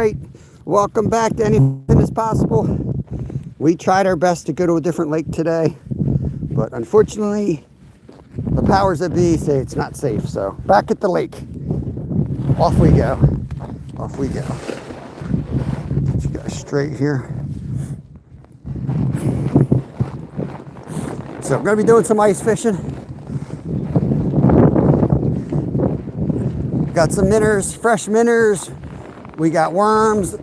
right, welcome back to Anything Is Possible. We tried our best to go to a different lake today, but unfortunately, the powers that be say it's not safe. So back at the lake, off we go. Off we go. Get you guys straight here. So I'm going to be doing some ice fishing. Got some minnows, fresh minnows. We got worms,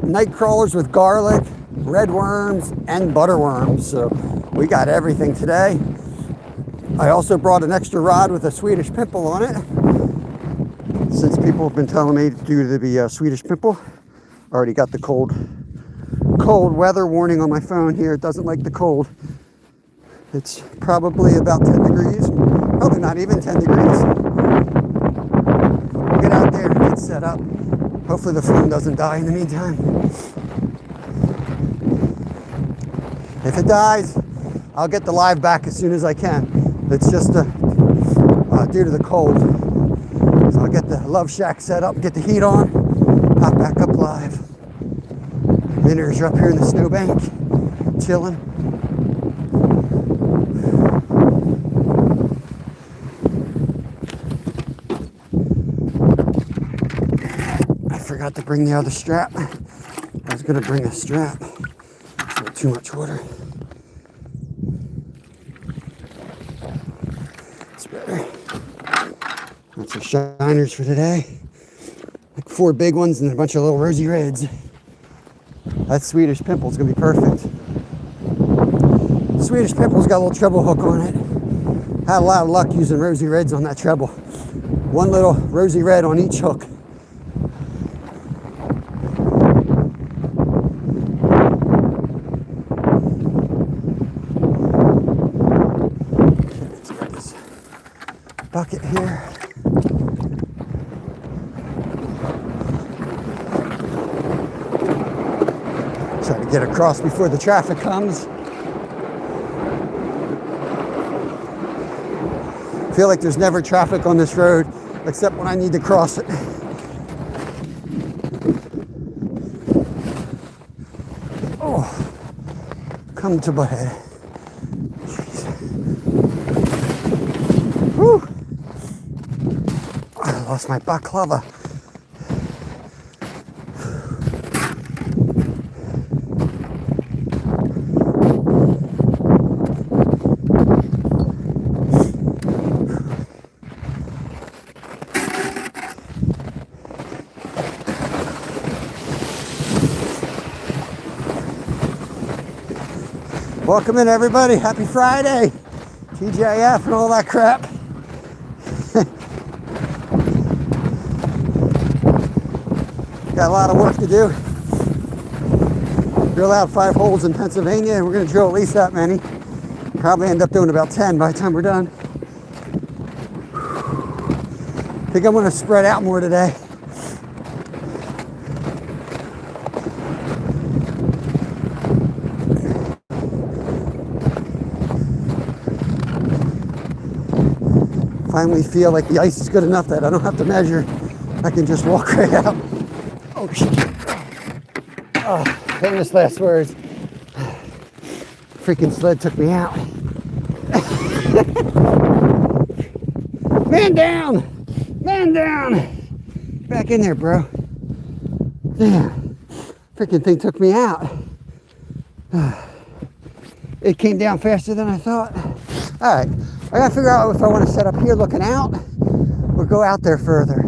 night crawlers with garlic, red worms, and butter worms. So we got everything today. I also brought an extra rod with a Swedish pimple on it, since people have been telling me due to the Swedish pimple. Already got the cold weather warning on my phone here. It doesn't like the cold. It's probably about 10 degrees, probably not even 10 degrees. We'll get out there and get set up. Hopefully the phone doesn't die in the meantime. If it dies, I'll get the live back as soon as I can. It's just due to the cold. So I'll get the Love Shack set up, get the heat on, pop back up live. Minnows are up here in the snowbank, chilling. I forgot to bring the other strap. I was going to bring a strap. Too much water. It's better. That's our shiners for today. Like 4 big ones and a bunch of little rosy reds. That Swedish pimple's gonna be perfect. Swedish pimple's got a little treble hook on it. Had a lot of luck using rosy reds on that treble. One little rosy red on each hook. Let's get this bucket here. Try to get across before the traffic comes. I feel like there's never traffic on this road except when I need to cross it. Oh, come to my head. Jeez. Whew. I lost my baklava. Welcome in, everybody. Happy Friday. TGIF and all that crap. Got a lot of work to do. Drill out 5 holes in Pennsylvania, and we're going to drill at least that many. Probably end up doing about 10 by the time we're done. I think I'm going to spread out more today. Finally feel like the ice is good enough that I don't have to measure. I can just walk right out. Oh shit. Oh, famous last words. Freaking sled took me out. Man down! Man down! Back in there, bro. Damn. Freaking thing took me out. It came down faster than I thought. All right. I gotta figure out if I want to set up here looking out or go out there further.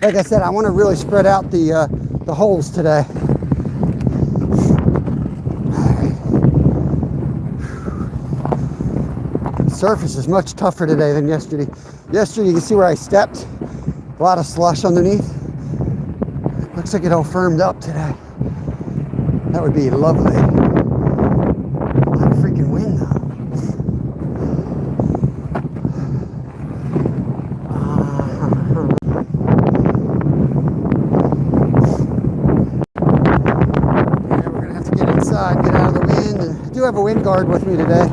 Like I said, I want to really spread out the holes today. The surface is much tougher today than yesterday. Yesterday, you can see where I stepped. A lot of slush underneath. Looks like it all firmed up today. That would be lovely. A lot of freaking wind though. Get out of the wind. And I do have a wind guard with me today.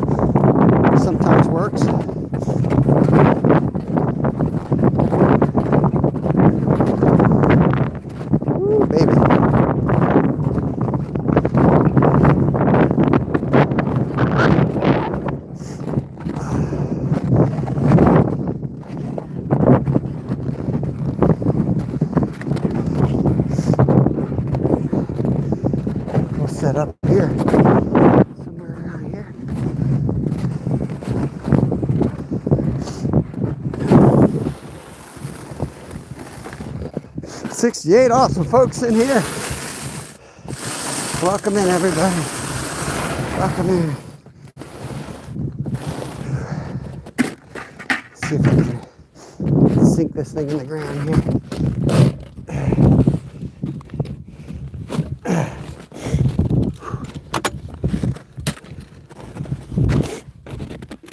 Sometimes works. set up here. Somewhere around here. 68 awesome folks in here. Welcome in, everybody. Welcome in. Let's see if I can sink this thing in the ground here.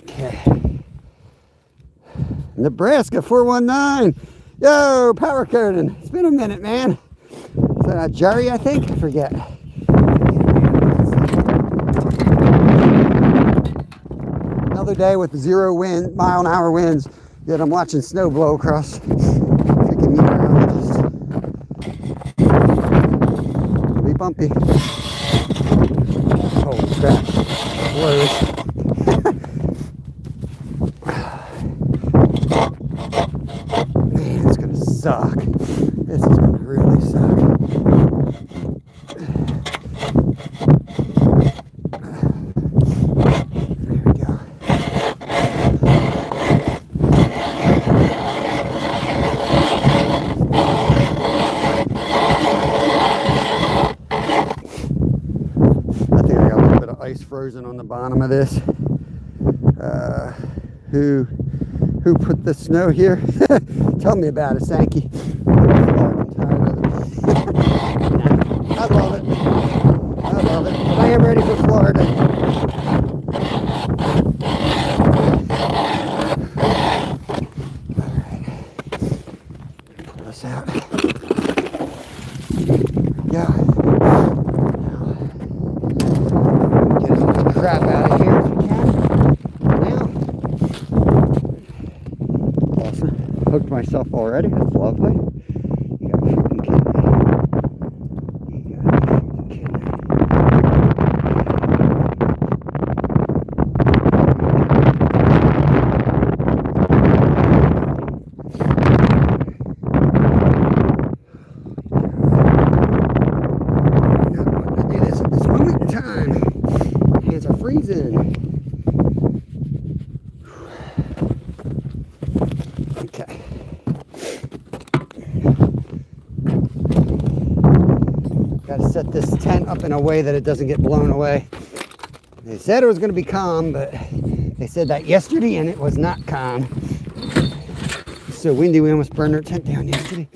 Okay. Nebraska 419. Yo, power curtain. It's been a minute, man. Is that Jerry, I think? I forget. Another day with 0 mile-an-hour winds, yet I'm watching snow blow across freaking meteorologist. It'll be bumpy. Holy crap. Blows. Man, it's gonna suck. This is gonna really suck. There we go. I think I got a little bit of ice frozen on the bottom of this. Who put the snow here? Tell me about it, Sankey. I love it. I love it. But I am ready for Florida. Alright. Pull this out. Yeah. Get as much crap out of here as we can. Hooked myself already. That's lovely. You got freaking kidding me. You got freaking kidding me. Not wanting to do this at this moment in time. Hands are freezing. Okay. Got to set this tent up in a way that it doesn't get blown away. They said it was going to be calm, but they said that yesterday and it was not calm. So windy, we almost burned our tent down yesterday.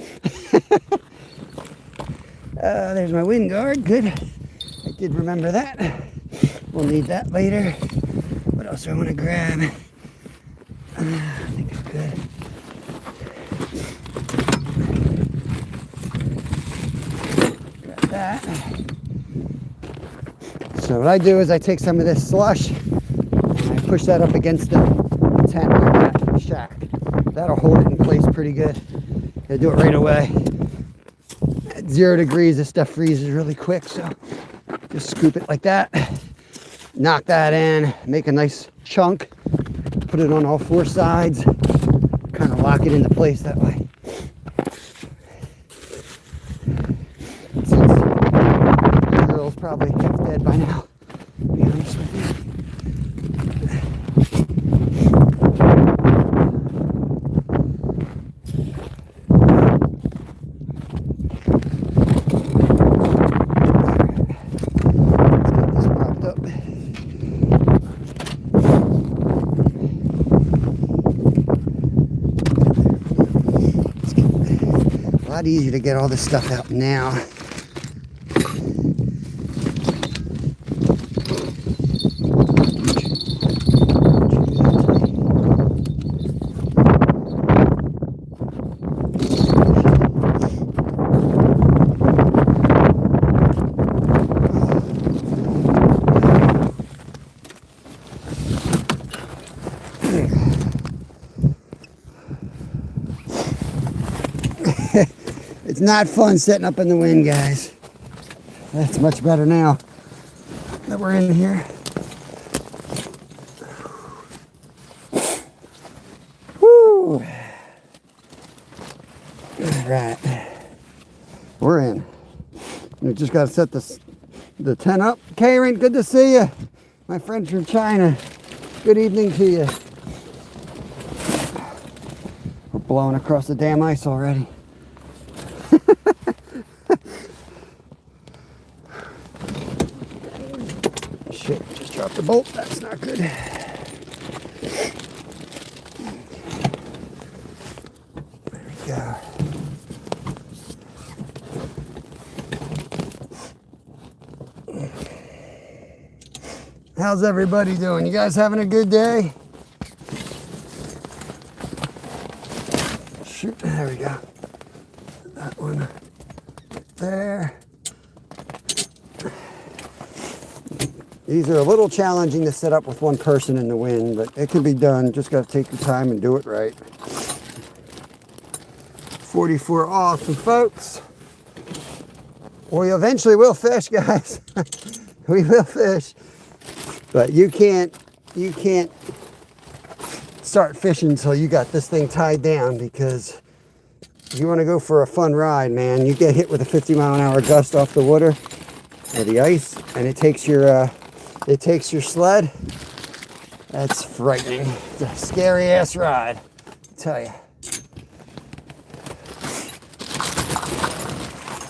There's my wind guard. Good. I did remember that. We'll need that later. What else do I want to grab? I think I'm good. Got that. So what I do is I take some of this slush and I push that up against the tent like that, the shack. That'll hold it in place pretty good. Gotta do it right away. At 0 degrees, this stuff freezes really quick, so just scoop it like that. Knock that in, make a nice chunk, put it on all 4 sides, kind of lock it into place that way. Since the grill's probably half dead by now, to be honest with you. A lot easier to get all this stuff out now. It's not fun sitting up in the wind, guys. That's much better now that we're in here. Woo! All right, we're in. We just got to set this the tent up. Karen, good to see you. My friend from China. Good evening to you. We're blowing across the damn ice already. Shit, just dropped the bolt. That's not good. There we go. How's everybody doing? You guys having a good day? Shoot, there we go. That one right there. These are a little challenging to set up with one person in the wind, but it can be done. Just got to take your time and do it right. 44 awesome folks. We eventually will fish, guys. We will fish. But you can't start fishing until you got this thing tied down, because if you want to go for a fun ride, man, you get hit with a 50-mile-an-hour gust off the water or the ice, and it takes your sled. That's frightening. It's a scary ass ride, I tell you.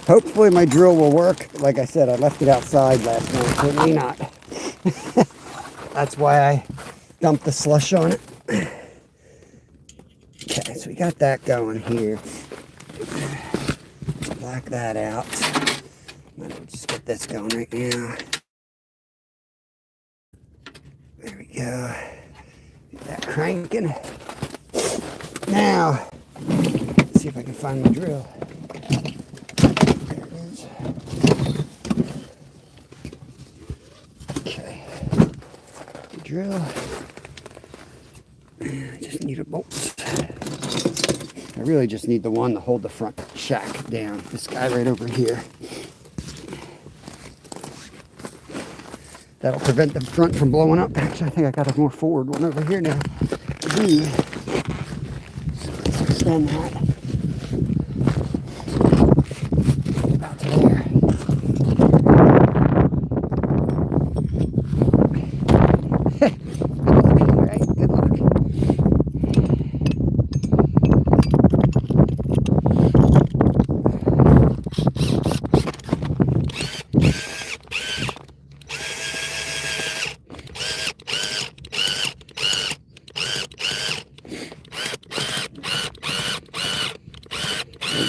Hopefully my drill will work. Like I said, I left it outside last night, so it may not. That's why I dumped the slush on it. Okay, so we got that going here. Black that out. Might as well just get this going right now. There we go. Get that cranking. Now, let's see if I can find my drill. There it is. Okay. The drill. I just need a bolt. I really just need the one to hold the front shack down. This guy right over here. That'll prevent the front from blowing up. Actually, I think I got a more forward one over here now. So let's extend that. About to there. Good luck, right? Good luck.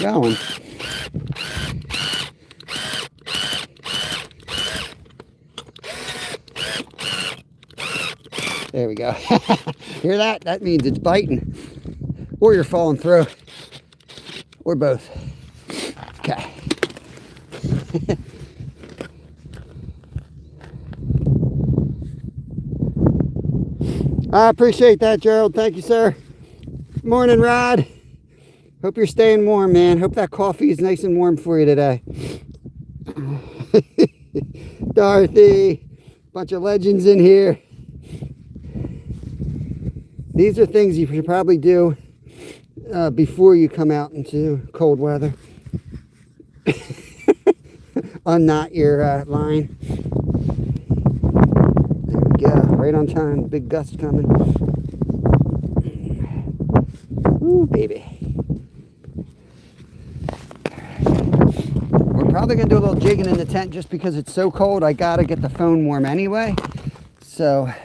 Going. There we go. Hear that? That means it's biting, or you're falling through, or both. Okay. I appreciate that, Gerald. Thank you, sir. Morning, Rod. Hope you're staying warm, man. Hope that coffee is nice and warm for you today. Dorothy, bunch of legends in here. These are things you should probably do before you come out into cold weather. Unknot your line. There we go. Right on time. Big gust coming. Ooh, baby. Probably gonna do a little jigging in the tent just because it's so cold. I gotta get the phone warm anyway. So I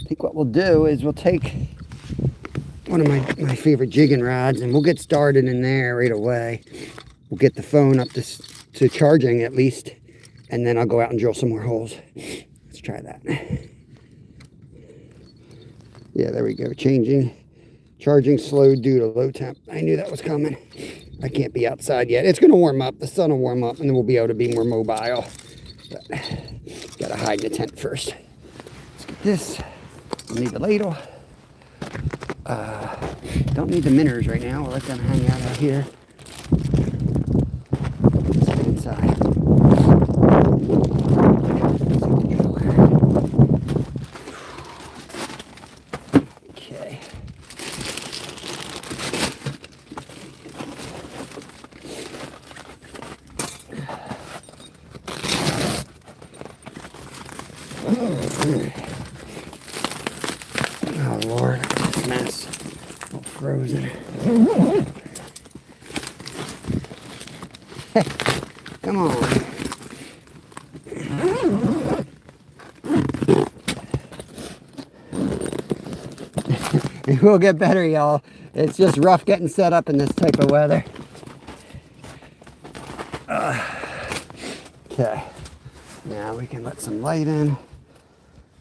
think what we'll do is we'll take one of my favorite jigging rods and we'll get started in there right away. We'll get the phone up to charging at least, and then I'll go out and drill some more holes. Let's try that. Yeah, there we go. Charging slow due to low temp. I knew that was coming. I can't be outside yet. It's going to warm up. The sun will warm up, and then we'll be able to be more mobile. But got to hide in the tent first. Let's get this. We'll need the ladle. Don't need the minnows right now. We'll let them hang out here. Let's get inside. Okay. Oh Lord, this mess. All frozen. Come on. It will get better, y'all. It's just rough getting set up in this type of weather. Okay. Now we can let some light in.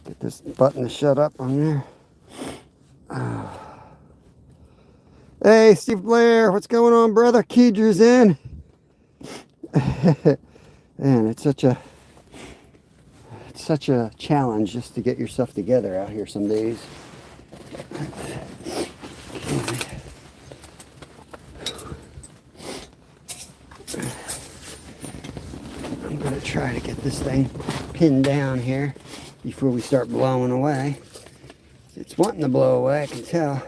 Get this button to shut up on there. Hey, Steve Blair, what's going on, brother? Keedra's in. Man, it's such a challenge just to get yourself together out here some days. I'm going to try to get this thing pinned down here before we start blowing away. It's wanting to blow away, I can tell.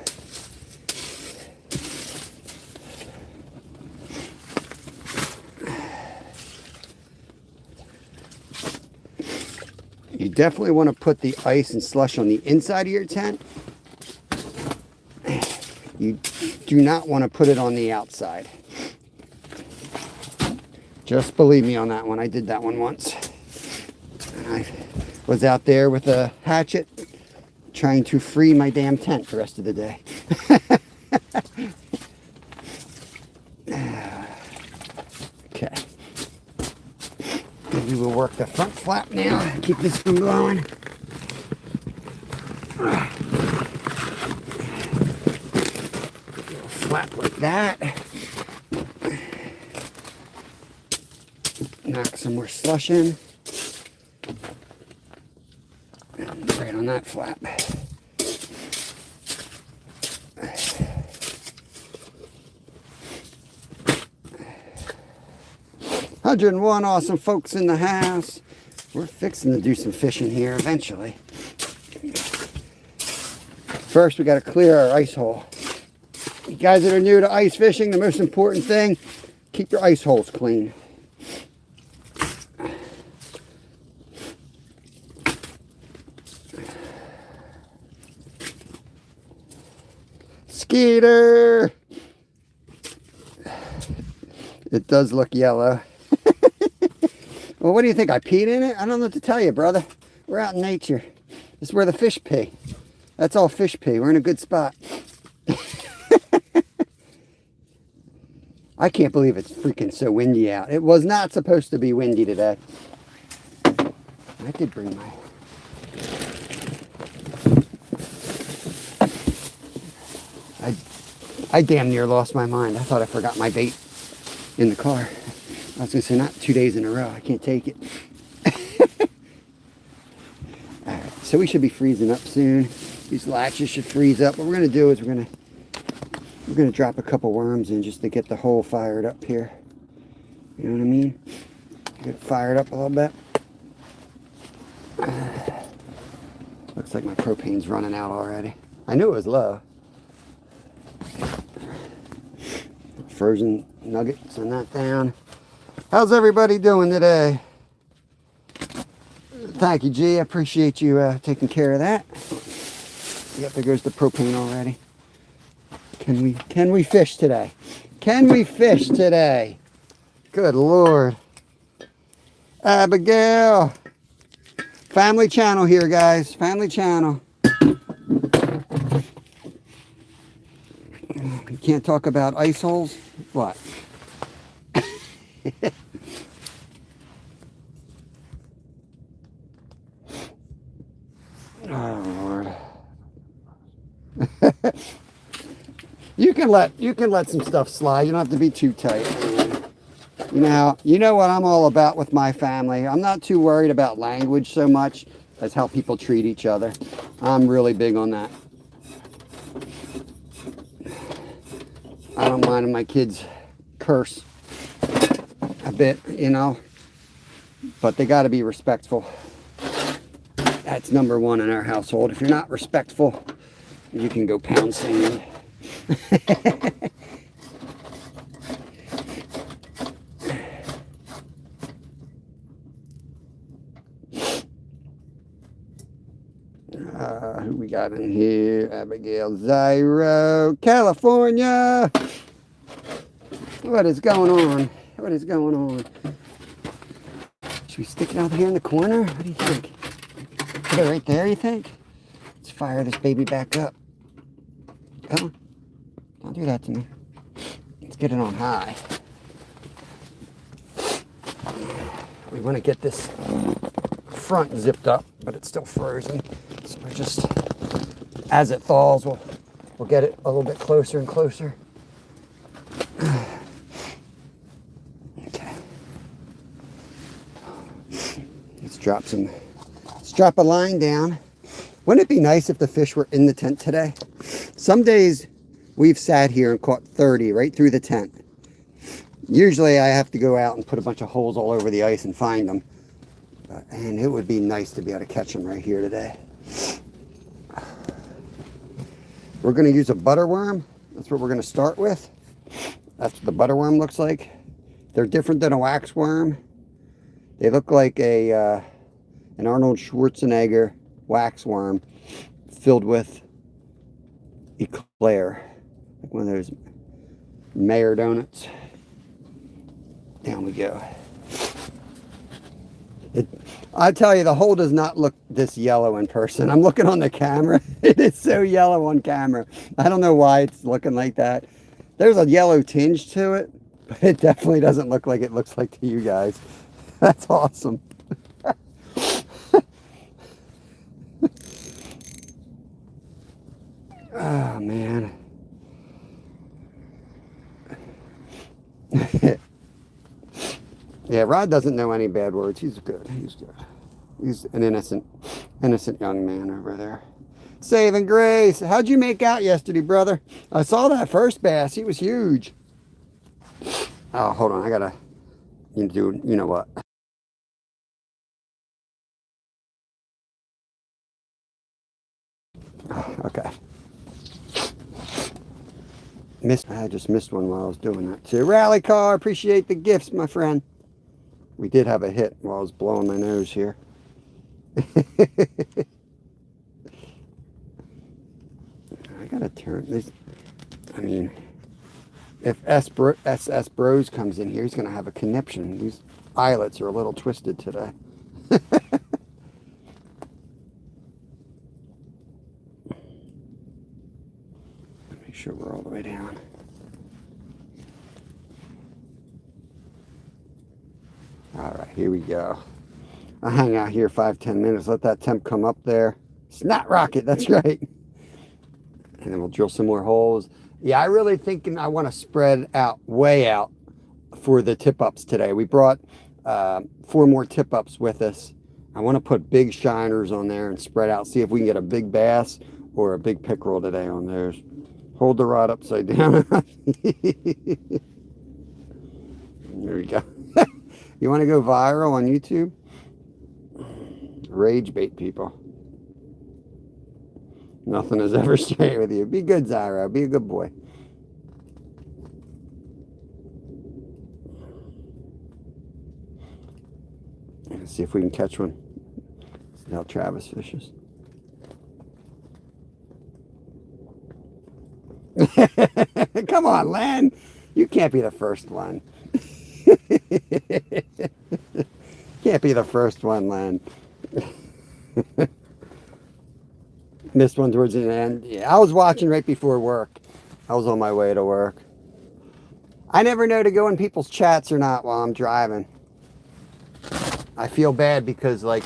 You definitely want to put the ice and slush on the inside of your tent. You do not want to put it on the outside. Just believe me on that one. I did that one once. I was out there with a hatchet trying to free my damn tent the rest of the day. Okay. Maybe we'll work the front flap now. Keep this from blowing. Flap like that. Knock some more slush in. Right on that flap. 101 awesome folks in the house. We're fixing to do some fishing here eventually. First, we got to clear our ice hole. You guys that are new to ice fishing, the most important thing, keep your ice holes clean. Skeeter! It does look yellow. Well, what do you think? I peed in it? I don't know what to tell you, brother. We're out in nature. This is where the fish pee. That's all fish pee. We're in a good spot. I can't believe it's freaking so windy out. It was not supposed to be windy today. I did bring my... I damn near lost my mind. I thought I forgot my bait in the car. I was going to say, not 2 days in a row. I can't take it. Alright, so we should be freezing up soon. These latches should freeze up. What we're going to do is we're going to drop a couple worms in just to get the hole fired up here. You know what I mean? Get it fired up a little bit. Looks like my propane's running out already. I knew it was low. Frozen nuggets, send that down. How's everybody doing today? Thank you, G. I appreciate you taking care of that. Yep, there goes the propane already. Can we fish today? Can we fish today? Good Lord. Abigail. Family channel here, guys. Family channel. You can't talk about ice holes? What? Oh Lord. You can let some stuff slide. You don't have to be too tight. You know what I'm all about with my family. I'm not too worried about language so much as how people treat each other. I'm really big on that. I don't mind if my kids curse a bit, you know, but they got to be respectful. That's number one in our household. If you're not respectful, you can go pound sand. Who we got in here? Abigail, Zyro, California. What is going on? What is going on? Should we stick it out here in the corner? What do you think? Put it right there, you think? Let's fire this baby back up. Come on. Don't do that to me. Let's get it on high. We want to get this front zipped up, but it's still frozen. So we're just, as it thaws, we'll get it a little bit closer and closer. Okay. Let's drop a line down. Wouldn't it be nice if the fish were in the tent today? Some days we've sat here and caught 30 right through the tent. Usually I have to go out and put a bunch of holes all over the ice and find them. And it would be nice to be able to catch them right here today. We're going to use a butterworm. That's what we're going to start with. That's what the butterworm looks like. They're different than a waxworm. They look like an Arnold Schwarzenegger waxworm filled with eclair. Like one of those Mayer donuts. Down we go. I tell you, the hole does not look this yellow in person. I'm looking on the camera. It is so yellow on camera. I don't know why it's looking like that. There's a yellow tinge to it, but it definitely doesn't look like it looks like to you guys. That's awesome. Oh, man. Yeah, Rod doesn't know any bad words. He's good. He's good. He's an innocent young man over there. Saving grace. How'd you make out yesterday, brother? I saw that first bass. He was huge. Oh, hold on. I gotta do, you know what? Oh, okay. I just missed one while I was doing that too. Rally car. Appreciate the gifts, my friend. We did have a hit while I was blowing my nose here. I gotta turn this. I mean, if SS Bros comes in here, he's gonna have a conniption. These eyelets are a little twisted today. Make sure we're all the way down. All right, here we go. I'll hang out here 5-10 minutes. Let that temp come up there. Snot rocket, that's right. And then we'll drill some more holes. Yeah, I really thinking I want to spread out, way out for the tip-ups today. We brought 4 more tip-ups with us. I want to put big shiners on there and spread out. See if we can get a big bass or a big pickerel today on those. Hold the rod upside down. There we go. You want to go viral on YouTube? Rage bait people. Nothing is ever straight with you. Be good, Zyro. Be a good boy. Let's see if we can catch one. See how Travis fishes. Come on, Len. You can't be the first one. Can't be the first one, Len. Missed one towards the end. Yeah, I was watching right before work. I was on my way to work. I never know to go in people's chats or not while I'm driving. I feel bad because, like,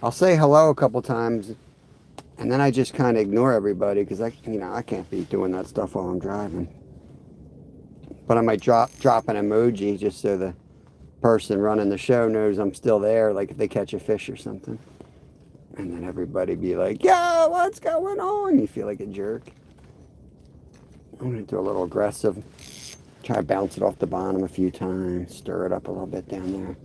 I'll say hello a couple times and then I just kind of ignore everybody because I can't be doing that stuff while I'm driving. But I might drop an emoji just so the person running the show knows I'm still there, like if they catch a fish or something. And then everybody be like, yo, what's going on? You feel like a jerk. I'm going to do a little aggressive. Try to bounce it off the bottom a few times. Stir it up a little bit down there.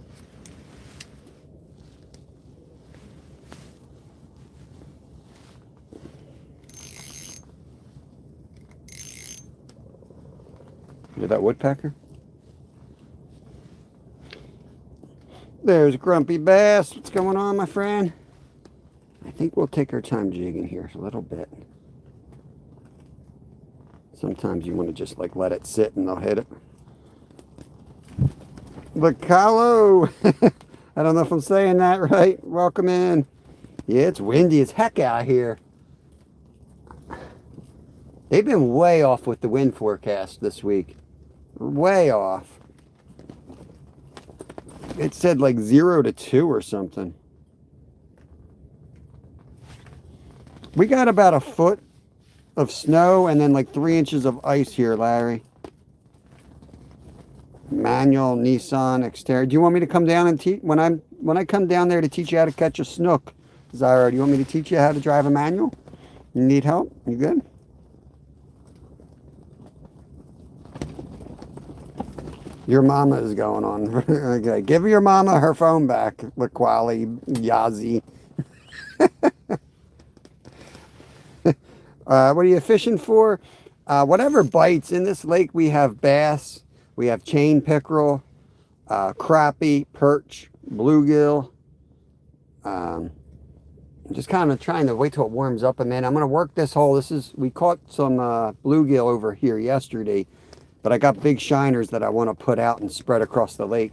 Hear that woodpecker? There's Grumpy Bass. What's going on, my friend? I think we'll take our time jigging here a little bit. Sometimes you want to just like let it sit and they'll hit it. Bacalo! I don't know if I'm saying that right. Welcome in. Yeah, it's windy as heck out here. They've been way off with the wind forecast this week. Way off. It said like 0 to 2 or something. We got about a foot of snow and then like 3 inches of ice here, Larry. Manual Nissan exterior. Do you want me to come down and teach when I come down there to teach you how to catch a snook? Zyra, do you want me to teach you how to drive a manual? You need help? You good? Your mama is going on. Okay, give your mama her phone back, Laquali Yazi. What are you fishing for? Whatever bites. In this lake we have bass, we have chain pickerel, crappie, perch, bluegill. I'm just kind of trying to wait till it warms up a minute. I'm going to work this hole. We caught some bluegill over here yesterday, but I got big shiners that I want to put out and spread across the lake.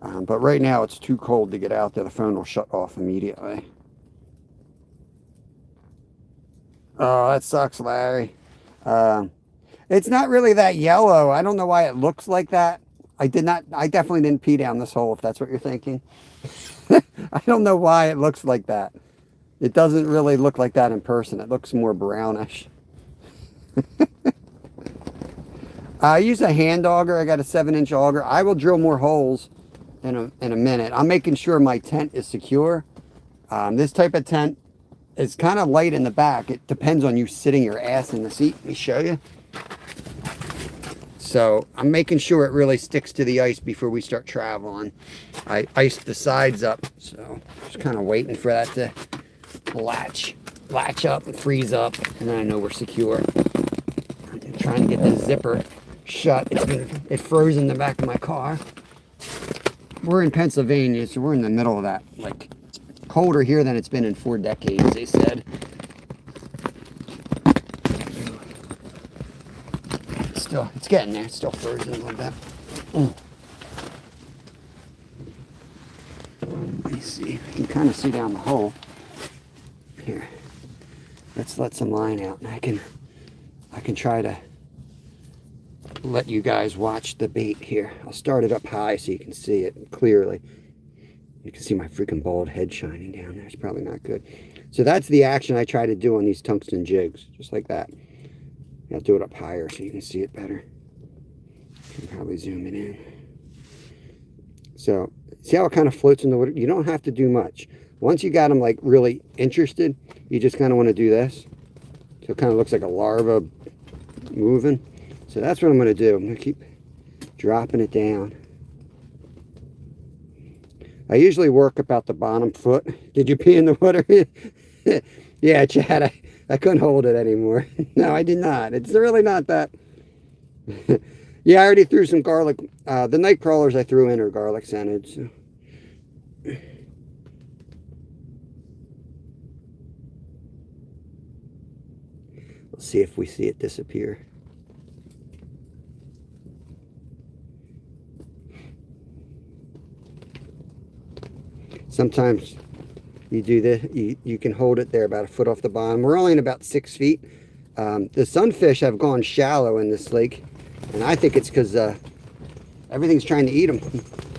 But right now it's too cold to get out there. The phone will shut off immediately. Oh, that sucks, Larry. It's not really that yellow. I don't know why it looks like that. I definitely didn't pee down this hole, if that's what you're thinking. I don't know why it looks like that. It doesn't really look like that in person. It looks more brownish. I use a hand auger. I got a 7-inch auger. I will drill more holes in a minute. I'm making sure my tent is secure. This type of tent is kind of light in the back. It depends on you sitting your ass in the seat. Let me show you. So I'm making sure it really sticks to the ice before we start traveling. I iced the sides up, so just kind of waiting for that to latch up and freeze up, and then I know we're secure. I'm trying to get the zipper shut. It froze in the back of my car. We're in Pennsylvania, so we're in the middle of that. Like, it's colder here than it's been in 4 decades, they said. It's getting there. It's still frozen a little bit. Let me see. I can kind of see down the hole. Here. Let's let some line out, and I can try to let you guys watch the bait here. I'll start it up high so you can see it clearly. You can see my freaking bald head shining down there. It's probably not good. So that's the action I try to do on these tungsten jigs, just like that. I'll do it up higher so you can see it better. Can probably zoom it in. So, see how it kind of floats in the water? You don't have to do much. Once you got them like really interested, you just kind of want to do this. So it kind of looks like a larva moving. So that's what I'm going to do. I'm going to keep dropping it down. I usually work about the bottom foot. Did you pee in the water? Yeah, Chad, I couldn't hold it anymore. No, I did not. It's really not that. Yeah, I already threw some garlic. The night crawlers I threw in are garlic scented. So. We'll see if we see it disappear. Sometimes you do this, you can hold it there about a foot off the bottom. We're only in about 6 feet. The sunfish have gone shallow in this lake, and I think it's because everything's trying to eat them.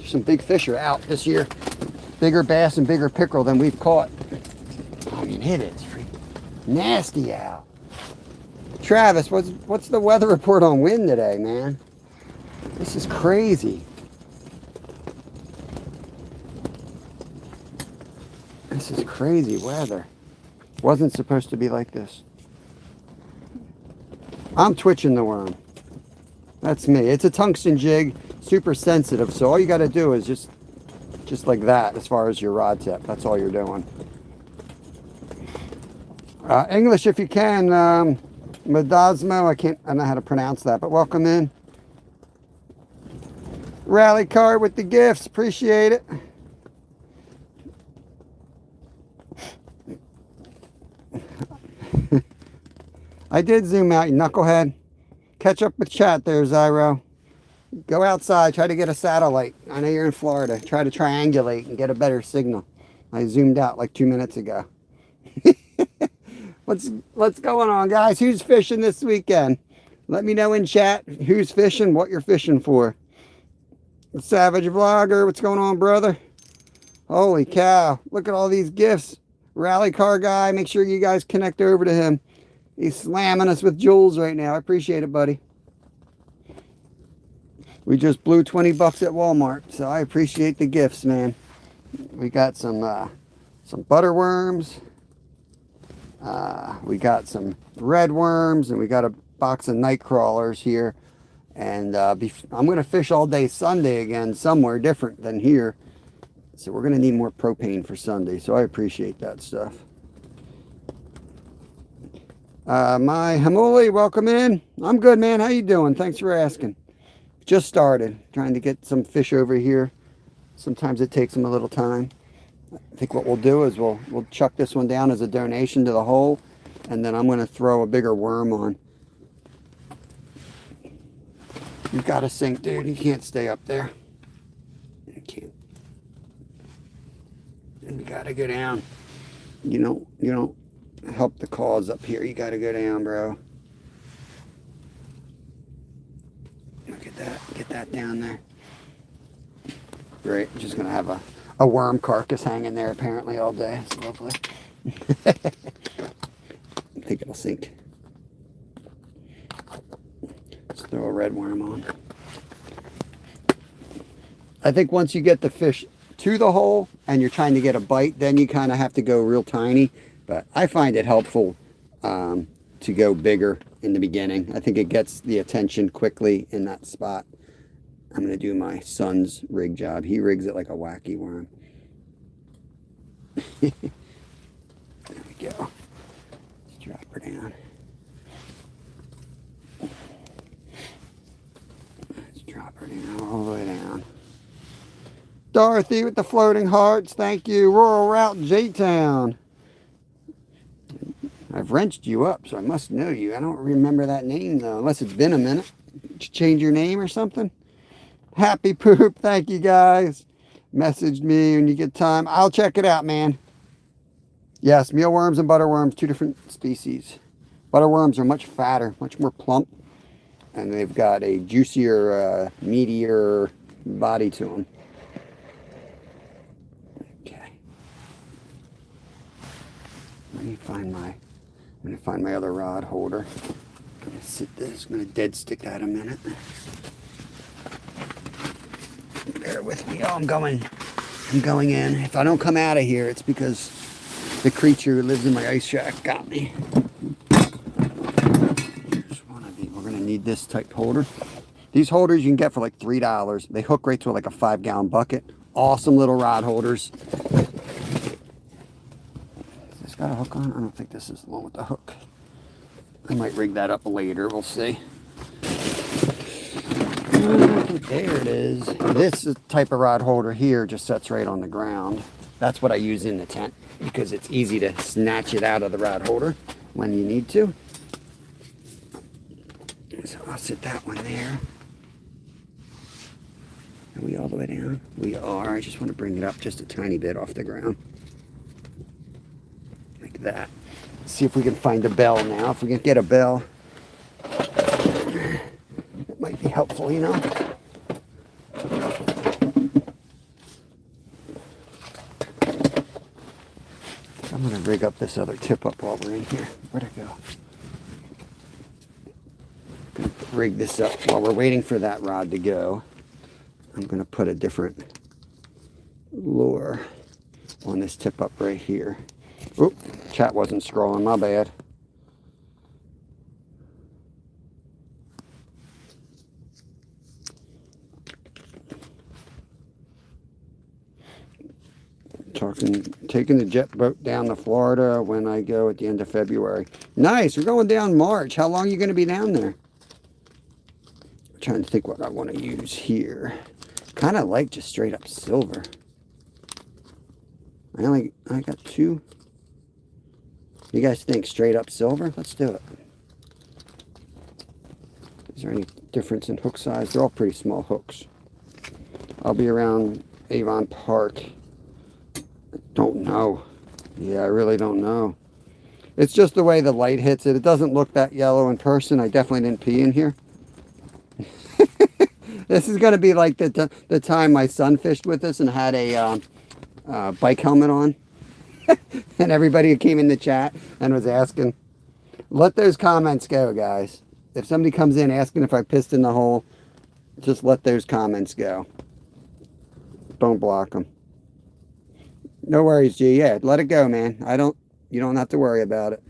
Some big fish are out this year. Bigger bass and bigger pickerel than we've caught. I mean, it is freaking nasty out. Travis, what's the weather report on wind today, man? This is crazy. This is crazy weather. Wasn't supposed to be like this. I'm twitching the worm. That's me. It's a tungsten jig, super sensitive. So all you got to do is just like that as far as your rod tip. That's all you're doing. English if you can. Medasmo, I don't know how to pronounce that, but welcome in. Rally card with the gifts. Appreciate it. I did zoom out, you knucklehead. Catch up with chat there, Zyro. Go outside, try to get a satellite. I know you're in Florida. Try to triangulate and get a better signal. I zoomed out like 2 minutes ago. What's going on, guys? Who's fishing this weekend? Let me know in chat who's fishing, what you're fishing for. Savage Vlogger, what's going on, brother? Holy cow, look at all these gifts. Rally car guy, make sure you guys connect over to him. He's slamming us with jewels right now. I appreciate it, buddy. We just blew 20 bucks at Walmart, so I appreciate the gifts, man. We got some butter worms. We got some red worms, and we got a box of night crawlers here. And I'm going to fish all day Sunday again, somewhere different than here. So we're going to need more propane for Sunday, so I appreciate that stuff. My Hamuli, welcome in. I'm good, man. How you doing? Thanks for asking. Just started trying to get some fish over here. Sometimes it takes them a little time. I think what we'll do is we'll chuck this one down as a donation to the hole, and then I'm going to throw a bigger worm on. You've got to sink, dude. You can't stay up there. You can't. And you got to go down. You don't help the cause up here. You got to go down, bro. Look at that. Get that down there. Great. Just going to have a worm carcass hanging there apparently all day. It's lovely. I think it'll sink. Let's throw a red worm on. I think once you get the fish to the hole and you're trying to get a bite, then you kind of have to go real tiny. But I find it helpful to go bigger in the beginning. I think it gets the attention quickly in that spot. I'm going to do my son's rig job. He rigs it like a wacky worm. There we go. Let's drop her down. Let's drop her down all the way down. Dorothy with the floating hearts. Thank you. Rural Route J-Town. I've wrenched you up, so I must know you. I don't remember that name, though, unless it's been a minute. Did you change your name or something? Happy Poop. Thank you, guys. Message me when you get time. I'll check it out, man. Yes, mealworms and butterworms, 2 different species. Butterworms are much fatter, much more plump, and they've got a juicier, meatier body to them. Okay. Let me find my... I'm going to find my other rod holder. I'm going to sit this. I'm going to dead stick that a minute. Bear with me. Oh, I'm going in. If I don't come out of here, it's because the creature who lives in my ice shack got me. Here's one of these. We're going to need this type holder. These holders you can get for like $3. They hook right to like a 5-gallon bucket. Awesome little rod holders. Got a hook on? I don't think this is the one with the hook. I might rig that up later. We'll see. There it is. This type of rod holder here just sets right on the ground. That's what I use in the tent because it's easy to snatch it out of the rod holder when you need to. So I'll sit that one there. Are we all the way down? We are. I just want to bring it up just a tiny bit off the ground. That. See if we can find a bell now. If we can get a bell, it might be helpful, you know. I'm going to rig up this other tip up while we're in here. Where'd it go? I'm going to rig this up while we're waiting for that rod to go. I'm going to put a different lure on this tip up right here. Oop, chat wasn't scrolling, my bad. Taking the jet boat down to Florida when I go at the end of February. Nice, we're going down March. How long are you going to be down there? I'm trying to think what I want to use here. Kind of like just straight up silver. I got 2. You guys think straight up silver? Let's do it. there any difference in hook size? They're all pretty small hooks. I'll be around Avon Park. Don't know. Yeah, I really don't know. It's just the way the light hits it. It doesn't look that yellow in person. I definitely didn't pee in here. This is going to be like the time my son fished with us and had a bike helmet on. And everybody who came in the chat and was asking, let those comments go, guys. If somebody comes in asking if I pissed in the hole, just let those comments go. Don't block them. No worries, G. Yeah, let it go, man. You don't have to worry about it.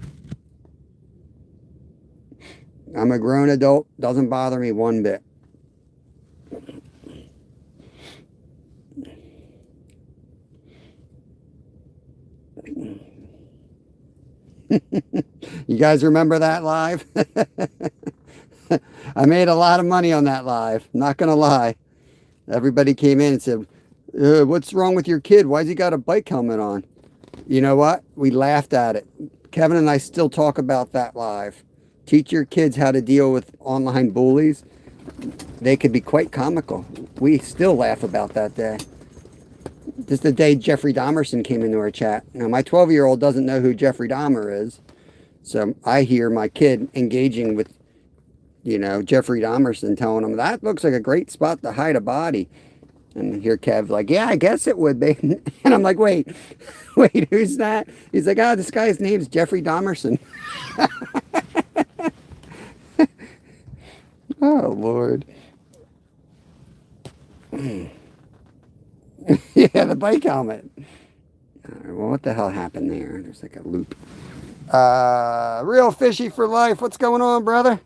I'm a grown adult. Doesn't bother me one bit. You guys remember that live? I made a lot of money on that live. Not going to lie. Everybody came in and said, what's wrong with your kid? Why's he got a bike helmet on? You know what? We laughed at it. Kevin and I still talk about that live. Teach your kids how to deal with online bullies. They could be quite comical. We still laugh about that day. This is the day Jeffrey Dahmerson came into our chat. Now, my 12-year-old doesn't know who Jeffrey Dahmer is. So I hear my kid engaging with, Jeffrey Dahmerson, telling him, that looks like a great spot to hide a body. And here Kev's like, yeah, I guess it would be. And I'm like, wait, who's that? He's like, this guy's name's Jeffrey Dahmerson. Oh, Lord. Yeah, the bike helmet. Well, what the hell happened there? There's like a loop. Real fishy for life. What's going on, brother?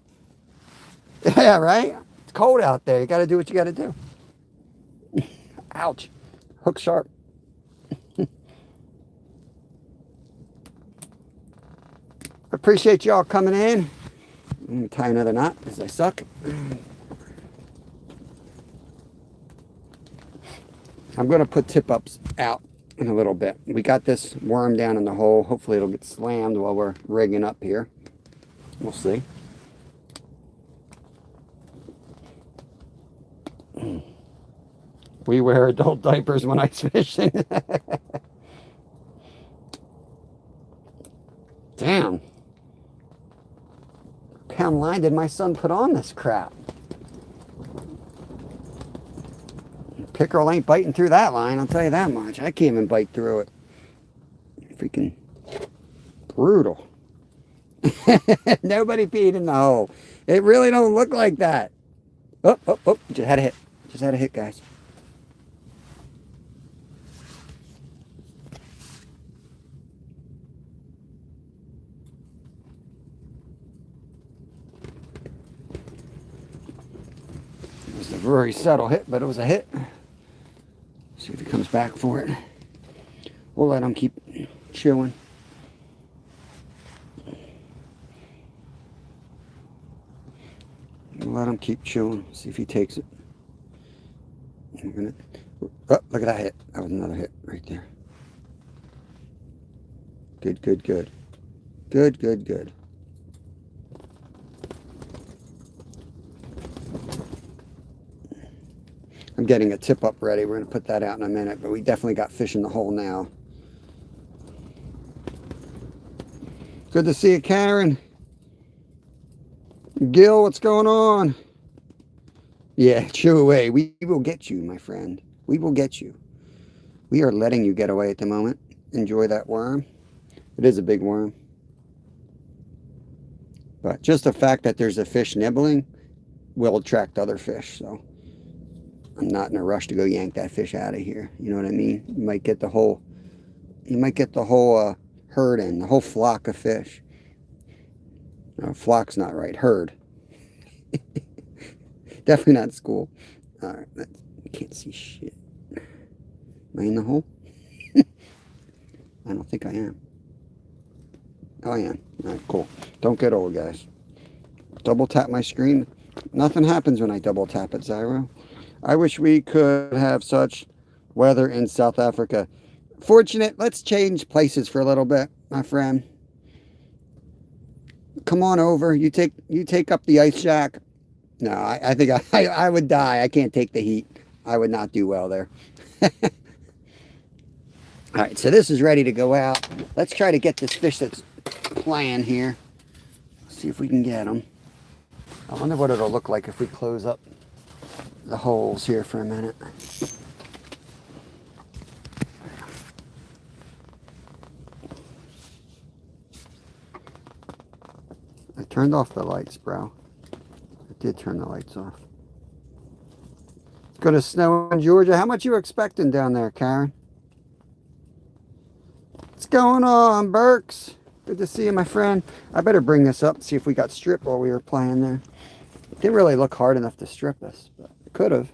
Yeah, right? It's cold out there. You got to do what you got to do. Ouch. Hook sharp. Appreciate y'all coming in. I'm going to tie another knot because I suck. I'm going to put tip-ups out in a little bit. We got this worm down in the hole. Hopefully it'll get slammed while we're rigging up here. We'll see. We wear adult diapers when ice fishing. Damn. Pound line did my son put on this crap? Pickerel ain't biting through that line, I'll tell you that much. I can't even bite through it. Freaking brutal. Nobody peed in the hole. It really don't look like that. Oh, just had a hit. Just had a hit, guys. It was a very subtle hit, but it was a hit. See if he comes back for it. We'll let him keep chewing. We'll let him keep chewing. See if he takes it. We're gonna. Oh, look at that hit. That was another hit right there. Good, good, good. Good, good, good. I'm getting a tip up ready. We're going to put that out in a minute, but we definitely got fish in the hole now. Good to see you, Karen. Gil, what's going on? Yeah, chew away. We will get you, my friend. We will get you. We are letting you get away at the moment. Enjoy that worm. It is a big worm. But just the fact that there's a fish nibbling will attract other fish, so I'm not in a rush to go yank that fish out of here. You know what I mean? You might get the whole herd in, the whole flock of fish. No, flock's not right. Herd. Definitely not school. All right, I can't see shit. Am I in the hole? I don't think I am. Oh, I am. All right, cool. Don't get old, guys. Double tap my screen. Nothing happens when I double tap it, Zyro. I wish we could have such weather in South Africa. Fortunate, let's change places for a little bit, my friend. Come on over. You take up the ice shack. No, I think I would die. I can't take the heat. I would not do well there. All right, so this is ready to go out. Let's try to get this fish that's playing here. See if we can get him. I wonder what it'll look like if we close up the holes here for a minute. I turned off the lights, bro. I did turn the lights off. It's going to snow in Georgia. How much you expecting down there, Karen? What's going on, Burks? Good to see you, my friend. I better bring this up and see if we got stripped while we were playing there. It didn't really look hard enough to strip us, but it could have.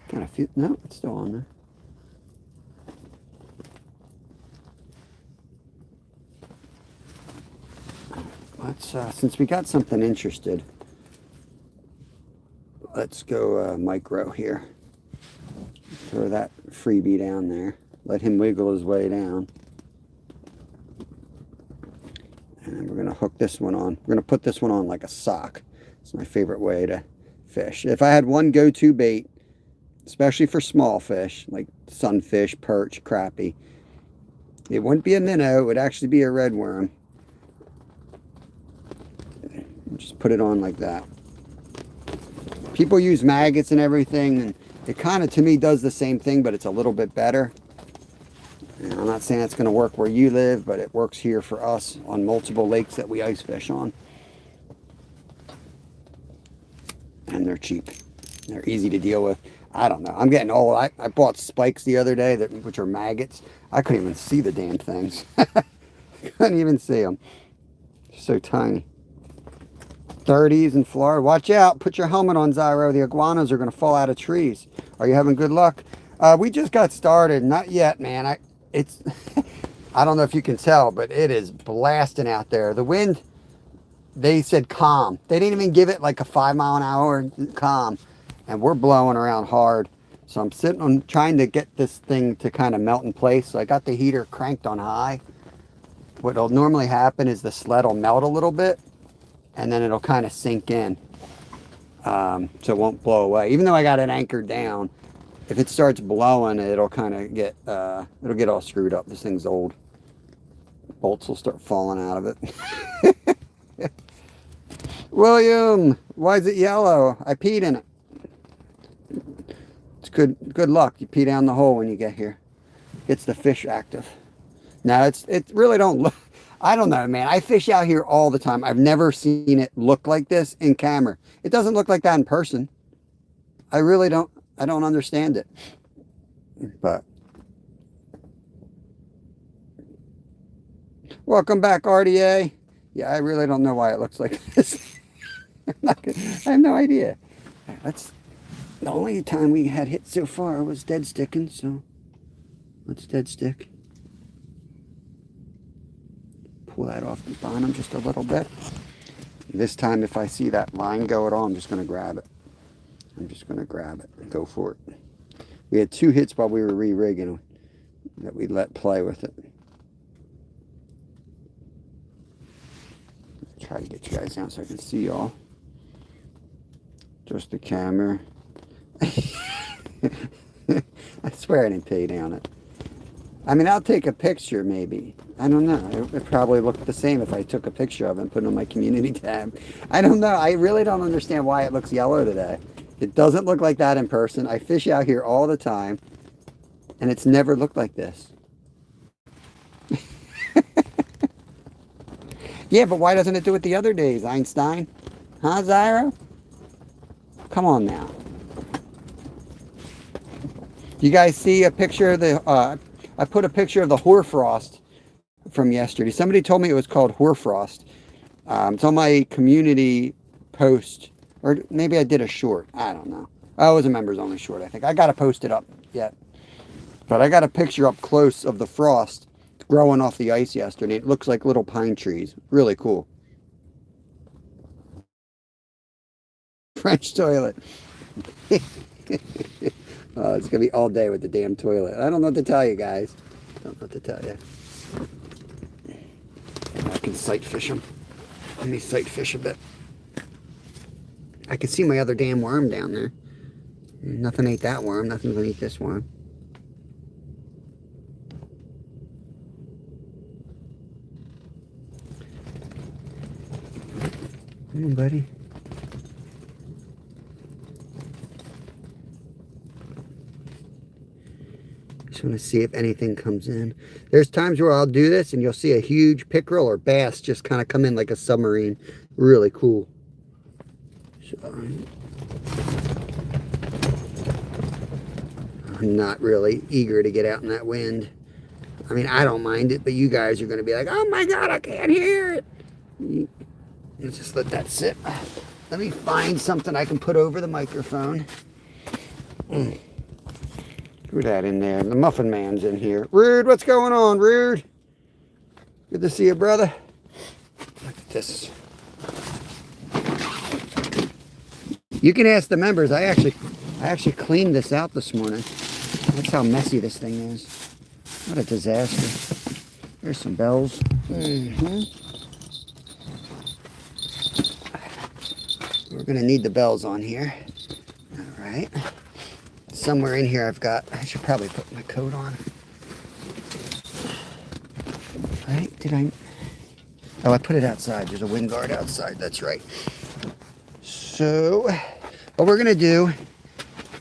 Kind of feel, no, it's still on there. Let's, since we got something interested, let's go micro here. Throw that freebie down there. Let him wiggle his way down. And then we're going to hook this one on. We're going to put this one on like a sock. It's my favorite way to fish. If I had one go-to bait, especially for small fish, like sunfish, perch, crappie, it wouldn't be a minnow. It would actually be a red worm. Just put it on like that. People use maggots and everything, and it kind of, to me, does the same thing, but it's a little bit better. And I'm not saying it's going to work where you live, but it works here for us on multiple lakes that we ice fish on. And they're cheap. They're easy to deal with. I don't know. I'm getting old. I bought spikes the other day, which are maggots. I couldn't even see the damn things. Couldn't even see them. They're so tiny. 30s in Florida. Watch out. Put your helmet on, Zyro. The iguanas are going to fall out of trees. Are you having good luck? We just got started. Not yet, man. It's I don't know if you can tell, but it is blasting out there. The wind, they said calm. They didn't even give it like a 5-mile-an-hour calm. And we're blowing around hard. So I'm sitting on trying to get this thing to kind of melt in place. So I got the heater cranked on high. What'll normally happen is the sled will melt a little bit, and then it'll kind of sink in. So it won't blow away. Even though I got it anchored down, if it starts blowing, it'll kind of get, it'll get all screwed up. This thing's old. Bolts will start falling out of it. William, why is it yellow? I peed in it. It's good luck. You pee down the hole when you get here. Gets the fish active. Now, it really don't look, I don't know, man. I fish out here all the time. I've never seen it look like this in camera. It doesn't look like that in person. I really don't, I don't understand it. But welcome back, RDA. Yeah, I really don't know why it looks like this. I have no idea. That's the only time we had hit so far was dead sticking, so let's dead stick. Pull that off the bottom just a little bit. This time, if I see that line go at all, I'm just going to grab it. I'm just going to grab it and go for it. We had 2 hits while we were re-rigging that we let play with it. Try to get you guys down so I can see y'all. Just the camera. I swear I didn't pay down it. I mean, I'll take a picture maybe. I don't know. It probably looked the same if I took a picture of it and put it on my community tab. I don't know. I really don't understand why it looks yellow today. It doesn't look like that in person. I fish out here all the time, and it's never looked like this. Yeah, but why doesn't it do it the other days, Einstein? Huh, Zyro? Come on now. You guys see a picture of the, I put a picture of the hoarfrost from yesterday. Somebody told me it was called hoarfrost. It's on my community post, or maybe I did a short. I don't know. Oh, it was a members only short, I think. I got to post it up yet. But I got a picture up close of the frost growing off the ice yesterday. It looks like little pine trees. Really cool. French toilet. Oh, it's going to be all day with the damn toilet. I don't know what to tell you guys. I don't know what to tell you. I can sight fish them. Let me sight fish a bit. I can see my other damn worm down there. Nothing ate that worm. Nothing's gonna eat this worm. Come on, buddy. Just want to see if anything comes in. There's times where I'll do this and you'll see a huge pickerel or bass just kind of come in like a submarine. Really cool. So, I'm not really eager to get out in that wind. I mean, I don't mind it, but you guys are going to be like, oh my God, I can't hear it. Let's just let that sit. Let me find something I can put over the microphone. Who's that in there? The Muffin Man's in here. Rude, what's going on, Rude? Good to see you, brother. Look at this. You can ask the members. I actually cleaned this out this morning. That's how messy this thing is. What a disaster. There's some bells. We're gonna need the bells on here. All right. Somewhere in here I should probably put my coat on. Right, oh, I put it outside. There's a wind guard outside, that's right. So, what we're gonna do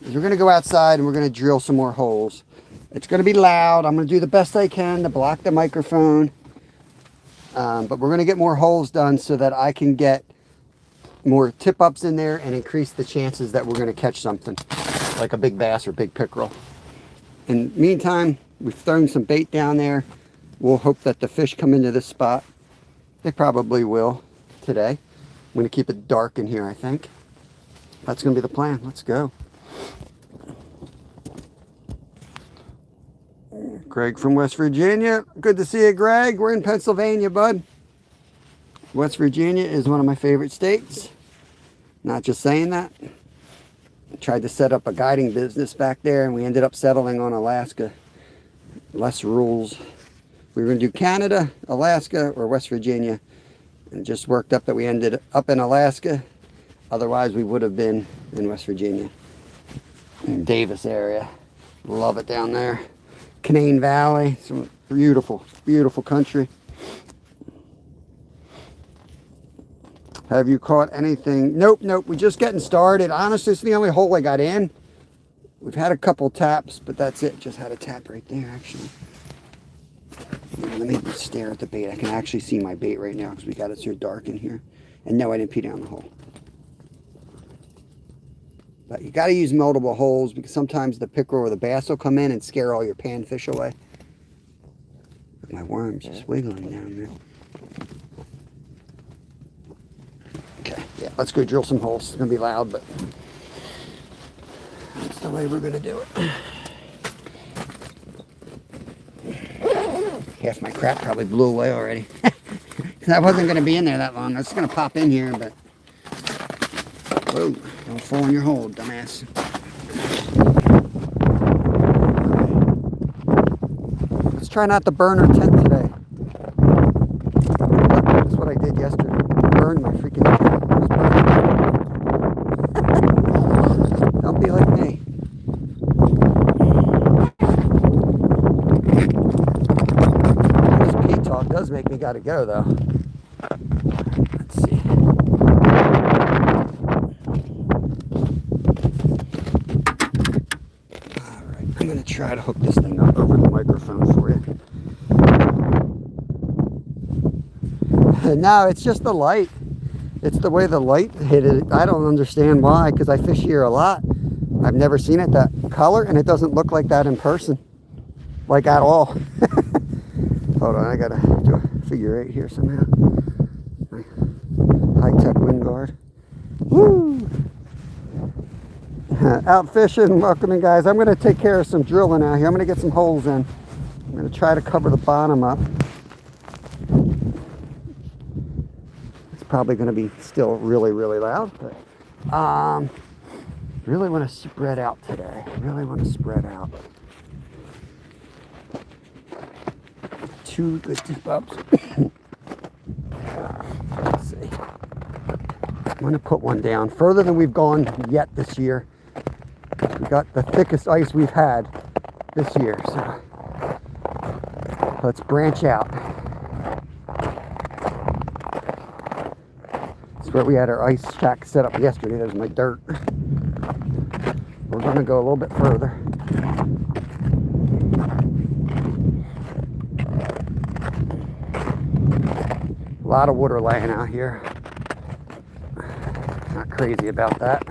is we're gonna go outside and we're gonna drill some more holes. It's gonna be loud. I'm gonna do the best I can to block the microphone. But we're gonna get more holes done so that I can get more tip ups in there and increase the chances that we're gonna catch something. Like a big bass or big pickerel. In the meantime, we've thrown some bait down there. We'll hope that the fish come into this spot. They probably will today. I'm going to keep it dark in here, I think. That's going to be the plan. Let's go. Greg from West Virginia. Good to see you, Greg. We're in Pennsylvania, bud. West Virginia is one of my favorite states. Not just saying that. Tried to set up a guiding business back there and we ended up settling on Alaska. Less rules. We were going to do Canada, Alaska, or West Virginia. And it just worked up that we ended up in Alaska. Otherwise we would have been in West Virginia. In Davis area. Love it down there. Canaan Valley. Some beautiful, beautiful country. Have you caught anything? Nope. We're just getting started. Honestly, it's the only hole I got in. We've had a couple taps, but that's it. Just had a tap right there, actually. Let me stare at the bait. I can actually see my bait right now because we got it so dark in here. And no, I didn't pee down the hole. But you got to use multiple holes because sometimes the pickerel or the bass will come in and scare all your panfish away. My worm's just wiggling down there. Okay, yeah, let's go drill some holes. It's going to be loud, but that's the way we're going to do it. Half my crap probably blew away already. That wasn't going to be in there that long. I was going to pop in here, but... Whoa, don't fall in your hole, dumbass. Let's try not to burn our tent today. That's what I did yesterday. Burned my freaking tent. Don't be like me. This pee talk does make me gotta go though. Let's see. Alright, I'm gonna try to hook this thing up over the microphone for you. No, it's just the light. It's the way the light hit it. I don't understand why, because I fish here a lot. I've never seen it that color, and it doesn't look like that in person. Like at all. Hold on, I gotta do a figure eight here somehow. High-tech wind guard. Woo! Out fishing, welcoming guys. I'm gonna take care of some drilling out here. I'm gonna get some holes in. I'm gonna try to cover the bottom up. Probably going to be still really, really loud, but really want to spread out today. Really want to spread out. Two good tip ups. Let's see. I'm going to put one down further than we've gone yet this year. We got the thickest ice we've had this year, so let's branch out. That's where we had our ice shack set up yesterday. There's my dirt. We're going to go a little bit further. A lot of water laying out here. Not crazy about that.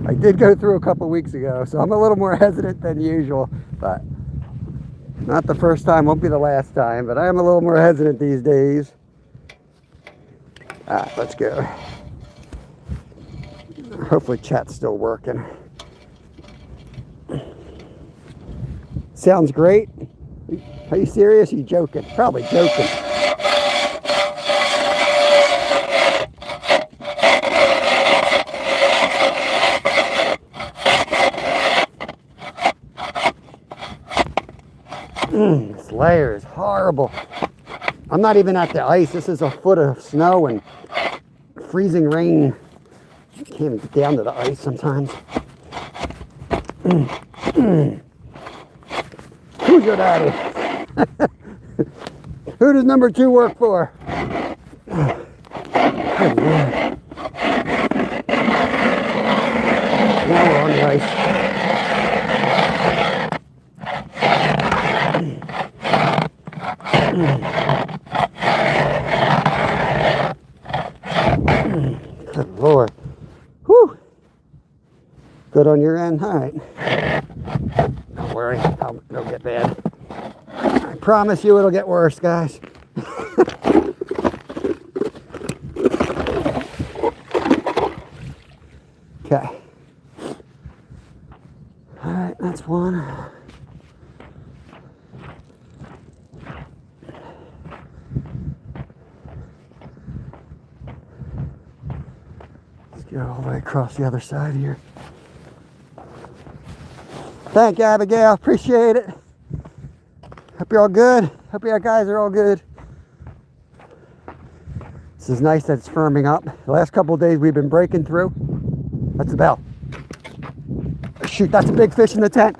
I did go through a couple weeks ago, so I'm a little more hesitant than usual, but not the first time, won't be the last time, but I am a little more hesitant these days. Let's go. Hopefully chat's still working. Sounds great. Are you serious? Are you joking? Probably joking. This layer is horrible. I'm not even at the ice. This is a foot of snow and freezing rain. You can't even get down to the ice sometimes. Who's your daddy? Who does number 2 work for? Oh, man. Now we're on the ice. Good Lord. Whew. Good on your end? All right. Don't worry. It'll get bad. I promise you it'll get worse, guys. Okay. All right, that's one. Go all the way across the other side here. Thank you, Abigail. Appreciate it. Hope you're all good. Hope you guys are all good. This is nice that it's firming up. The last couple of days we've been breaking through. That's the bell. Shoot, that's a big fish in the tent.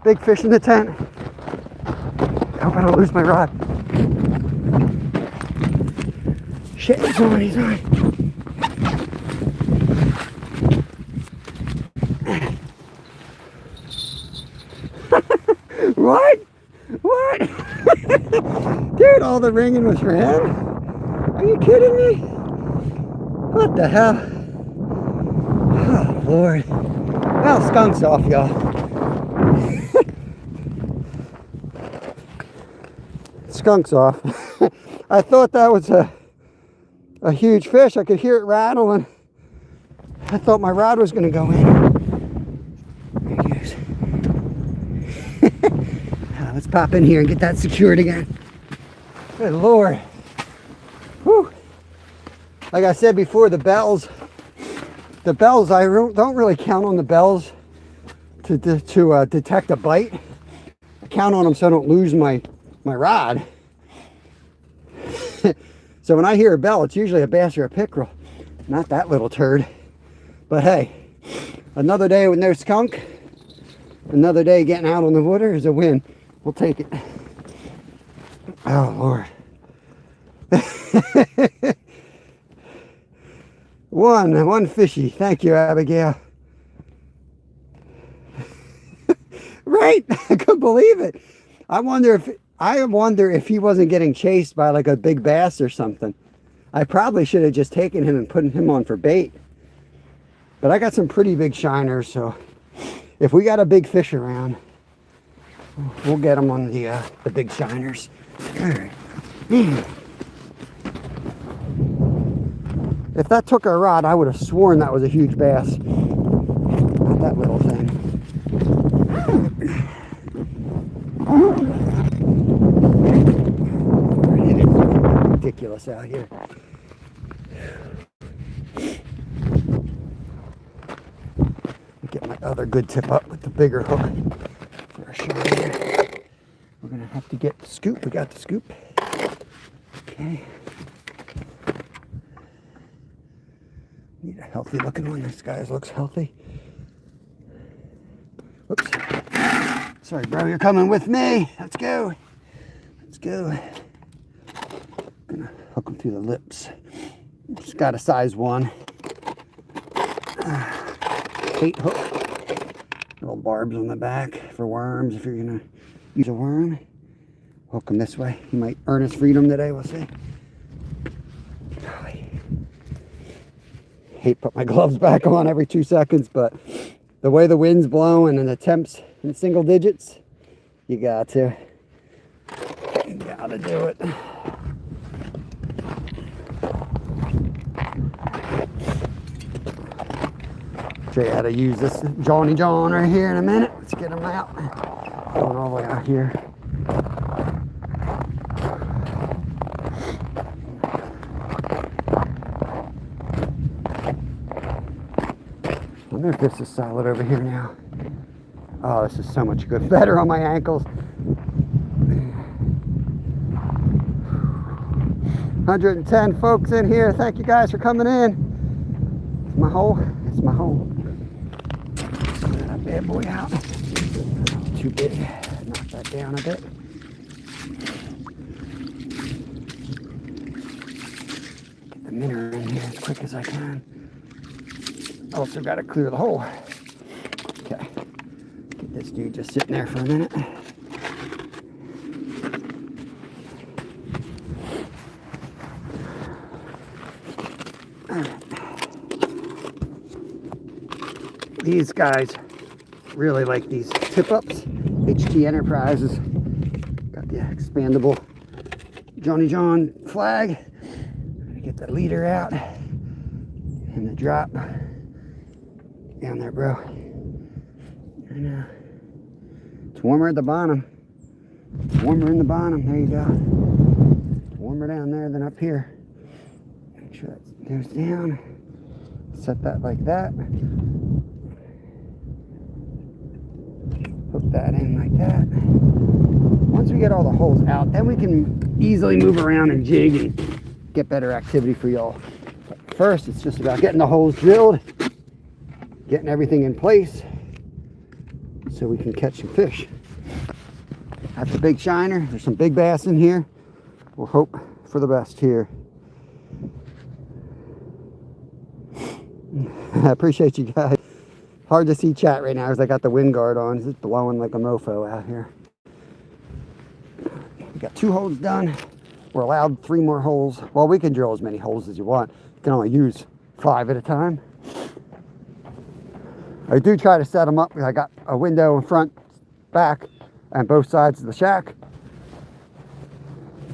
Big fish in the tent. I hope I don't lose my rod. Shit, he's on, he's on. What? What? Dude, all the ringing was for him? Are you kidding me? What the hell? Oh, Lord. Well, skunk's off, y'all. Skunk's off. I thought that was a huge fish. I could hear it rattling. I thought my rod was going to go in. Let's pop in here and get that secured again. Good Lord. Whew. Like I said before, the bells, I don't really count on the bells to detect a bite. I count on them so I don't lose my rod. So when I hear a bell, it's usually a bass or a pickerel. Not that little turd. But hey, another day with no skunk, another day getting out on the water is a win. We'll take it. Oh, Lord. One fishy. Thank you, Abigail. Right? I couldn't believe it. I wonder if he wasn't getting chased by like a big bass or something. I probably should have just taken him and put him on for bait. But I got some pretty big shiners, so if we got a big fish around, we'll get them on the big shiners. All right. If that took a rod, I would have sworn that was a huge bass. Not that little thing. It is ridiculous out here. another good tip up with the bigger hook for a shiner. We're gonna have to get the scoop. We got the scoop. Okay. Need a healthy looking one. This guy looks healthy. Whoops. Sorry, bro, you're coming with me. Let's go. Let's go. Gonna hook him through the lips. Just got a size 1. Bait hook. Little barbs on the back for worms if you're gonna use a worm. Hook him this way. He might earn his freedom today, we'll see. Hate put my gloves back on every 2 seconds, but the way the wind's blowing and the temps in single digits, you got to. You gotta do it. Show you how to use this Johnny John right here in a minute. Let's get him out. Going all the way out here. I wonder if this is solid over here now. Oh, this is so much good. Better on my ankles. 110 folks in here. Thank you guys for coming in. It's my hole. It's my hole. Get that bad boy out. Too big. Knock that down a bit. Get the minnow in here as quick as I can. Also got to clear the hole. Okay. Get this dude just sitting there for a minute. These guys really like these tip-ups. HT Enterprises. Got the expandable Johnny John flag. Get the leader out. And the drop. Down there, bro. I know. It's warmer at the bottom. It's warmer in the bottom. There you go. It's warmer down there than up here. Make sure that goes down. Set that like that. Hook that in like that. Once we get all the holes out, then we can easily move around and jig and get better activity for y'all. But first, it's just about getting the holes drilled, getting everything in place so we can catch some fish. That's a big shiner. There's some big bass in here. We'll hope for the best here. I appreciate you guys. Hard to see chat right now as I got the wind guard on. It's blowing like a mofo out here. We got 2 holes done. We're allowed 3 more holes. Well, we can drill as many holes as you want. You can only use 5 at a time. I do try to set them up. I got a window in front, back, and both sides of the shack.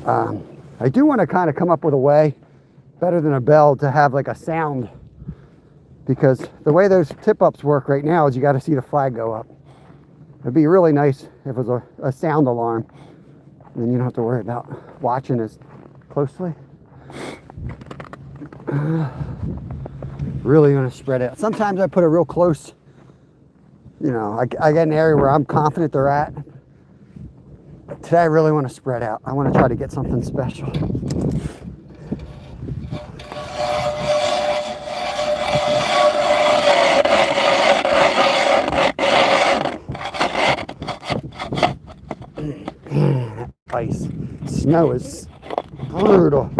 I do want to kind of come up with a way, better than a bell, to have like a sound. Because the way those tip-ups work right now is you got to see the flag go up. It'd be really nice if it was a sound alarm. Then you don't have to worry about watching as closely. Really going to spread out. Sometimes I put a real close, you know, I get an area where I'm confident they're at. But today I really want to spread out. I want to try to get something special. Ice. Snow is brutal.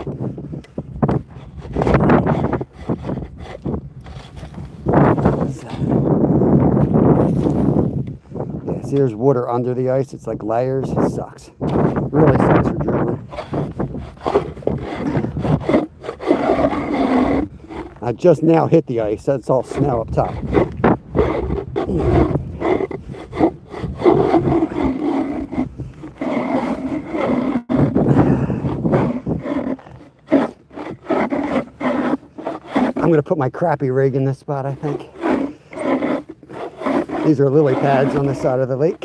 Yeah, see, there's water under the ice. It's like layers. It sucks. Really sucks for drilling. I just now hit the ice. That's all snow up top. I'm going to put my crappie rig in this spot, I think. These are lily pads on the side of the lake.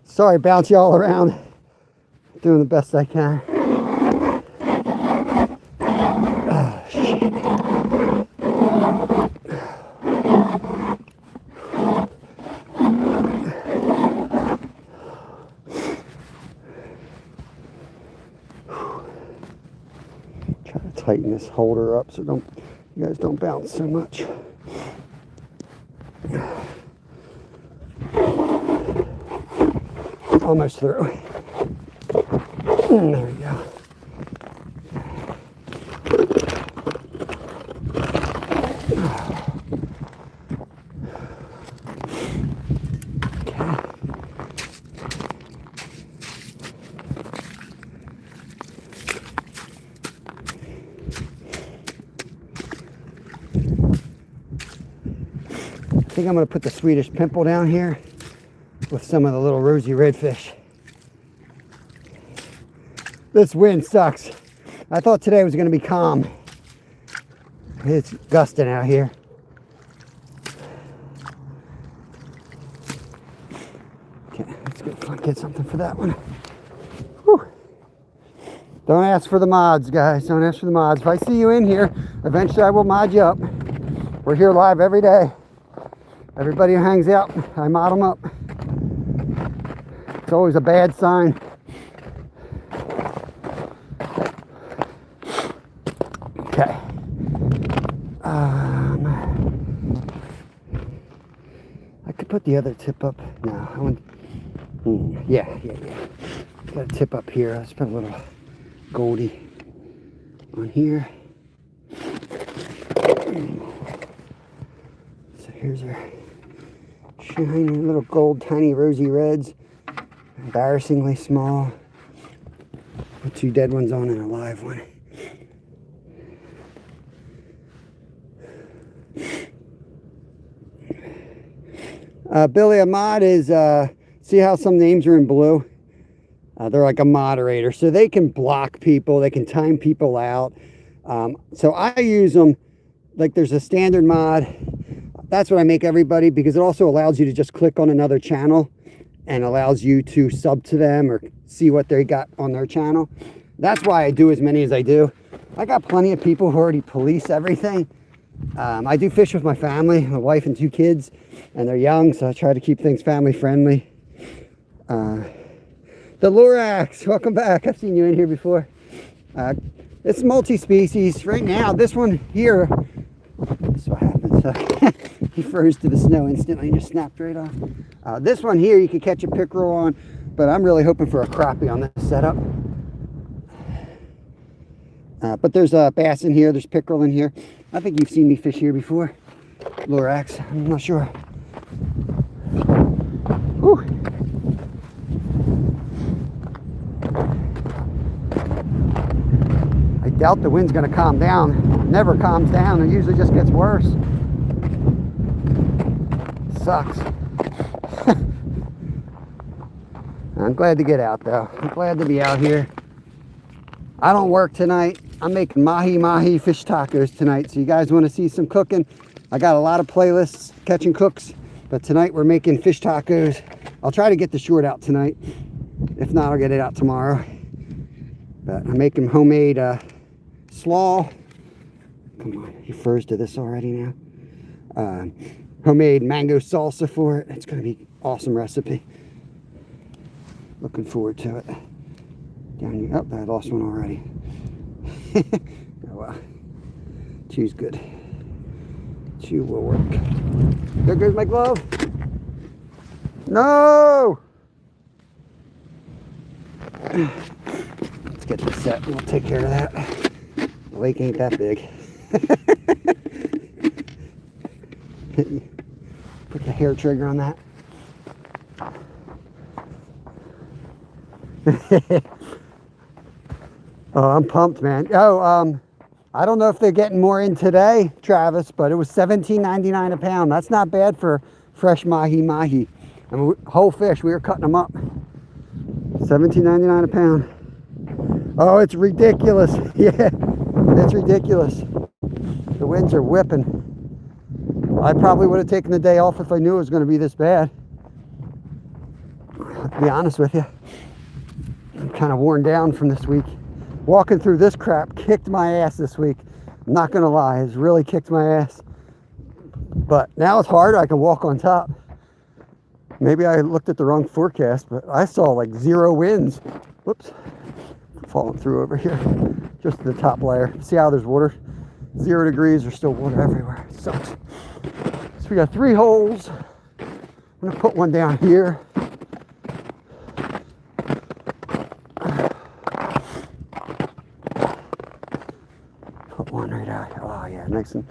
Sorry, bounce you all around. Doing the best I can. Oh, shit. tighten this holder up so you guys don't bounce so much. Almost through. There we go. I think I'm going to put the Swedish pimple down here with some of the little rosy redfish. This wind sucks. I thought today was going to be calm. It's gusting out here. Okay, let's get something for that one. Whew. Don't ask for the mods, guys. Don't ask for the mods. If I see you in here, eventually I will mod you up. We're here live every day. Everybody who hangs out, I mod them up. It's always a bad sign. Okay. I could put the other tip up. No, I want. Yeah. Got a tip up here. Let's put a little Goldie on here. So here's our shiny little gold, tiny rosy reds. Embarrassingly small. Put 2 dead ones on and a live one. Billy, a mod is, see how some names are in blue? They're like a moderator, so they can block people, they can time people out. So I use them, like there's a standard mod. That's what I make everybody, because it also allows you to just click on another channel and allows you to sub to them or see what they got on their channel. That's why I do as many as I do. I got plenty of people who already police everything. I do fish with my family, my wife and 2 kids, and they're young, so I try to keep things family friendly. The Lorax, welcome back. I've seen you in here before. It's multi-species. Right now, this one here, that's what happened. So he froze to the snow instantly and just snapped right off. This one here, you can catch a pickerel on, but I'm really hoping for a crappie on this setup. But there's a bass in here, there's pickerel in here. I think you've seen me fish here before. Lorax, I'm not sure. Whew. I doubt the wind's gonna calm down. It never calms down, it usually just gets worse. It sucks. I'm glad to get out though. I'm glad to be out here. I don't work tonight. I'm making mahi fish tacos tonight. So you guys want to see some cooking? I got a lot of playlists, catching cooks, but tonight we're making fish tacos. I'll try to get the short out tonight. If not, I'll get it out tomorrow. But I'm making homemade slaw. Come on, he froze to this already now. Homemade mango salsa for it. It's going to be an awesome recipe. Looking forward to it. Down here. Oh, I lost one already. Oh well. Chew's good. Chew will work. There goes my glove. No! Let's get this set and we'll take care of that. The lake ain't that big. Put the hair trigger on that. Oh, I'm pumped, man. Oh, I don't know if they're getting more in today, Travis, but it was $17.99 a pound. That's not bad for fresh mahi. I mean, whole fish, we were cutting them up. $17.99 a pound. Oh, it's ridiculous. Yeah, it's ridiculous. The winds are whipping. I probably would have taken the day off if I knew it was going to be this bad. To be honest with you, I'm kind of worn down from this week. Walking through this crap kicked my ass this week. I'm not gonna lie, it's really kicked my ass. But now it's harder, I can walk on top. Maybe I looked at the wrong forecast, but I saw like 0 winds. Whoops, falling through over here. just the top layer. See how there's water? 0 degrees, there's still water everywhere. It sucks. So we got 3 holes. I'm gonna put one down here. Put one right out here. Oh yeah, nice and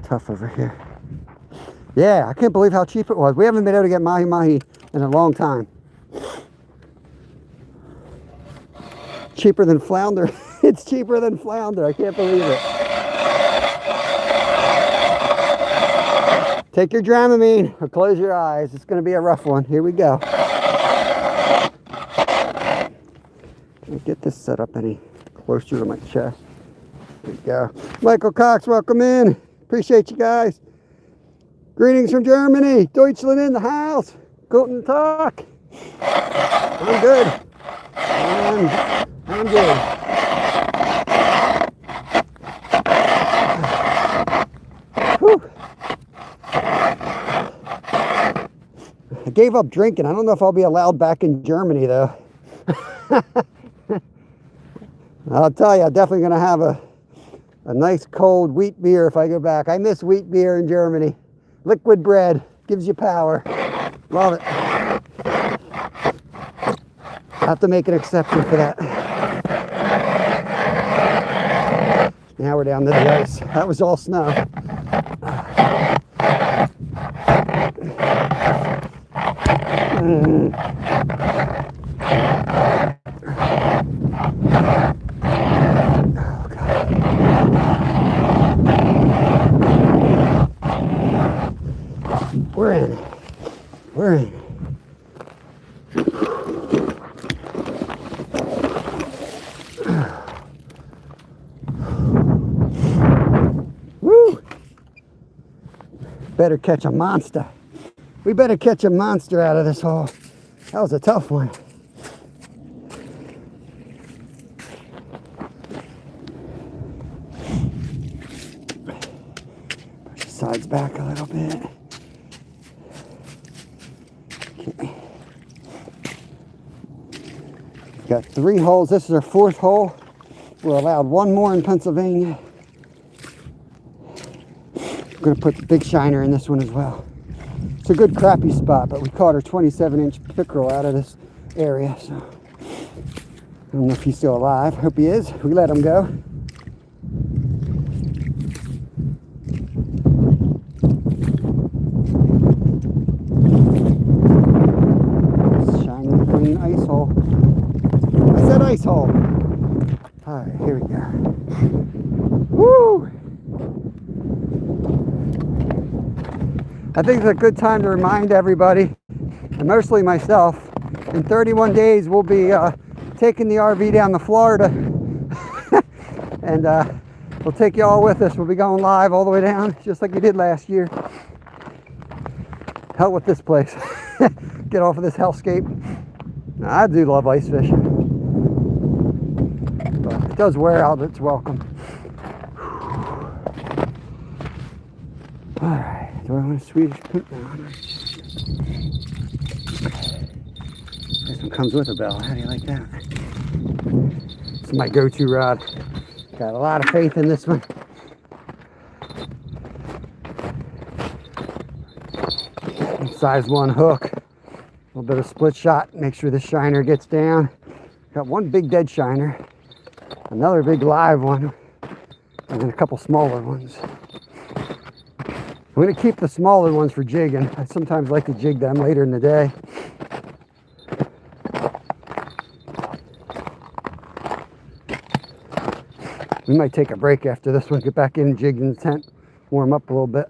tough over here. Yeah, I can't believe how cheap it was. We haven't been able to get mahi-mahi in a long time. Cheaper than flounder. It's cheaper than flounder. I can't believe it. Take your Dramamine or close your eyes. It's going to be a rough one. Here we go. Can't get this set up any closer to my chest. There we go. Michael Cox, welcome in. Appreciate you guys. Greetings from Germany. Deutschland in the house. Guten Tag. I'm good. I'm good. Whew. I gave up drinking. I don't know if I'll be allowed back in Germany though. I'll tell you, I'm definitely going to have a nice cold wheat beer if I go back. I miss wheat beer in Germany. Liquid bread gives you power. Love it. Have to make an exception for that. Now we're down to the ice. That was all snow. Oh, God. We're in. We're in. Woo! Better catch a monster. We better catch a monster out of this hole. That was a tough one. Push the sides back a little bit. Okay. Got 3 holes. This is our 4th hole. We're allowed 1 more in Pennsylvania. I'm going to put the big shiner in this one as well. It's a good crappie spot, but we caught our 27-inch pickerel out of this area, so I don't know if he's still alive. Hope he is. We let him go. Shining green ice hole. I said ice hole. All right, here we go. Woo! I think it's a good time to remind everybody, and mostly myself, in 31 days we'll be taking the RV down to Florida and we'll take you all with us. We'll be going live all the way down, just like we did last year. Hell with this place. Get off of this hellscape. Now, I do love ice fishing, but it does wear out. It's welcome. All right. Do I want a Swedish pimp now? This one comes with a bell. How do you like that? This is my go-to rod. Got a lot of faith in this one. Size 1 hook. A little bit of split shot. Make sure the shiner gets down. Got 1 big dead shiner. Another big live one. And then a couple smaller ones. I'm going to keep the smaller ones for jigging. I sometimes like to jig them later in the day. We might take a break after this one, get back in and jig in the tent, warm up a little bit.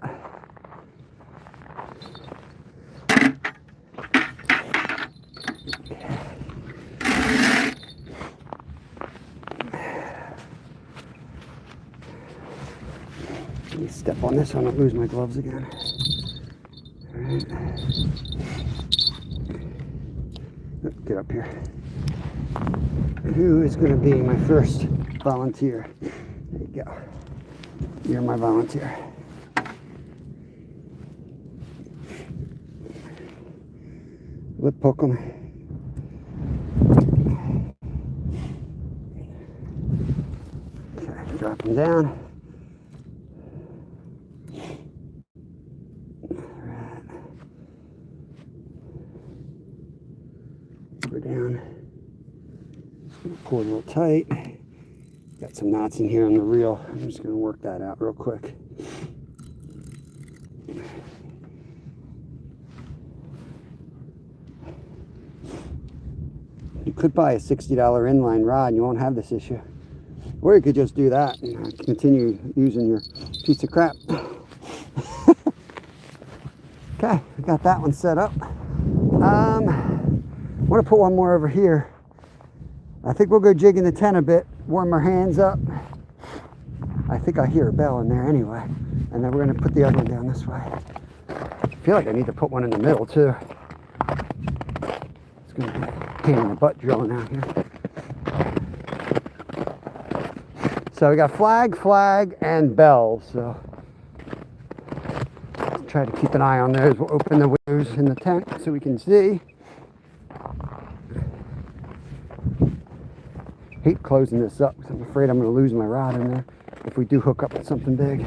Let me step on this one, I'll lose my gloves again. All right. Get up here. Who is going to be my first volunteer? There you go. You're my volunteer. Lip poke him. and down. We're down. Pull it a little tight. Got some knots in here on the reel. I'm just going to work that out real quick. You could buy a $60 inline rod and you won't have this issue. Or you could just do that and continue using your piece of crap. Okay, we got that one set up. I want to put one more over here. I think we'll go jigging the tent a bit, warm our hands up. I think I hear a bell in there anyway. And then we're going to put the other one down this way. I feel like I need to put one in the middle too. It's going to be a pain in the butt drilling out here. So we got flag, and bells. So try to keep an eye on those. We'll open the windows in the tent so we can see. Hate closing this up because I'm afraid I'm going to lose my rod in there if we do hook up with something big.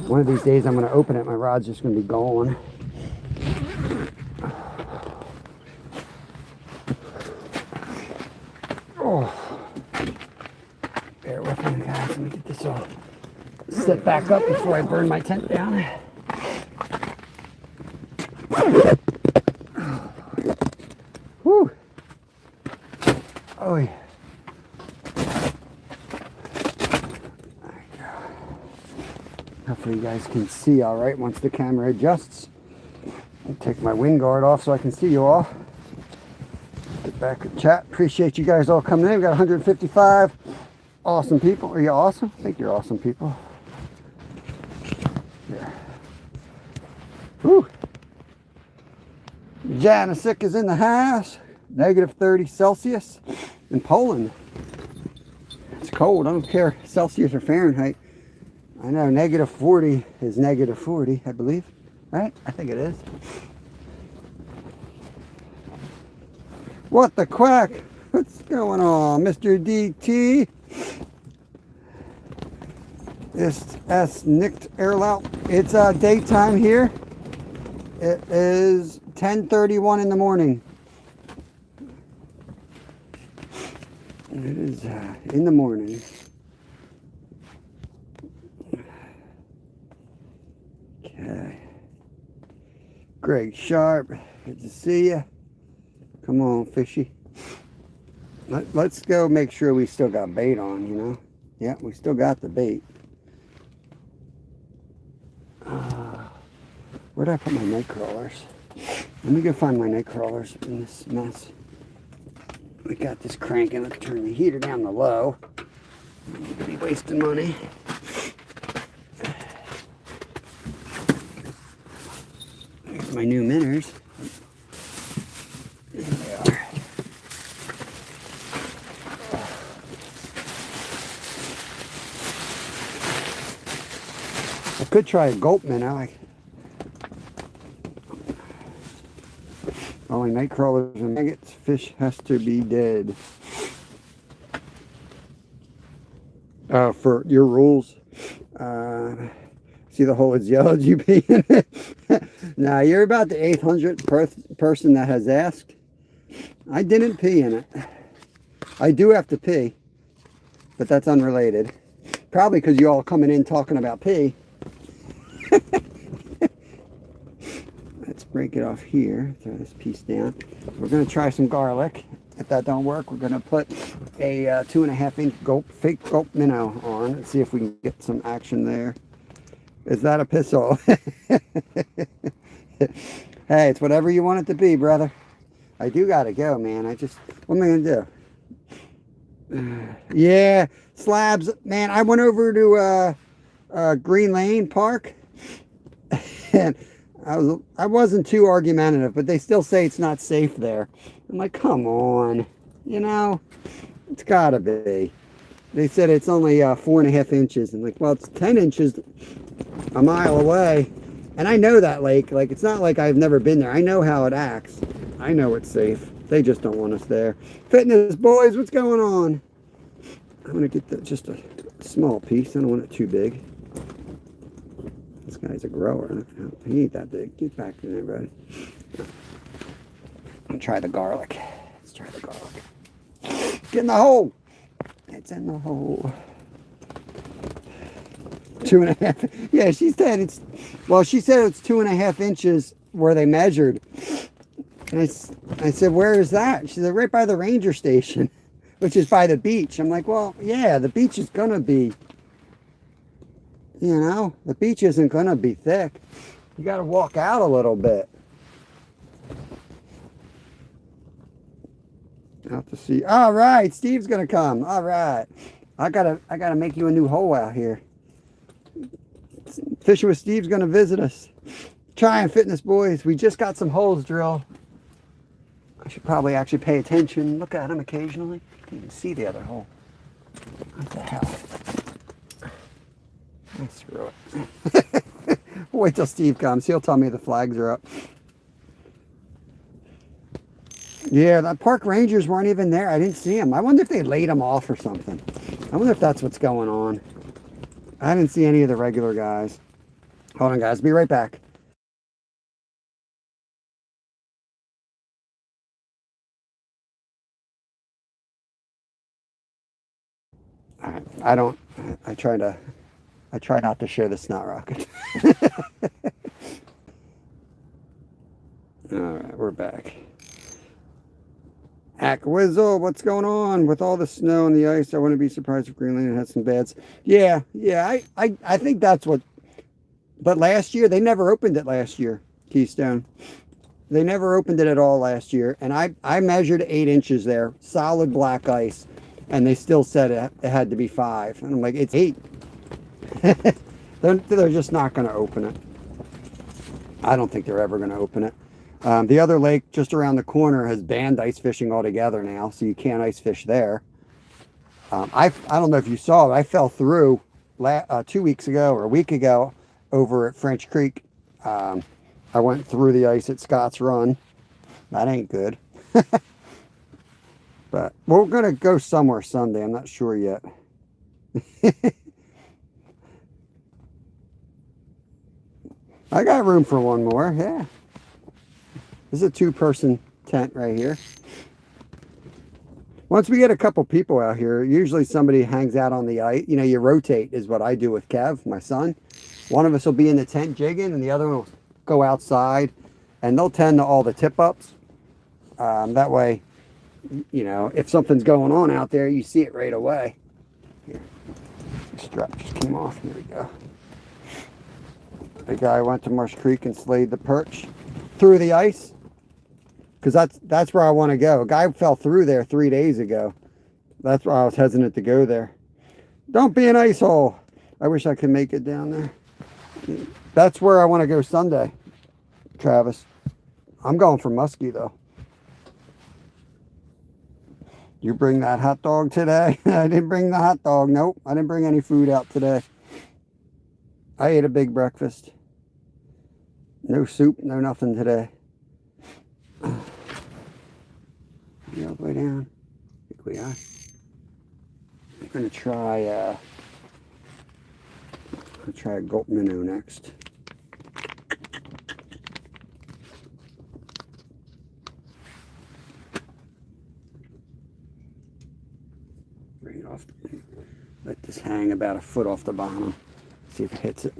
One of these days I'm going to open it, my rod's just going to be gone. Oh, bear with me guys, let me get this all set back up before I burn my tent down. Whew. Oh yeah. Hopefully you guys can see all right once the camera adjusts. I'll take my wind guard off so I can see you all. Get back and chat. Appreciate you guys all coming in. We got 155 awesome people. Are you awesome? I think you're awesome people. Yeah. Whew. Janisik is in the house. -30 Celsius in Poland. It's cold. I don't care Celsius or Fahrenheit. I know -40 is -40, I believe. Right? I think it is. What the quack? What's going on, Mr. DT? It's nicht erlaubt. It's daytime here. It is 10:31 in the morning. It is in the morning. Okay. Greg Sharp, good to see you. Come on, fishy. Let's go make sure we still got bait on, you know? Yeah, we still got the bait. Where did I put my night crawlers? Let me go find my night crawlers in this mess. We got this cranking. Let's turn the heater down to low. I'm going to be wasting money. Here's my new minnows. There they are. I could try a gulp minnow. Only night crawlers and maggots. Fish has to be dead. For your rules. See the hole is yellow. Did you pee in it? Now you're about the 800th person that has asked. I didn't pee in it. I do have to pee, but that's unrelated. Probably because you all coming in talking about pee. Let's break it off here. Throw this piece down. We're going to try some garlic. If that don't work, we're going to put a 2.5-inch fake gulp minnow on and see if we can get some action there. Is that a piss-hole? Hey, it's whatever you want it to be, brother. I do got to go, man. What am I going to do? Yeah, slabs. Man, I went over to Green Lane Park and I wasn't too argumentative, but they still say it's not safe there. I'm like, come on, you know, it's gotta be. They said it's only 4.5 inches. I'm like, well, it's 10 inches a mile away. And I know that lake. Like, it's not like I've never been there. I know how it acts. I know it's safe. They just don't want us there. Fitness boys, what's going on? I'm going to get just a small piece. I don't want it too big. This guy's a grower. He ain't that big. Get back in there, buddy. I'll try the garlic. Let's try the garlic. Get in the hole. It's in the hole. 2.5. Yeah, she said it's, well, she said it's 2.5 inches where they measured. And I said, where is that? She said, right by the ranger station, which is by the beach. I'm like, well, yeah, the beach is going to be, you know, the beach isn't going to be thick. You got to walk out a little bit. Out to sea. All right, Steve's going to come. All right. I gotta make you a new hole out here. Fishing with Steve's going to visit us. Trying Fitness Boys. We just got some holes drilled. I should probably actually pay attention. Look at them occasionally. You can even see the other hole. What the hell? Oh, screw it. We'll wait till Steve comes. He'll tell me the flags are up. Yeah, the park rangers weren't even there. I didn't see them. I wonder if they laid them off or something. I wonder if that's what's going on. I didn't see any of the regular guys. Hold on, guys. Be right back. I try not to share the snot rocket. All right, we're back. Ackwizzle, what's going on with all the snow and the ice? I wouldn't be surprised if Greenland had some beds. Yeah, I think that's what. But last year, they never opened it last year, Keystone. They never opened it at all last year. And I measured 8 inches there, solid black ice. And they still said it had to be 5. And I'm like, it's 8. They're just not going to open it. I don't think they're ever going to open it. The other lake just around the corner has banned ice fishing altogether now, so you can't ice fish there. I don't know if you saw it. I fell through 2 weeks ago or a week ago over at French Creek. I went through the ice at Scott's Run. That ain't good. But we're going to go somewhere Sunday. I'm not sure yet. I got room for one more, yeah. This is a 2-person tent right here. Once we get a couple people out here, usually somebody hangs out on the ice. You know, you rotate is what I do with Kev, my son. One of us will be in the tent jigging, and the other one will go outside, and they'll tend to all the tip-ups. That way, you know, if something's going on out there, you see it right away. Here, the strap just came off. Here we go. The guy went to Marsh Creek and slayed the perch through the ice, because that's where I want to go. A guy fell through there 3 days ago. That's why I was hesitant to go there. Don't be an ice hole. I wish I could make it down there. That's where I want to go Sunday, Travis. I'm going for muskie though. You bring that hot dog today? I didn't bring the hot dog. Nope, I didn't bring any food out today. I ate a big breakfast. No soup, no nothing today. All the way down. I think we are. I'm going to try, I'll try a gulp minnow next. Bring it off. Let this hang about a foot off the bottom. See if it hits it.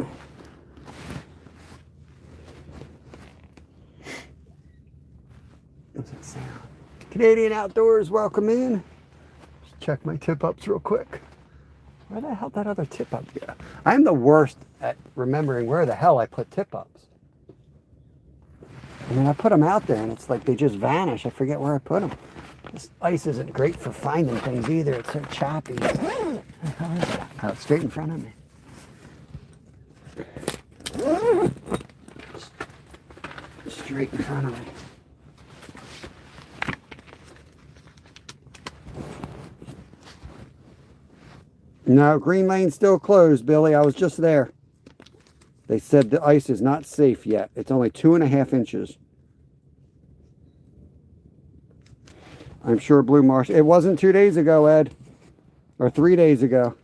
What's that sound? Canadian Outdoors, welcome in. Just check my tip-ups real quick. Where the hell did that other tip-up go? I'm the worst at remembering where the hell I put tip-ups. I mean, I put them out there and it's like they just vanish. I forget where I put them. This ice isn't great for finding things either. It's so choppy. Oh, it's straight in front of me. Straight in front of me. No, Green Lane's still closed, Billy. I was just there. They said the ice is not safe yet. It's only 2.5 inches. I'm sure Blue Marsh. It wasn't 2 days ago, Ed. or 3 days ago.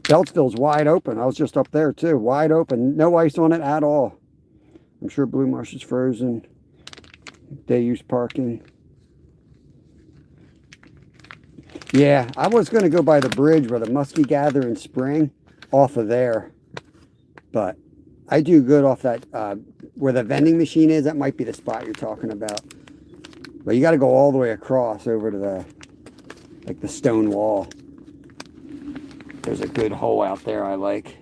Beltsville's wide open. I was just up there too. Wide open. No ice on it at all. I'm sure Blue Marsh is frozen. Day use parking. Yeah, I was going to go by the bridge where the muskie gather in spring, off of there. But I do good off that, where the vending machine is. That might be the spot you're talking about. But you got to go all the way across over to the, like the stone wall. There's a good hole out there I like.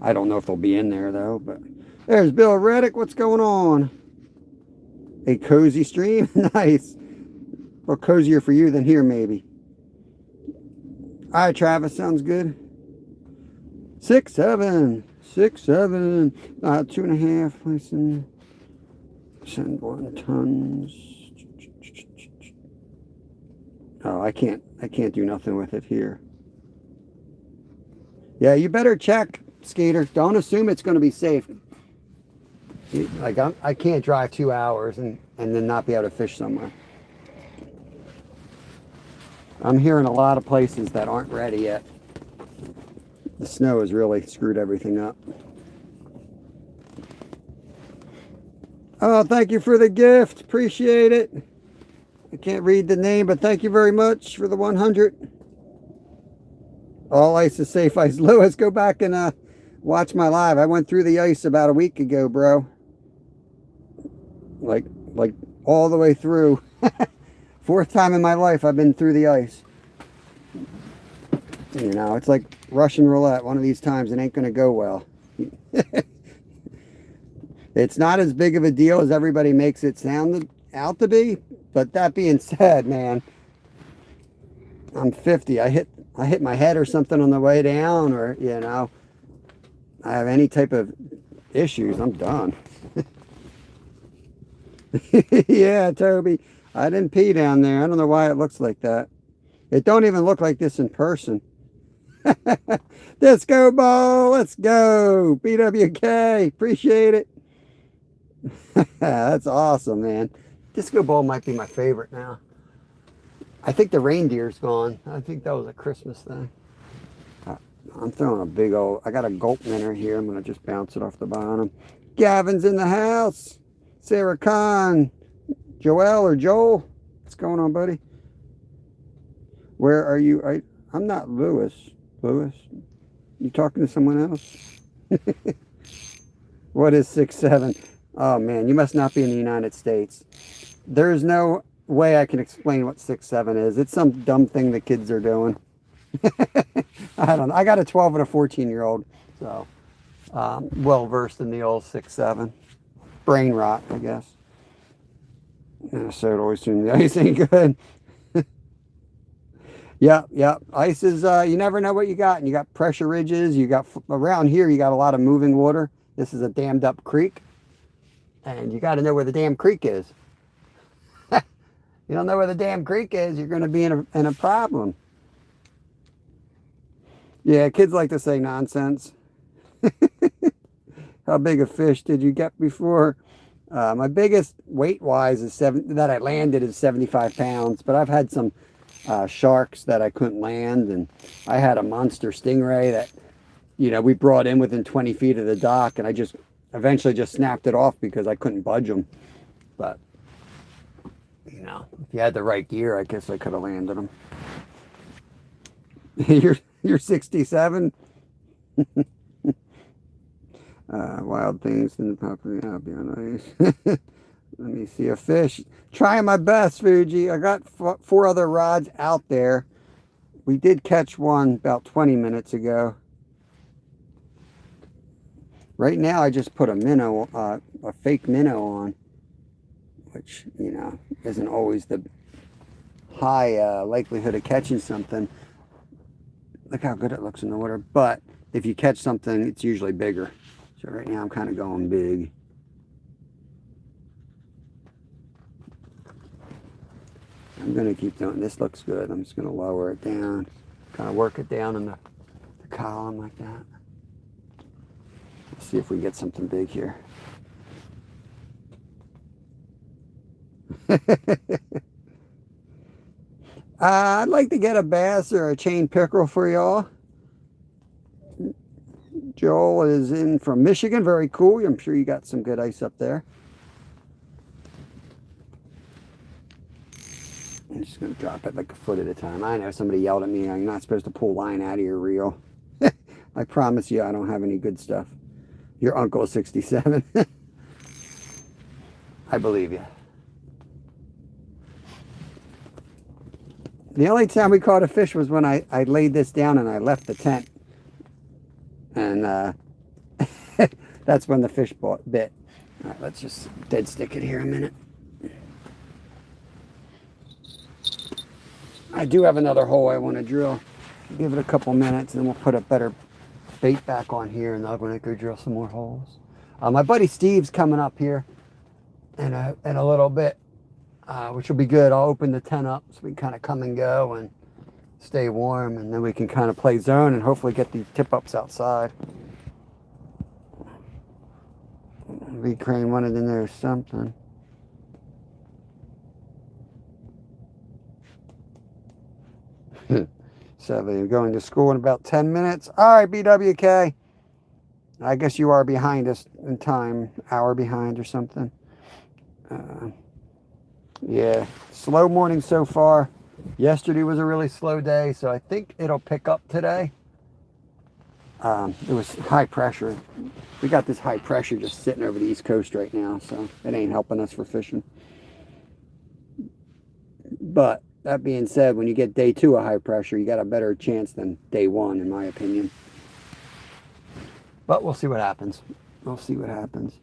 I don't know if they'll be in there though, but there's Bill Reddick. What's going on? A cozy stream? Nice. Well, cozier for you than here, maybe. All right, Travis, sounds good. 6'7", 6'7", 2.5. Listen, send 1 tons. Oh, I can't do nothing with it here. Yeah, you better check, Skater. Don't assume it's going to be safe. Like, I can't drive 2 hours and then not be able to fish somewhere. I'm hearing a lot of places that aren't ready yet. The snow has really screwed everything up. Oh, thank you for the gift. Appreciate it. I can't read the name, but thank you very much for the 100. All ice is safe ice. Lewis, go back and watch my live. I went through the ice about a week ago, bro. Like all the way through. 4th time in my life I've been through the ice. You know, it's like Russian roulette. One of these times it ain't going to go well. It's not as big of a deal as everybody makes it sound out to be. But that being said, man, I'm 50. I hit my head or something on the way down, or, you know, I have any type of issues, I'm done. Yeah, Toby, I didn't pee down there. I don't know why it looks like that. It don't even look like this in person. Disco ball, let's go. BWK, appreciate it. That's awesome, man. Disco ball might be my favorite now. I think the reindeer's gone. I think that was a Christmas thing. I'm throwing a big old, I got a gulp minnow here. I'm going to just bounce it off the bottom. Gavin's in the house. Sarah Khan. Joel or Joel. What's going on, buddy? Where are you? I'm not Lewis. Lewis? You talking to someone else? What is 6'7"? Oh, man, you must not be in the United States. There's no way I can explain what 6'7" is. It's some dumb thing the kids are doing. I don't know. I got a 12 and a 14-year-old, so well versed in the old 6'7". Brain rot, I guess. So it always assume the ice ain't good. Yeah. Ice is, you never know what you got. And you got pressure ridges. You got, around here, you got a lot of moving water. This is a dammed up creek. And you got to know where the damn creek is. You don't know where the damn creek is, you're going to be in a problem. Yeah, kids like to say nonsense. How big a fish did you get before? My biggest weight-wise is that I landed is 75 pounds, but I've had some sharks that I couldn't land, and I had a monster stingray that, you know, we brought in within 20 feet of the dock, and I just eventually just snapped it off because I couldn't budge them. But, you know, if you had the right gear, I guess I could have landed them. You're 67. Wild things in the property. I'll be on ice. Let me see a fish. Trying my best, Fuji. I got 4 other rods out there. We did catch one about 20 minutes ago. Right now, I just put a minnow, a fake minnow on, which, you know, isn't always the high likelihood of catching something. Look how good it looks in the water. But if you catch something, it's usually bigger. So right now I'm kind of going big. I'm going to keep doing this. Looks good. I'm just going to lower it down. Kind of work it down in the column like that. Let's see if we get something big here. I'd like to get a bass or a chain pickerel for y'all. Joel is in from Michigan. Very cool. I'm sure you got some good ice up there. I'm just going to drop it like a foot at a time. I know somebody yelled at me, you're not supposed to pull line out of your reel. I promise you I don't have any good stuff. Your uncle is 67. I believe you. The only time we caught a fish was when I laid this down and I left the tent. And that's when the fish bit. All right, let's just dead stick it here a minute. I do have another hole I want to drill. Give it a couple minutes and then we'll put a better bait back on here and I'm going to go drill some more holes. My buddy Steve's coming up here in a little bit, which will be good. I'll open the tent up so we can kind of come and go and stay warm, and then we can kind of play zone and hopefully get these tip-ups outside. V Crane wanted in there or something. Sadly, I'm going to school in about 10 minutes. All right, BWK. I guess you are behind us in time, hour behind or something. Yeah, slow morning so far. Yesterday was a really slow day, so I think it'll pick up today. It was high pressure. We got this high pressure just sitting over the East Coast right now, so it ain't helping us for fishing. But that being said, when you get day 2 of high pressure, you got a better chance than day 1, in my opinion. But we'll see what happens. We'll see what happens.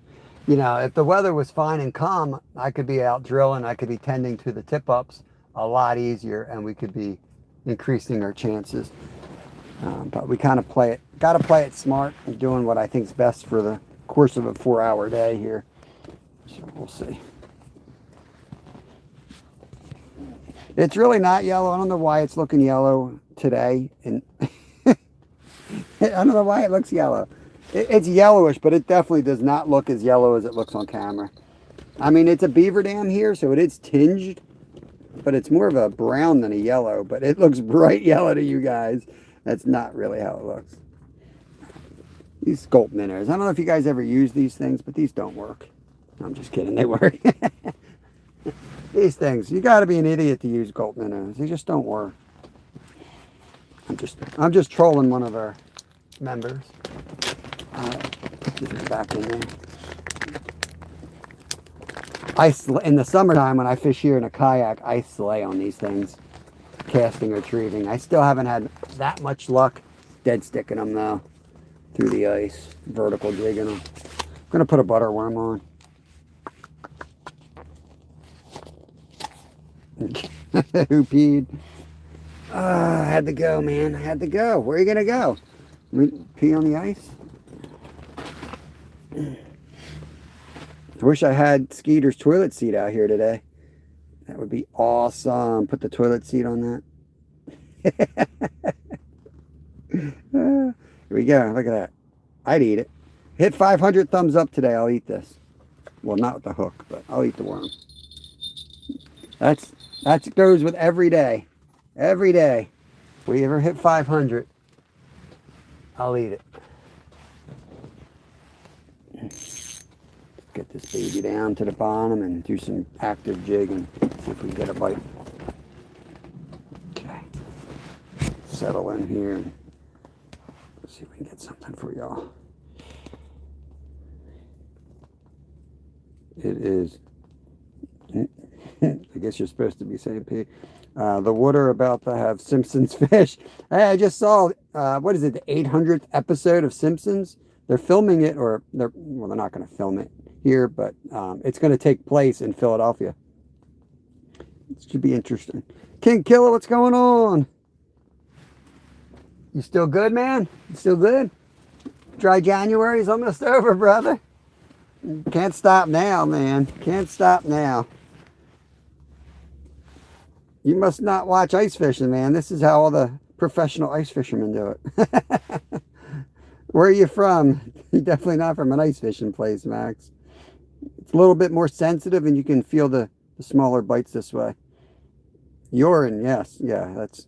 You know, if the weather was fine and calm, I could be out drilling. I could be tending to the tip-ups a lot easier, and we could be increasing our chances. But we kind of got to play it smart and doing what I think is best for the course of a 4-hour day here. So we'll see. It's really not yellow. I don't know why it's looking yellow today. And I don't know why it looks yellow. It's yellowish, but it definitely does not look as yellow as it looks on camera. I mean, it's a beaver dam here, so it is tinged, but it's more of a brown than a yellow, but it looks bright yellow to you guys. That's not really how it looks. These sculpt minnows. I don't know if you guys ever use these things, but these don't work. I'm just kidding. They work. These things, you got to be an idiot to use gulp minnows. They just don't work. I'm just trolling one of our members. Put this back in there. In the summertime when I fish here in a kayak, I slay on these things, casting, retrieving. I still haven't had that much luck dead sticking them though through the ice, vertical jigging them. I'm gonna put a butter worm on. Who peed? I had to go, man. I had to go. Where are you gonna go? Pee on the ice? I wish I had Skeeter's toilet seat out here today. That would be awesome. Put the toilet seat on that. Here we go. Look at that. I'd eat it. Hit 500 thumbs up today. I'll eat this. Well, not with the hook, but I'll eat the worm. That goes with every day. Every day. If we ever hit 500, I'll eat it. Get this baby down to the bottom and do some active jigging. See if we can get a bite. Okay. Settle in here and see if we can get something for y'all. It is. I guess you're supposed to be saying P. The water about to have Simpsons fish. Hey, I just saw, what is it, the 800th episode of Simpsons? They're filming it, or they're not going to film it here, but it's going to take place in Philadelphia. It should be interesting. King Killer, what's going on? You still good, man? You still good? Dry January's almost over, brother. Can't stop now, man. Can't stop now. You must not watch ice fishing, man. This is how all the professional ice fishermen do it. Where are you from? You're definitely not from an ice fishing place, Max. It's a little bit more sensitive and you can feel the smaller bites this way. Urine, yes. Yeah, that's,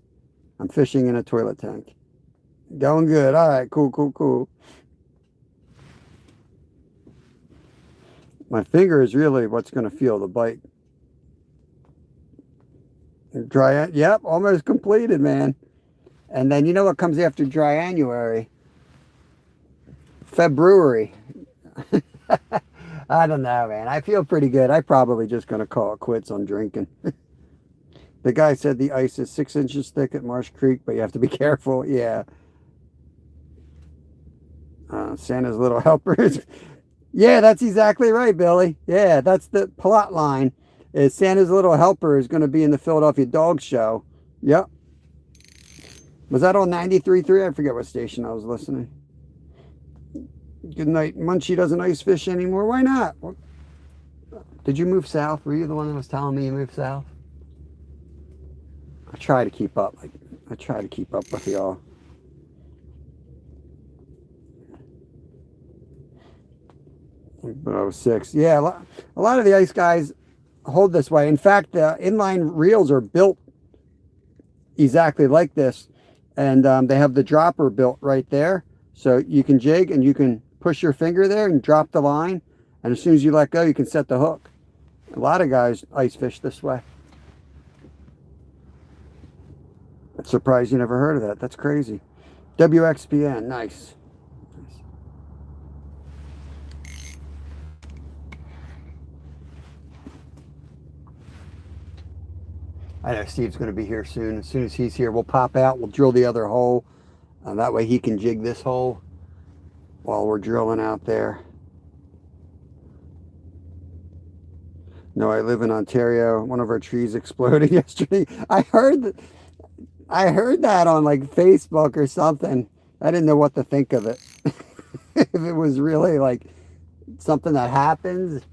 I'm fishing in a toilet tank. Going good. All right, cool, cool, cool. My finger is really what's going to feel the bite. Dry, yep, almost completed, man. And then you know what comes after Dryjanuary? February. I don't know, man. I feel pretty good. I probably just going to call it quits on drinking. The guy said the ice is 6 inches thick at Marsh Creek, but you have to be careful. Yeah. Santa's Little Helpers. Yeah, that's exactly right, Billy. Yeah, that's the plot line. Is Santa's Little Helper is going to be in the Philadelphia Dog Show. Yep. Was that on 93.3? I forget what station I was listening. Good night. Munchie doesn't ice fish anymore. Why not? Did you move south? Were you the one that was telling me you moved south? I try to keep up. I try to keep up with y'all. But I was 6. Yeah, a lot of the ice guys hold this way. In fact, the inline reels are built exactly like this. And they have the dropper built right there. So you can jig and you can push your finger there and drop the line. And as soon as you let go, you can set the hook. A lot of guys ice fish this way. I'm surprised you never heard of that. That's crazy. WXPN, nice. I know Steve's going to be here soon. As soon as he's here, we'll pop out. We'll drill the other hole. That way he can jig this hole while we're drilling out there. No, I live in Ontario. One of our trees exploded yesterday. I heard that on like Facebook or something. I didn't know what to think of it. If it was really like something that happens.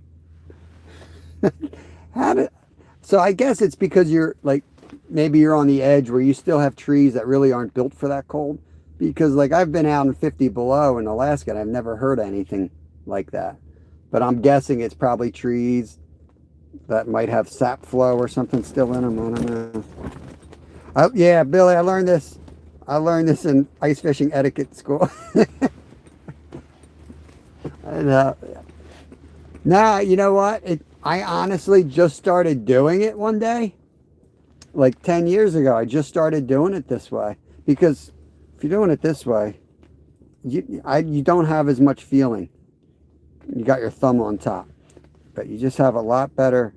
So I guess it's because you're like, maybe you're on the edge where you still have trees that really aren't built for that cold. Because like I've been out in 50 below in Alaska and I've never heard anything like that. But I'm guessing it's probably trees that might have sap flow or something still in them. I don't know. Yeah, Billy, I learned this. In ice fishing etiquette school. And, nah, you know what? I honestly just started doing it one day. Like 10 years ago, I just started doing it this way. Because if you're doing it this way, you don't have as much feeling. You got your thumb on top. But you just have a lot better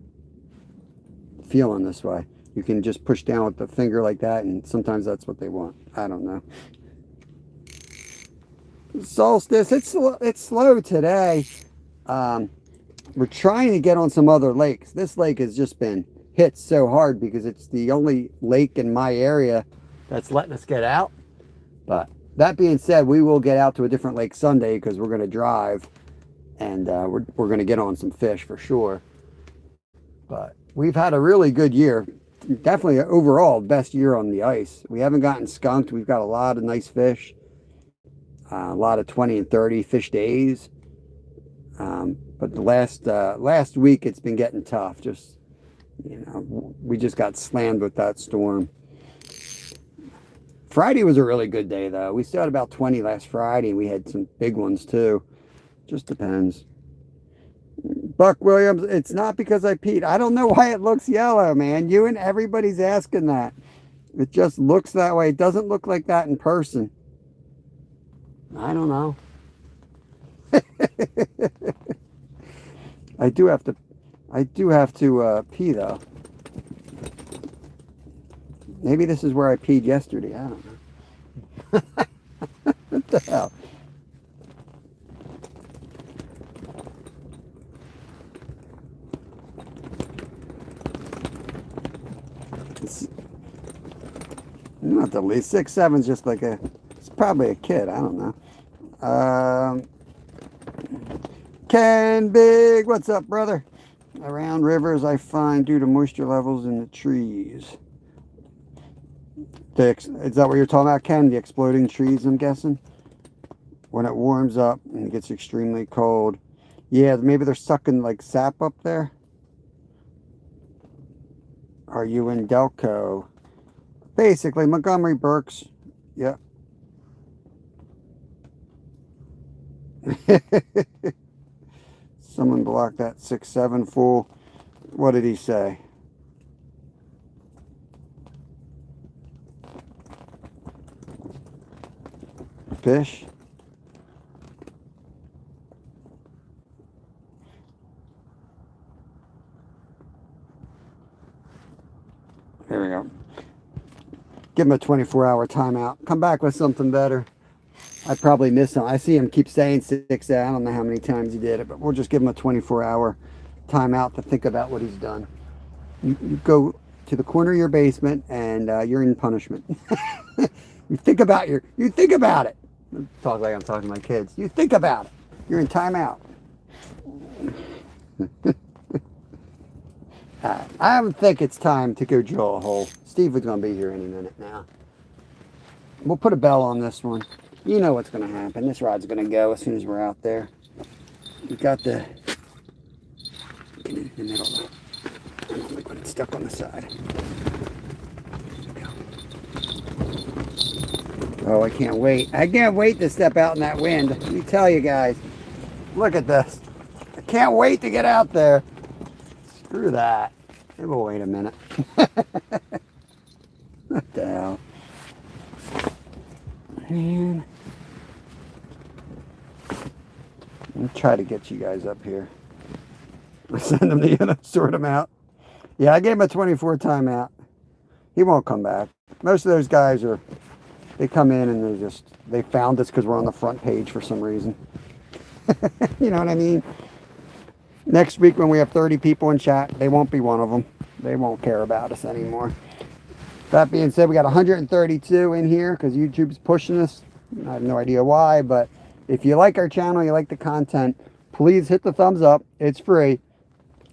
feeling this way. You can just push down with the finger like that, and sometimes that's what they want. I don't know. Solstice, it's slow today. We're trying to get on some other lakes. This lake has just been hit so hard because it's the only lake in my area that's letting us get out. But that being said, we will get out to a different lake Sunday because we're going to drive, and we're going to get on some fish for sure. But we've had a really good year. Definitely overall best year on the ice. We haven't gotten skunked. We've got a lot of nice fish. A lot of 20 and 30 fish days. But the last week it's been getting tough. Just, we just got slammed with that storm. Friday was a really good day though. We still had about 20 last Friday. We had some big ones too. Just depends. Buck Williams, it's not because I peed. I don't know why it looks yellow, man. You and everybody's asking that. It just looks that way. It doesn't look like that in person. I don't know. I do have to pee though. Maybe this is where I peed yesterday. I don't know. What the hell? It's not the least. 6'7" is just like it's probably a kid. I don't know. Ken Big, what's up, brother? Around rivers, I find due to moisture levels in the trees. Is that what you're talking about, Ken? The exploding trees, I'm guessing? When it warms up and it gets extremely cold. Yeah, maybe they're sucking like sap up there. Are you in Delco? Basically, Montgomery Burks. Yep. Someone blocked that 6-7 fool. What did he say? Fish? There we go. Give him a 24-hour timeout. Come back with something better. I probably missed him. I see him keep saying 6. I don't know how many times he did it, but we'll just give him a 24-hour timeout to think about what he's done. You go to the corner of your basement and you're in punishment. You think about it. Talk like I'm talking to my kids. You think about it. You're in timeout. I think it's time to go drill a hole. Steve is going to be here any minute now. We'll put a bell on this one. You know what's going to happen. This rod's going to go as soon as we're out there. We got the in the middle. I don't like when it's stuck on the side. Oh, I can't wait. I can't wait to step out in that wind. Let me tell you guys. Look at this. I can't wait to get out there. Screw that. Hey, we'll wait a minute. What the hell? Man. I'll try to get you guys up here. I'll send them to you and sort them out. Yeah, I gave him a 24 timeout. He won't come back. Most of those guys they come in and they found us because we're on the front page for some reason. You know what I mean? Next week when we have 30 people in chat, they won't be one of them. They won't care about us anymore. That being said, we got 132 in here because YouTube's pushing us. I have no idea why, but if you like our channel, you like the content, please hit the thumbs up. It's free.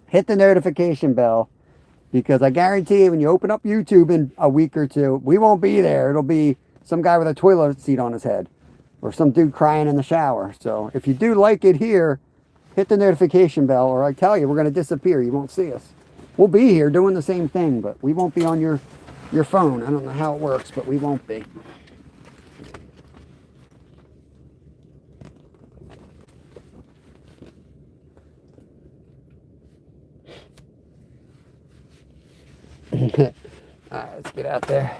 Hit the notification bell because I guarantee you when you open up YouTube in a week or two, we won't be there. It'll be some guy with a toilet seat on his head or some dude crying in the shower. So if you do like it here, hit the notification bell or I tell you, we're going to disappear. You won't see us. We'll be here doing the same thing, but we won't be on your phone. I don't know how it works, but we won't be. Alright, let's get out there.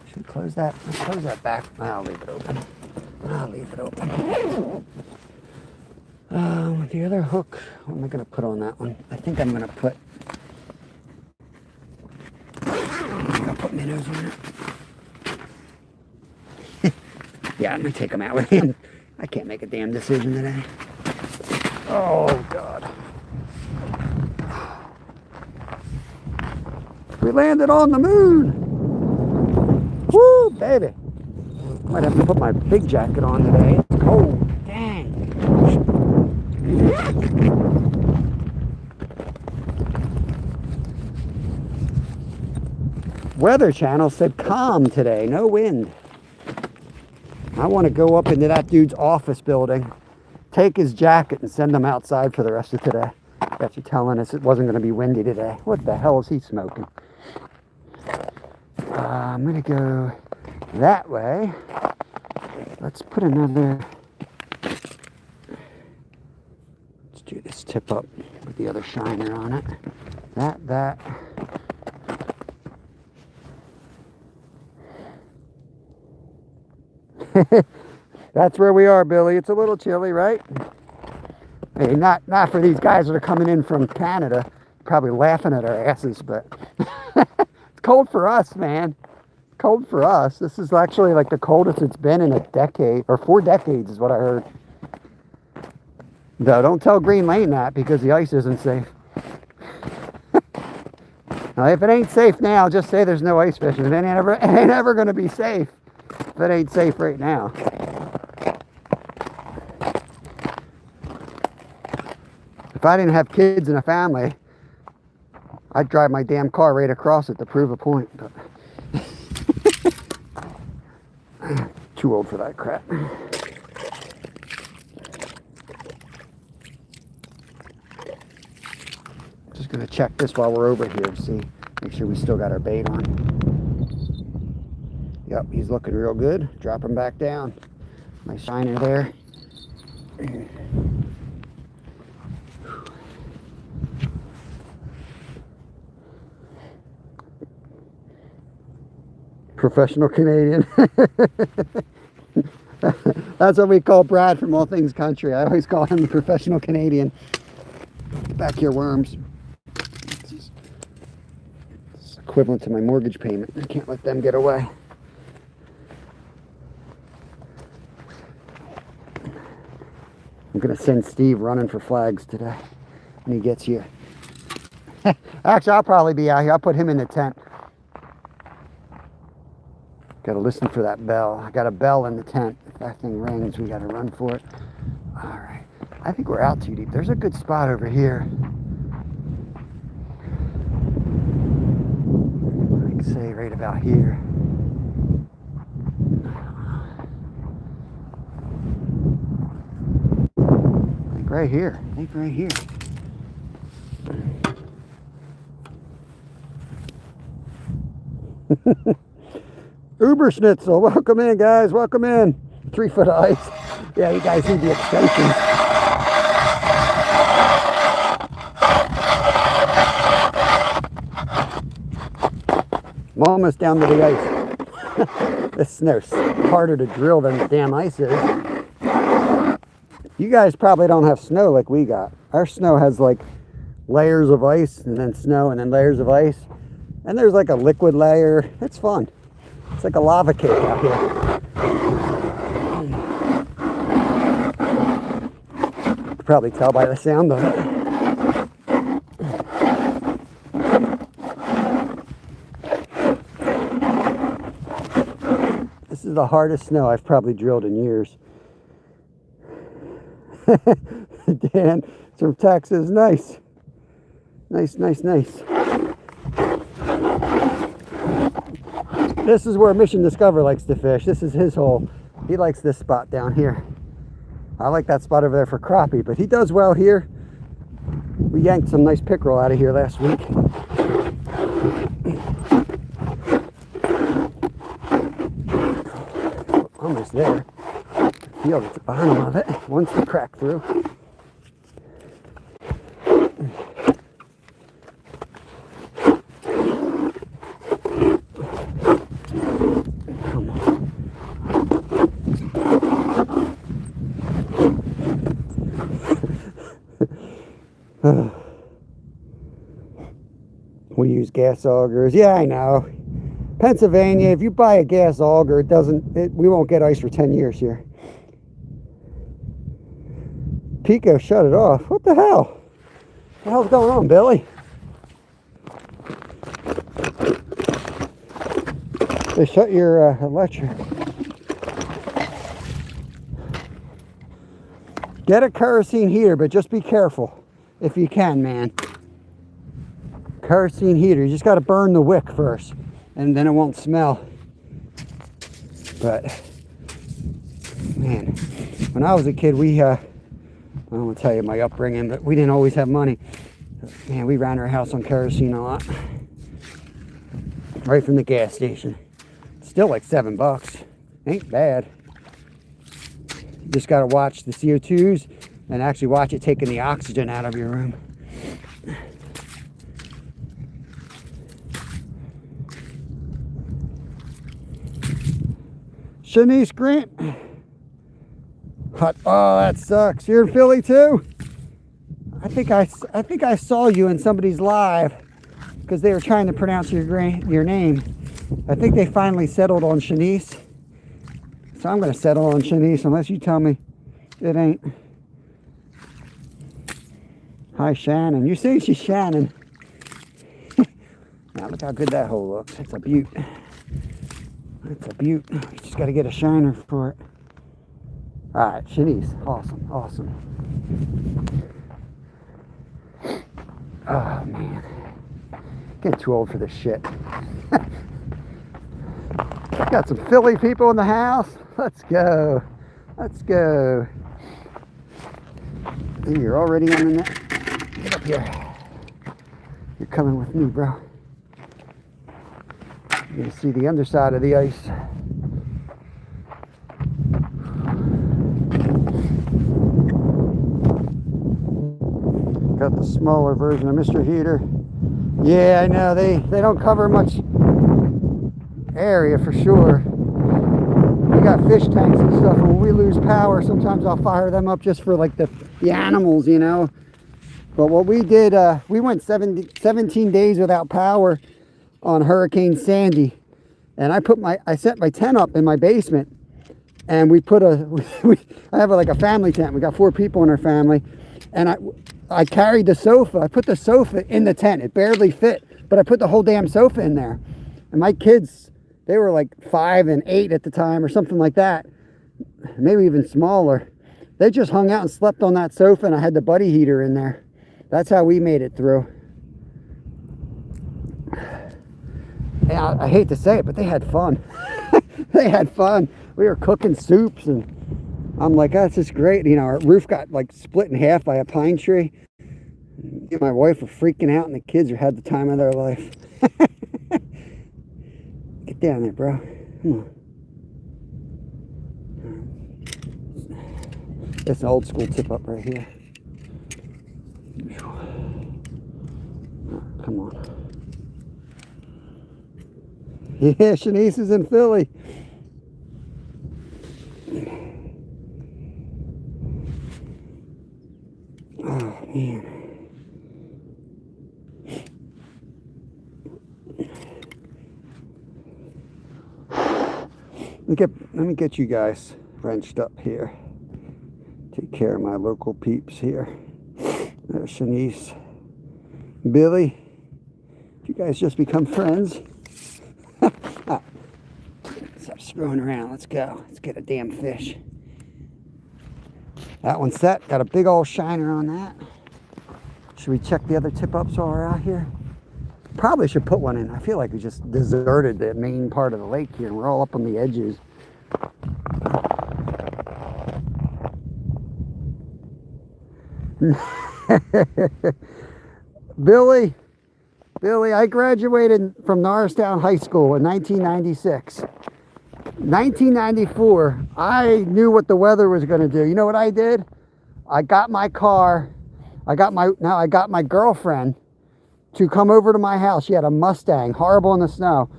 Should we close that? Let's close that back. I'll leave it open. The other hook, what am I going to put on that one? I think I'm going to put minnows on it. Yeah, I'm going to take them out with him. I can't make a damn decision today. Oh, God. We landed on the moon. Woo, baby. Might have to put my big jacket on today. It's cold. Dang. Weather Channel said calm today, no wind. I want to go up into that dude's office building, take his jacket and send him outside for the rest of today. Bet you're telling us it wasn't going to be windy today. What the hell is he smoking? I'm going to go that way. Let's put another... Let's do this tip up with the other shiner on it. That. That's where we are, Billy. It's a little chilly, right? Hey, not for these guys that are coming in from Canada, probably laughing at our asses, but it's cold for us, man. Cold for us. This is actually like the coldest it's been in a decade, or 4 decades is what I heard. No, don't tell Green Lane that because the ice isn't safe. Now, if it ain't safe now, just say there's no ice fishing. It ain't ever going to be safe if it ain't safe right now. If I didn't have kids and a family, I'd drive my damn car right across it to prove a point. But too old for that crap. Just Gonna check this while we're over here. See, make sure we still got our bait on. Yep, he's looking real good. Drop him back down. My shiner there. Professional Canadian. That's what we call Brad from All Things Country. I always call him the Professional Canadian. Get back here, worms. It's equivalent to my mortgage payment. I can't let them get away. I'm gonna send Steve running for flags today when he gets here. Actually, I'll probably be out here. I'll put him in the tent. Gotta listen for that bell. I got a bell in the tent. If that thing rings, we gotta run for it. All right. I think we're out too deep. There's a good spot over here. Like say right about here. I think right here. I think right here. Uber Schnitzel, welcome in, guys. Welcome in. 3 foot of ice. Yeah, you guys need the extensions. I'm almost down to the ice. This snow's harder to drill than the damn ice is. You guys probably don't have snow like we got. Our snow has like layers of ice and then snow and then layers of ice. And there's like a liquid layer. It's fun. It's like a lava cake out here. You can probably tell by the sound of it. This is the hardest snow I've probably drilled in years. Dan, it's from Texas. Nice. Nice, nice, nice. This is where Mission Discover likes to fish. This is his hole. He likes this spot down here. I like that spot over there for crappie, but he does well here. We yanked some nice pickerel out of here last week. Almost there. Feel at the bottom of it. Once the crack through. We use gas augers. Yeah, I know. Pennsylvania, if you buy a gas auger, we won't get ice for 10 years here. Pico shut it off. What the hell? What the hell's going on, Billy? They shut your electric. Get a kerosene heater, but just be careful if you can, man. Kerosene heater, you just got to burn the wick first, and then it won't smell. But man, when I was a kid, I don't want to tell you my upbringing, but we didn't always have money. Man, we ran our house on kerosene a lot, right from the gas station. Still like $7. Ain't bad. You just got to watch the CO2s and actually watch it taking the oxygen out of your room. Shanice Grant. Hot. Oh, that sucks. You're in Philly too? I think I saw you in somebody's live because they were trying to pronounce your name. I think they finally settled on Shanice. So I'm going to settle on Shanice unless you tell me it ain't. Hi, Shannon. You see she's Shannon. Now look how good that hole looks. It's a beaut. It's a beaut. You just got to get a shiner for it. All right, Shanice. Awesome, awesome. Oh, man. Getting too old for this shit. Got some Philly people in the house. Let's go. Let's go. And you're already on the net. Get up here. You're coming with me, bro. You're gonna see the underside of the ice. Got the smaller version of Mr. Heater. Yeah, I know, they don't cover much area for sure. We got fish tanks and stuff, and when we lose power, sometimes I'll fire them up just for like the animals, you know. But what we did, we went 17 days without power on Hurricane Sandy, and I set my tent up in my basement, and we put I have like a family tent. We got 4 people in our family, and I carried the sofa. I put the sofa in the tent. It barely fit, but I put the whole damn sofa in there. And my kids, they were like 5 and 8 at the time or something like that, maybe even smaller. They just hung out and slept on that sofa, and I had the buddy heater in there. That's how we made it through. And I hate to say it, but they had fun. They had fun. We were cooking soups, and I'm like, oh, this is great. You know, our roof got like split in half by a pine tree. Me and my wife were freaking out, and the kids had the time of their life. Get down there, bro. Come on. It's an old school tip up right here. Come on. Yeah, Shanice is in Philly. Oh, man. Let me get you guys wrenched up here. Take care of my local peeps here. There's Shanice. Billy. Did you guys just become friends? Oh. Stop screwing around. Let's go. Let's get a damn fish. That one's set. Got a big old shiner on that. Should we check the other tip-ups while we're out here? Probably should put one in. I feel like we just deserted the main part of the lake here. We're all up on the edges. Billy, I graduated from Norristown High School in 1996. 1994, I knew what the weather was going to do. You know what I did? I got my car. I got my girlfriend to come over to my house. She had a Mustang, horrible in the snow.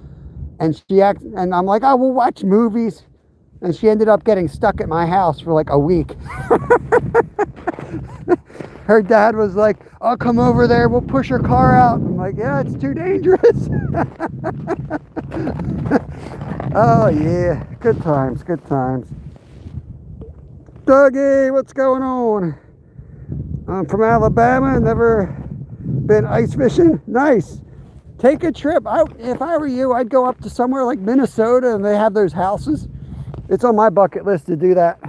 And and I'm like, oh, we'll watch movies. And she ended up getting stuck at my house for like a week. Her dad was like, I'll come over there, we'll push her car out. I'm like, yeah, it's too dangerous. Oh yeah, good times, good times. Dougie, what's going on? I'm from Alabama, never been ice fishing. Nice. Take a trip. If I were you, I'd go up to somewhere like Minnesota, and they have those houses. It's on my bucket list to do that.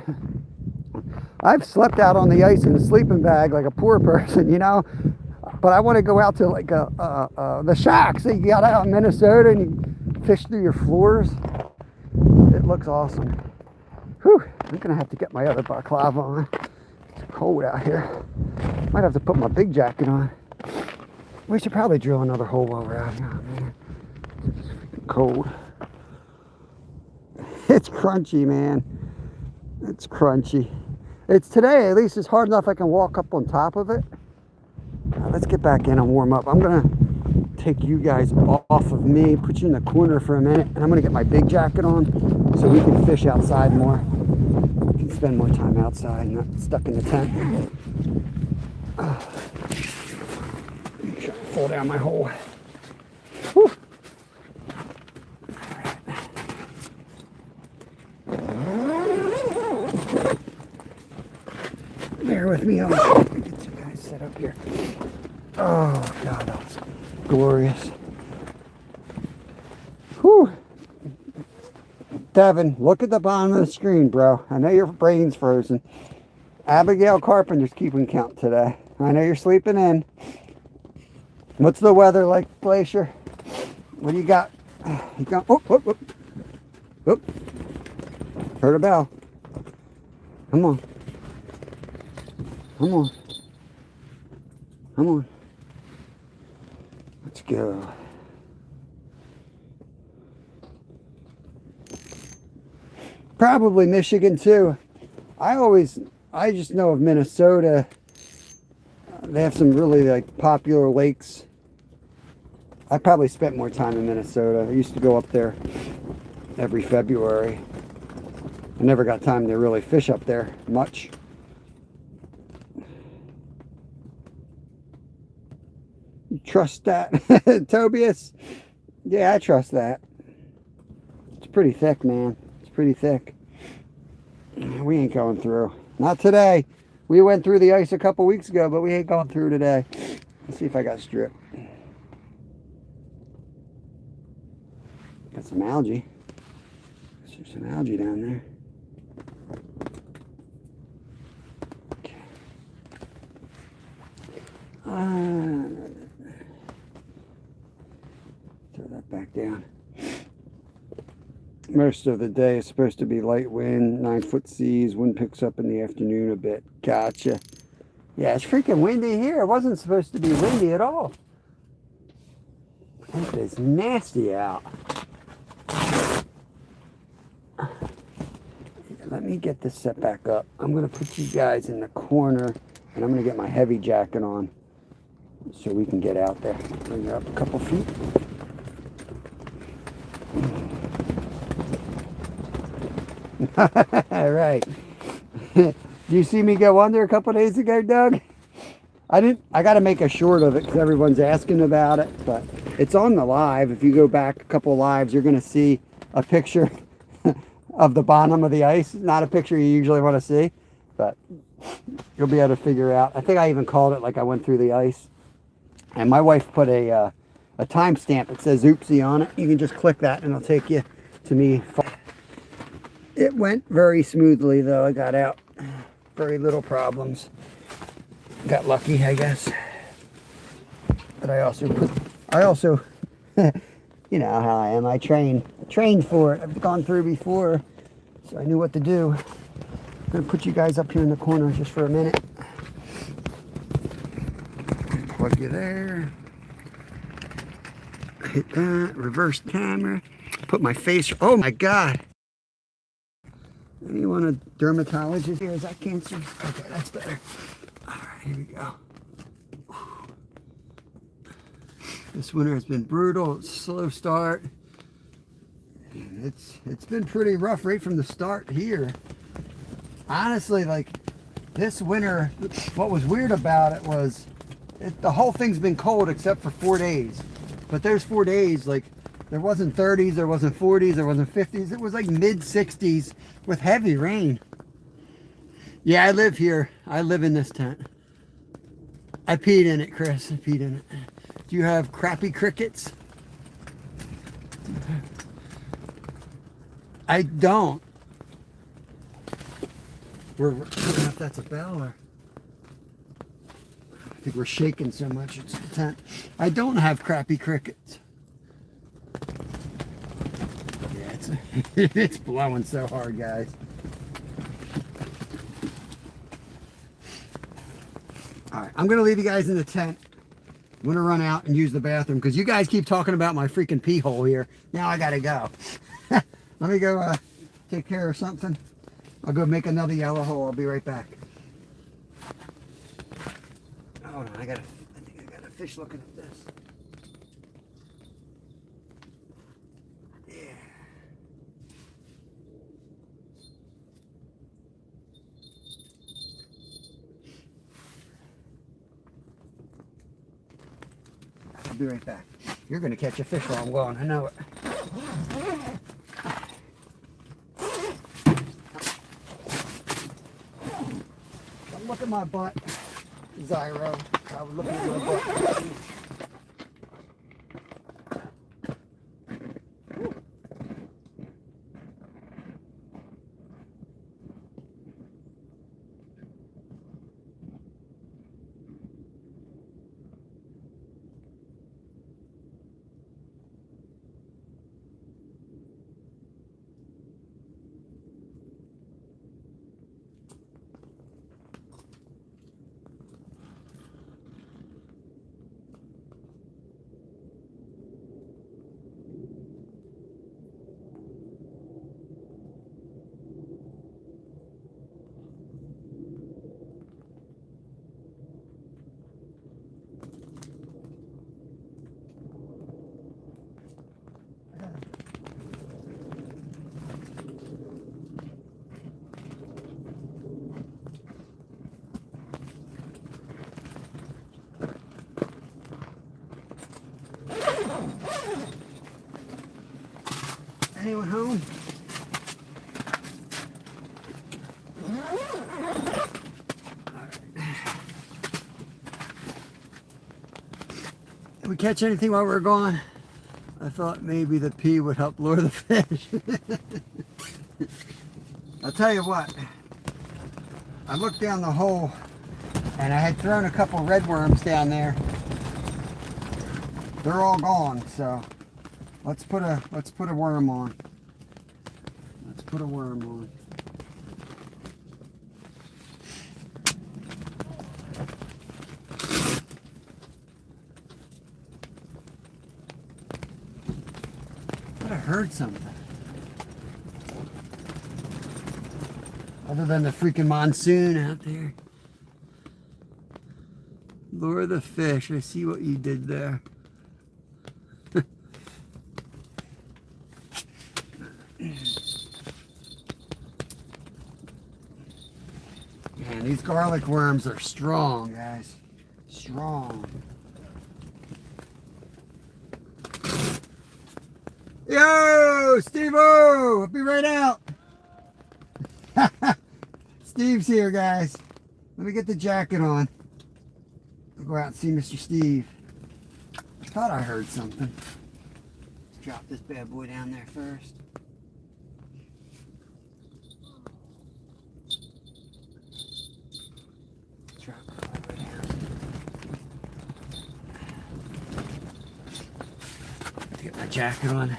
I've slept out on the ice in a sleeping bag like a poor person, you know. But I want to go out to like the shacks that you got out in Minnesota, and you fish through your floors. It looks awesome. Whew, I'm gonna have to get my other balaclava on. It's cold out here. Might have to put my big jacket on. We should probably drill another hole while we're out here, man. It's freaking cold. It's crunchy, man. It's crunchy. It's today, at least it's hard enough I can walk up on top of it. Now, let's get back in and warm up. I'm gonna take you guys off of me, put you in the corner for a minute, and I'm gonna get my big jacket on so we can fish outside more. We can spend more time outside, not stuck in the tent. Let me try to fall down my hole. Whew. Bear with me. I'll get you guys set up here. Oh, God, that was glorious. Whew. Devin, look at the bottom of the screen, bro. I know your brain's frozen. Abigail Carpenter's keeping count today. I know you're sleeping in. What's the weather like, Glacier? What do you got? You got, oh, oh, oh. Oh. Heard a bell. Come on. Come on. Come on. go. Probably Michigan too. I just know of Minnesota. They have some really like popular lakes. I probably spent more time in Minnesota. I used to go up there every February. I never got time to really fish up there much. You trust that, Tobias? Yeah, I trust that. It's pretty thick, man. It's pretty thick. We ain't going through. Not today. We went through the ice a couple weeks ago, but we ain't going through today. Let's see if I got strip. Got some algae. There's some algae down there. Okay. Throw that back down. Most of the day is supposed to be light wind, 9-foot seas. Wind picks up in the afternoon a bit. Gotcha. Yeah, it's freaking windy here. It wasn't supposed to be windy at all. It is nasty out. Let me get this set back up. I'm going to put you guys in the corner, and I'm going to get my heavy jacket on so we can get out there. Bring her up a couple feet. All right. Do you see me go under a couple days ago, Doug? I got to make a short of it because everyone's asking about it, but it's on the live. If you go back a couple lives, you're going to see a picture of the bottom of the ice. Not a picture you usually want to see, but you'll be able to figure out. I think I even called it like I went through the ice. And my wife put a timestamp. It says oopsie on it. You can just click that and it'll take you to me. It went very smoothly though. I got out. Very little problems. Got lucky, I guess. But I also you know how I am. I trained for it. I've gone through before, so I knew what to do. I'm gonna put you guys up here in the corner just for a minute. Plug you there. Hit that. Reverse camera. Put my face. Oh my God. Anyone a dermatologist here? Is that cancer? Okay, that's better. All right, here we go. This winter has been brutal. It's a slow start. It's been pretty rough right from the start here. Honestly, like this winter, what was weird about it was the whole thing's been cold except for 4 days. But those 4 days, like there wasn't 30s, there wasn't 40s, there wasn't 50s. It was like mid 60s with heavy rain. Yeah, I live here. I live in this tent. I peed in it, Chris. I peed in it. Do you have crappy crickets? I don't. I don't know if that's a bell or... I think we're shaking so much it's the tent. I don't have crappy crickets. Yeah, it's blowing so hard, guys. Alright, I'm going to leave you guys in the tent. I'm going to run out and use the bathroom because you guys keep talking about my freaking pee hole here. Now I got to go. Let me go take care of something. I'll go make another yellow hole. I'll be right back. Hold on, I think I got a fish looking at this. Yeah. I'll be right back. You're going to catch a fish while I'm gone. I know it. Don't look at my butt, Zyro. I was looking at my butt. Anyone home? Did we catch anything while we were gone? I thought maybe the pea would help lure the fish. I'll tell you what. I looked down the hole and I had thrown a couple red worms down there. They're all gone, so let's put a worm on. Let's put a worm on. I heard something. Other than the freaking monsoon out there. Lure the fish. I see what you did there. Man, these garlic worms are strong, guys. Strong. Yo, Steve-O! I'll be right out. Steve's here, guys. Let me get the jacket on. I'll go out and see Mr. Steve. I thought I heard something. Let's drop this bad boy down there first. Drop it all the way down. Get my jacket on.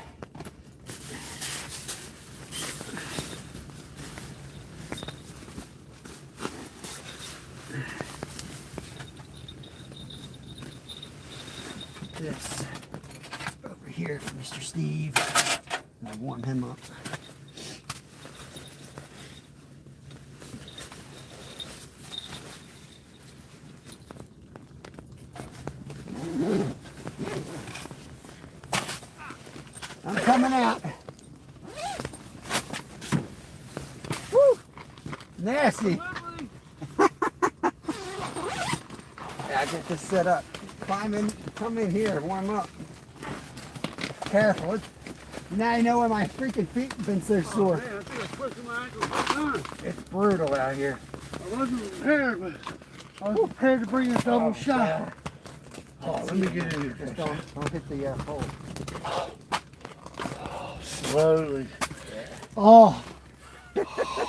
This over here for Mr. Steve. I'll warm him up. I'm coming out. Woo! Nasty. Yeah, I get this set up. Come in here, warm up. Careful. Now you know why my freaking feet have been so sore. Man, I think I twisted my ankle. It's brutal out here. I wasn't prepared, but I was prepared to bring a double shot. Oh, let me get in here. Just don't hit the hole. Slowly. Oh.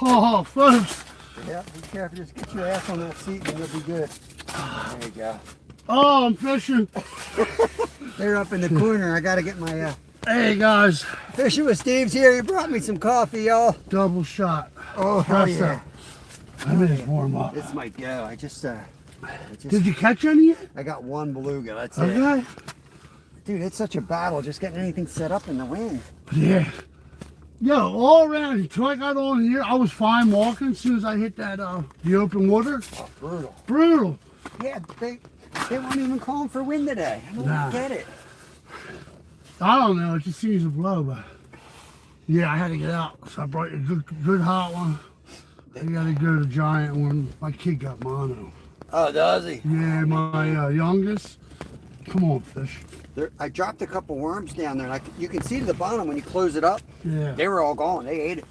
Oh, folks. Yeah, be careful. Just get your ass on that seat and you'll be good. There you go. Oh, I'm fishing. They're up in the corner. I got to get my... Hey, guys. Fishing with Steve's here. He brought me some coffee, y'all. Double shot. Oh, hell yeah. Let me just warm up. This might go. I just Did you catch any yet? I got one beluga. That's it. Okay. Dude, it's such a battle just getting anything set up in the wind. Yeah. Yo, all around until I got on here, I was fine walking as soon as I hit that the open water. Oh, brutal. Brutal. Yeah, they weren't even calling for wind today. I don't get it. I don't know. It just seems to blow, but yeah, I had to get out. So I brought a good hot one. I got to go to the giant one. My kid got mono. Oh, does he? Yeah, my youngest. Come on, fish. I dropped a couple worms down there. You can see to the bottom when you close it up. Yeah. They were all gone. They ate it.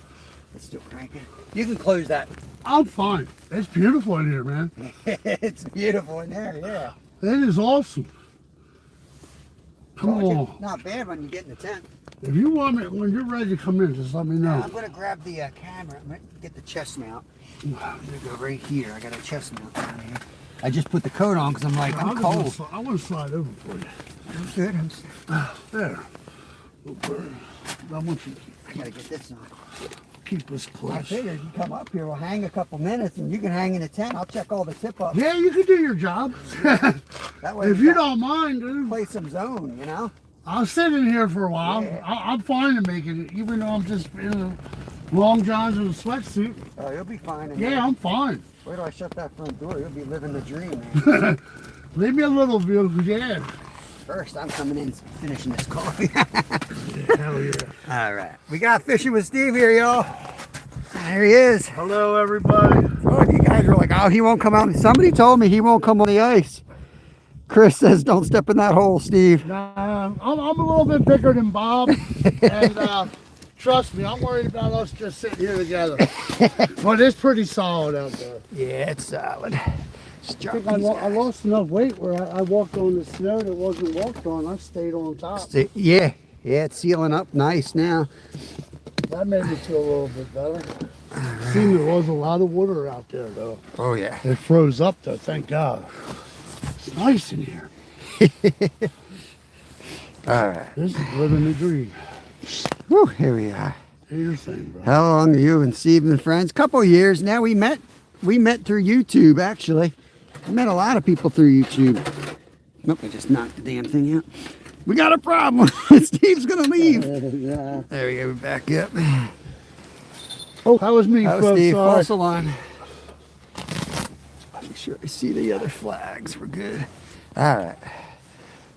It's still cranking. You can close that. I'm fine. It's beautiful in here, man. It's beautiful in there, yeah. It is awesome. Come on. Not bad when you get in the tent. If you want me, when you're ready to come in, just let me know. I'm going to grab the camera. I'm going to get the chest mount. I'm going to go right here. I got a chest mount down here. I just put the coat on because I'm like, I'm cold. I want to slide over for you. I'm good. There. I want you I got to get this on. keep us I close. figured you come up here, we'll hang a couple minutes, and you can hang in the tent. I'll check all the tip up. Yeah, you can do your job. That way, If you don't mind, dude. play some zone, you know. I'll sit in here for a while. Yeah. I'm fine to make it, even though I'm just in a long johns and a sweatsuit. Oh, you'll be fine. Yeah, I'm fine. Wait till I shut that front door. You'll be living the dream, man. Leave me a little view, yeah. First, I'm coming in finishing this coffee. Hell yeah. All right. We got Fishing with Steve here, y'all. There he is. Hello, everybody. Oh, you guys are like, oh, he won't come out. Somebody told me he won't come on the ice. Chris says, don't step in that hole, Steve. Nah, I'm a little bit bigger than Bob. And trust me, I'm worried about us just sitting here together. But it's pretty solid out there. Yeah, it's solid. I think I lost enough weight where I walked on the snow that wasn't walked on. I stayed on top. Yeah, it's sealing up nice now. That made me feel a little bit better. Seemed there was a lot of water out there, though. Oh, yeah. It froze up, though, thank God. It's nice in here. All right. This is living the dream. Woo, here we are. Do your thing, bro. How long are you and Steve been friends? Couple years now. We met through YouTube, actually. I met a lot of people through YouTube. Nope, I just knocked the damn thing out. We got a problem. Steve's gonna leave. Yeah. There we go, back up. Oh, that was me, That was folks. Steve. Sorry. False alarm. Make sure I see the other flags. We're good. All right.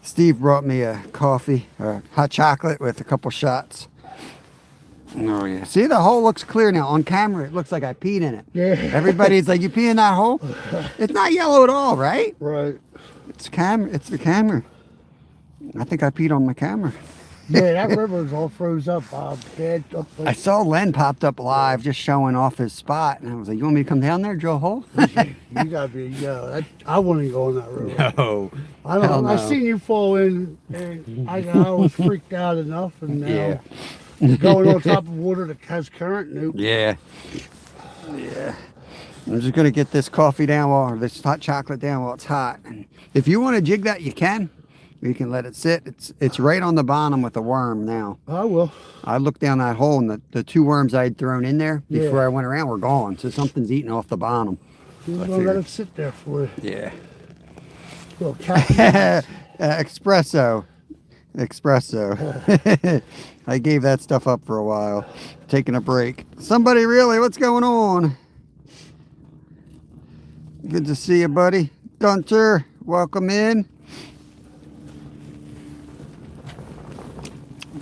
Steve brought me a coffee, or hot chocolate with a couple shots. Oh yeah. See, the hole looks clear now. On camera, it looks like I peed in it. Yeah. Everybody's like, "You pee in that hole?" It's not yellow at all, right? Right. It's the camera. I think I peed on my camera. Yeah, that river's all froze up, Bob. Bad up I like, saw Len popped up live, just showing off his spot, and I was like, "You want me to come down there, drill a hole?" you gotta be, I wouldn't go in that river. No. I don't Hell know. I no. seen you fall in, and I was freaked out enough, and now Yeah. going on top of water that has current, nope. Yeah. Yeah. I'm just gonna get this coffee down or this hot chocolate down while it's hot. And if you want to jig that, you can. You can let it sit. It's right on the bottom with the worm now. I will. I looked down that hole, and the two worms I'd thrown in there before Yeah. I went around were gone. So something's eating off the bottom. You're I gonna let figured. it sit there for you. Yeah. Little cat. Espresso. I gave that stuff up for a while. Taking a break. Somebody really, what's going on? Good to see you, buddy. Gunter, welcome in.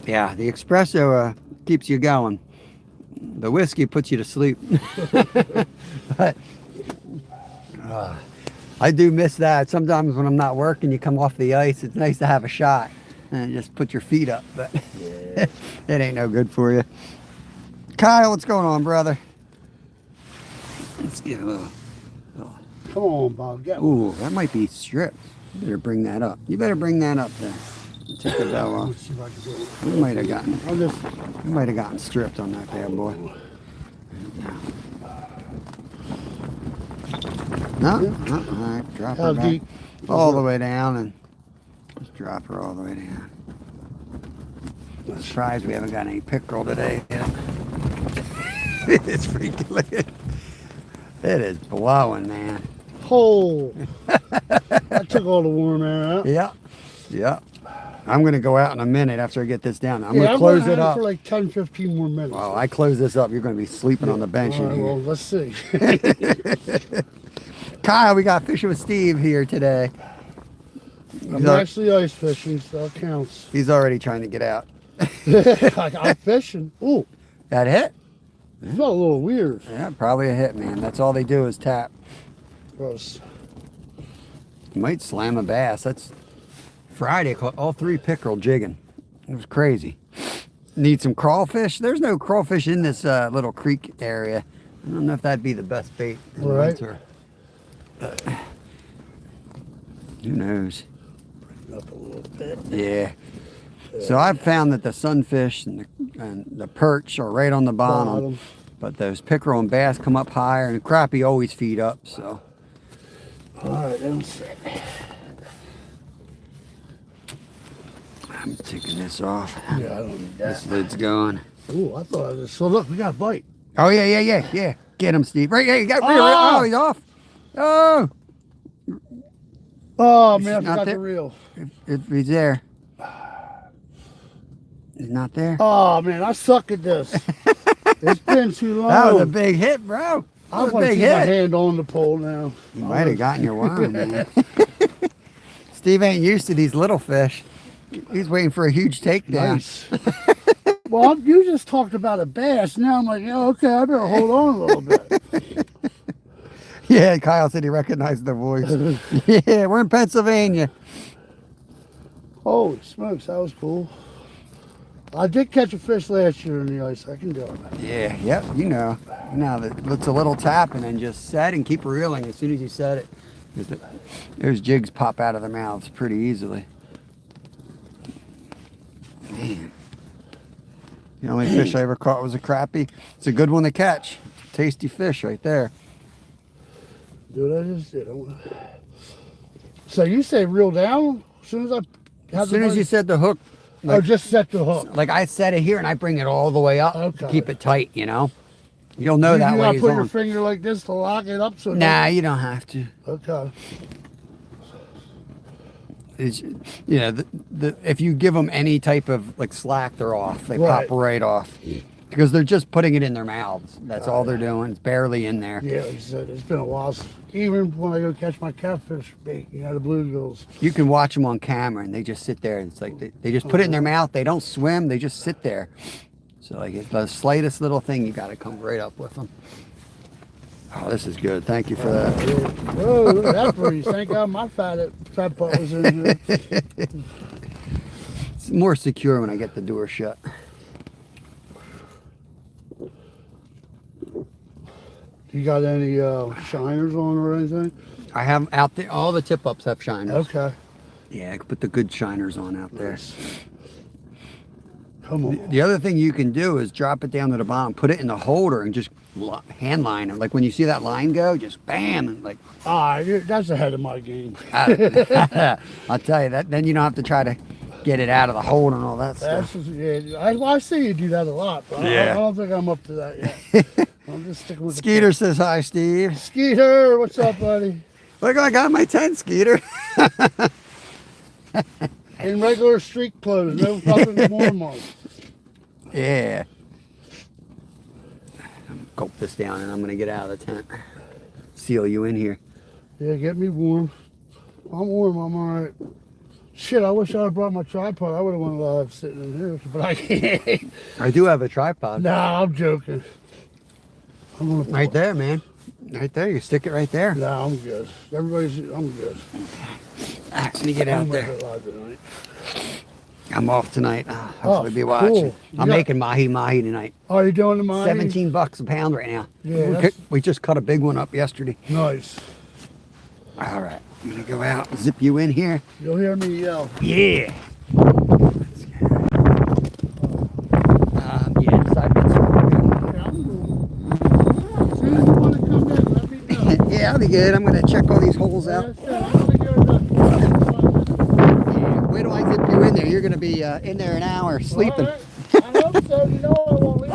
Yeah, the espresso keeps you going. The whiskey puts you to sleep. But I do miss that. Sometimes when I'm not working, you come off the ice. It's nice to have a shot and just put your feet up, but it ain't no good for you. Kyle, what's going on, brother? Let's get a little. Come on, Bob. Get one. Ooh, that might be stripped. You better bring that up. You better bring that up there. Take the bell off. Let's see if I can do it. We might have gotten. I'll just, We might have gotten stripped on that bad boy. No, all right, drop How her back deep? all the way down and just drop her all the way down. I'm surprised we haven't got any pickerel today. It's freaking lit. It is blowing, man. hole. I took all the warm air out. Yeah, yeah. I'm gonna go out in a minute after I get this down. I'm Yeah, gonna close gonna it have up. for like 10, 15 more minutes. Well, I close this up. You're gonna be sleeping on the bench All in right, here. well, let's see. Kyle, we got Fishing with Steve here today. I'm actually ice fishing, so it counts. He's already trying to get out. I'm fishing. Ooh, That hit? it felt a little weird. Yeah, probably a hit, man. That's all they do is tap. Gross. You might slam a bass. That's Friday. Caught all 3 pickerel jigging. It was crazy. Need some crawfish? There's no crawfish in this little creek area. I don't know if that'd be the best bait in the Right. winter. Who knows? Up a little bit. Yeah. So I've found that the sunfish and the perch are right on the bottom, but those pickerel and bass come up higher, and crappie always feed up. So All right, let's see. I'm taking this off. Yeah, I don't need This that. lid's going. Ooh, I thought it was, so look, we got a bite. Oh yeah. Get him, Steve. Right, yeah, you got. Oh! Oh, he's off. Oh, Oh, Is man, I he not forgot there? the reel. if he's there. He's not there. Oh, man, I suck at this. It's been too long. That was a big hit, bro. I That was a want to big keep my hit. hand on the pole now. You might have gotten your worm, man. Steve ain't used to these little fish. He's waiting for a huge takedown. Nice. Well, you just talked about a bass. Now I'm like, oh, okay, I better hold on a little bit. Yeah, Kyle said he recognized the voice. Yeah, we're in Pennsylvania. Holy smokes, that was cool. I did catch a fish last year in the ice. I can do it. Yeah, yep, you know. Now that it's a little tap and then just set and keep reeling as soon as you set it. There's jigs pop out of their mouths pretty easily. Man. The only fish I ever caught was a crappie. It's a good one to catch. Tasty fish right there. Dude, I just did. So you say reel down as soon as I have As soon as you set the hook, or just set the hook. like I set it here and I bring it all the way up to Okay. keep it tight, you know? You'll know that You way gotta he's put your on. finger like this to lock it up so it Nah, you don't have to. Okay. It's, you know, if you give them any type of like slack, they're off. They Right. pop right off because they're just putting it in their mouths. That's all they're doing. It's barely in there. Yeah, like I said, it's been a while. Even when I go catch my catfish bait, you know, the bluegills. You can watch them on camera and they just sit there and it's like they just put it in their mouth. They don't swim. They just sit there. So like it's the slightest little thing, you got to come right up with them. Oh, this is good. Thank you for that. Whoa, look at that breeze. Thank God my fat butt was in here. It's more secure when I get the door shut. You got any shiners on or anything? I have out there, all the tip ups have shiners. Okay. Yeah, I can put the good shiners on out there. Come on. The other thing you can do is drop it down to the bottom, put it in the holder, and just hand line it. Like when you see that line go, just bam, and like. That's ahead of my game. I'll tell you that. Then you don't have to try to get it out of the holder and all that That's stuff. just, yeah, I see you do that a lot, but Yeah. I don't think I'm up to that yet. I'm just sticking with Skeeter says hi, Steve. Skeeter, what's up, buddy? Look, I got my tent, Skeeter. In regular street clothes, nothing more. Yeah. Gulp this down and I'm going to get out of the tent. Seal you in here. Yeah, get me warm. I'm warm, I'm all right. Shit, I wish I had brought my tripod. I would have wanted to have sitting in here, but I can't. I do have a tripod. Nah, I'm joking. Right there, man. Right there. You stick it right there. Nah, I'm good. I'm good. Let me get out I'm there. live tonight. I'm off tonight. Hopefully be watching. Cool. I'm making mahi tonight. Oh, you doing the money? $17 a pound right now. Yeah, We just cut a big one up yesterday. nice. All right. I'm going to go out and zip you in here. You'll hear me yell. Yeah. Yeah, side bits are As soon as you want to come in, let me know. good. Yeah, I'll be good. I'm going to check all these holes out. Yeah, I'm gonna go to Yeah. Wait till I zip you in there. You're going to be in there an hour sleeping. All right. I hope so. You know I won't leave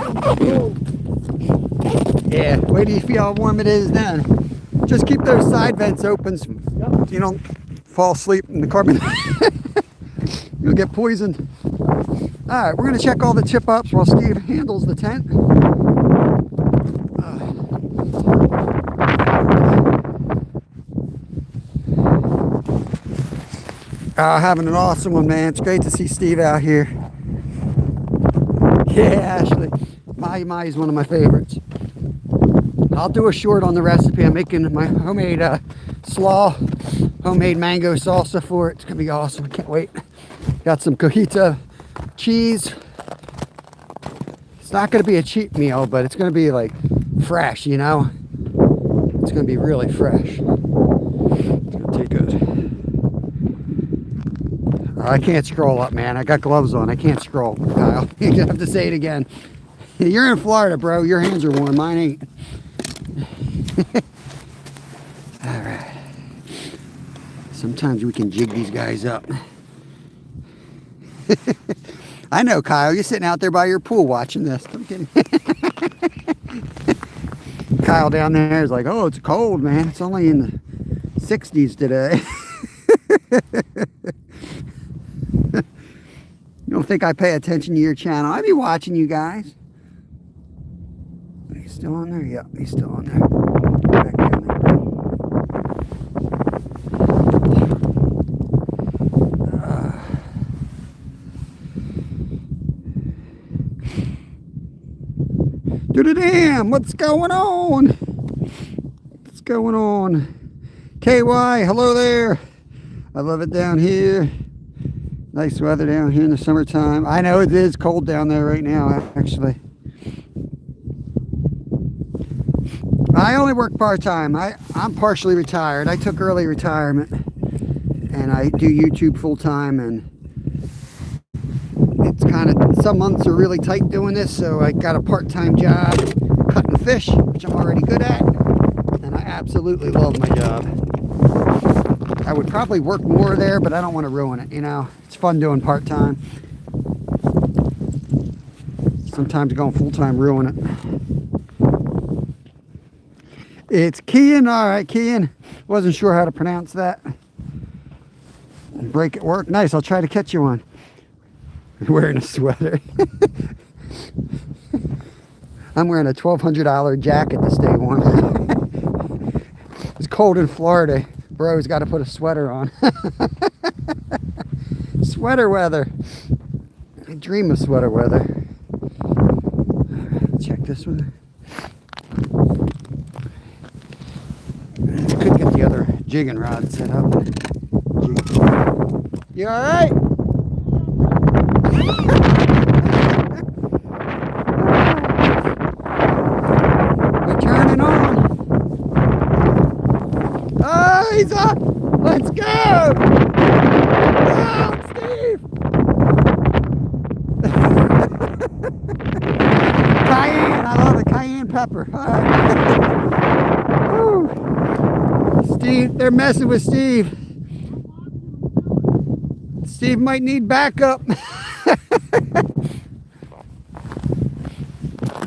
it. Yeah. Wait till you feel how warm it is then. Just keep those side vents open so you don't fall asleep in the carbon. You'll get poisoned. All right, we're going to check all the chip ups while Steve handles the tent. Having an awesome one, man. It's great to see Steve out here. Yeah, Ashley. Mahi is one of my favorites. I'll do a short on the recipe. I'm making my homemade slaw, homemade mango salsa for it. It's going to be awesome. I can't wait. Got some cojita cheese. It's not going to be a cheap meal, but it's going to be like fresh, you know? It's going to be really fresh. It's going to taste good. I can't scroll up, man. I got gloves on. I can't scroll, Kyle. You have to say it again. You're in Florida, bro. Your hands are warm. Mine ain't. All right. Sometimes we can jig these guys up. I know, Kyle. You're sitting out there by your pool watching this. I'm kidding. Kyle down there is like, oh, it's cold, man. It's only in the 60s today. You don't think I pay attention to your channel? I be watching you guys. He's still on there? Yep, he's still on there. Back down there. Damn, what's going on? What's going on? KY, hello there. I love it down here. Nice weather down here in the summertime. I know it is cold down there right now, actually. I only work part-time. I'm partially retired. I took early retirement, and I do YouTube full-time, and it's kind of, some months are really tight doing this, so I got a part-time job cutting fish, which I'm already good at, and I absolutely love my job. I would probably work more there, but I don't want to ruin it, you know. It's fun doing part-time. Sometimes going full-time ruin it. It's Kian. All right, Kian. Wasn't sure how to pronounce that. Break at work. Nice. I'll try to catch you one. Wearing a sweater. I'm wearing a $1,200 jacket to stay warm. It's cold in Florida. Bro's got to put a sweater on. Sweater weather. I dream of sweater weather. Check this one. Could get the other jigging rod set up. You all right? We're turning on. Oh, he's up. Let's go. Oh, Steve. Cayenne. I love it. Cayenne pepper. All right. Woo. Steve, they're messing with Steve. Steve might need backup.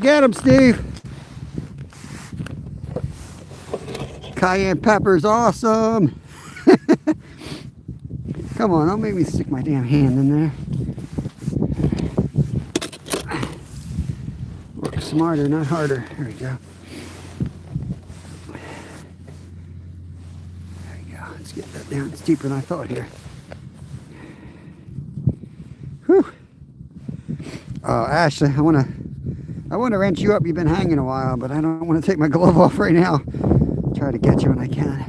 Get him, Steve. Cayenne pepper's awesome. Come on, don't make me stick my damn hand in there. Work smarter, not harder. There we go. Let's get that down. It's deeper than I thought here. Whew. Oh, Ashley, I want to wrench you up. You've been hanging a while, but I don't want to take my glove off right now. Try to get you when I can.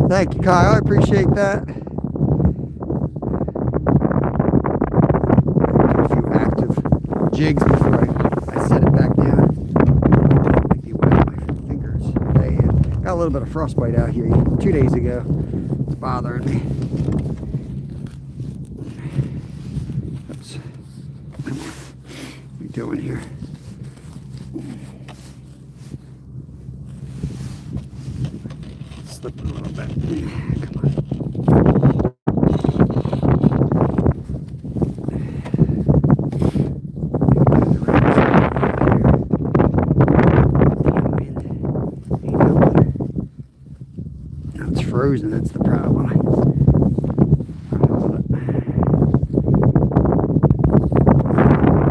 Thank you, Kyle. I appreciate that. A few active jigs before I set it back down. Might be wet on my fingers. They got a little bit of frostbite out here 2 days ago. It's bothering me. Oops. What are we doing here? Slip a little bit. Come on. Frozen, that's the problem.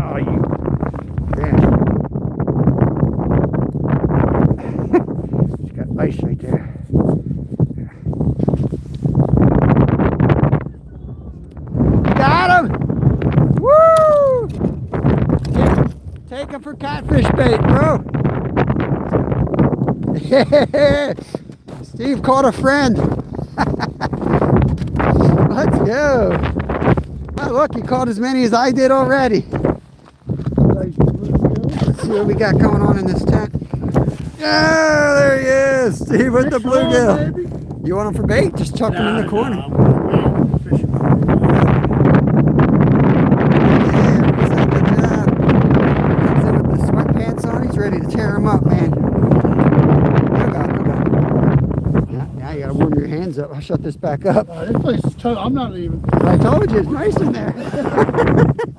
Oh, you. Damn. It's got ice right there. Got him! Woo! Take him for catfish bait, bro. Yeah! Steve caught a friend. Let's go. Oh, look, he caught as many as I did already. Let's see what we got going on in this tent. Yeah, there he is. Steve with the bluegill. You want him for bait? Just chuck him in the corner. Yeah, good job. Comes in with the sweatpants on. He's ready to tear him up, man. Now you gotta warm your hands up. I'll shut this back up. This place is total. I'm not even. I told you, it's nice in there.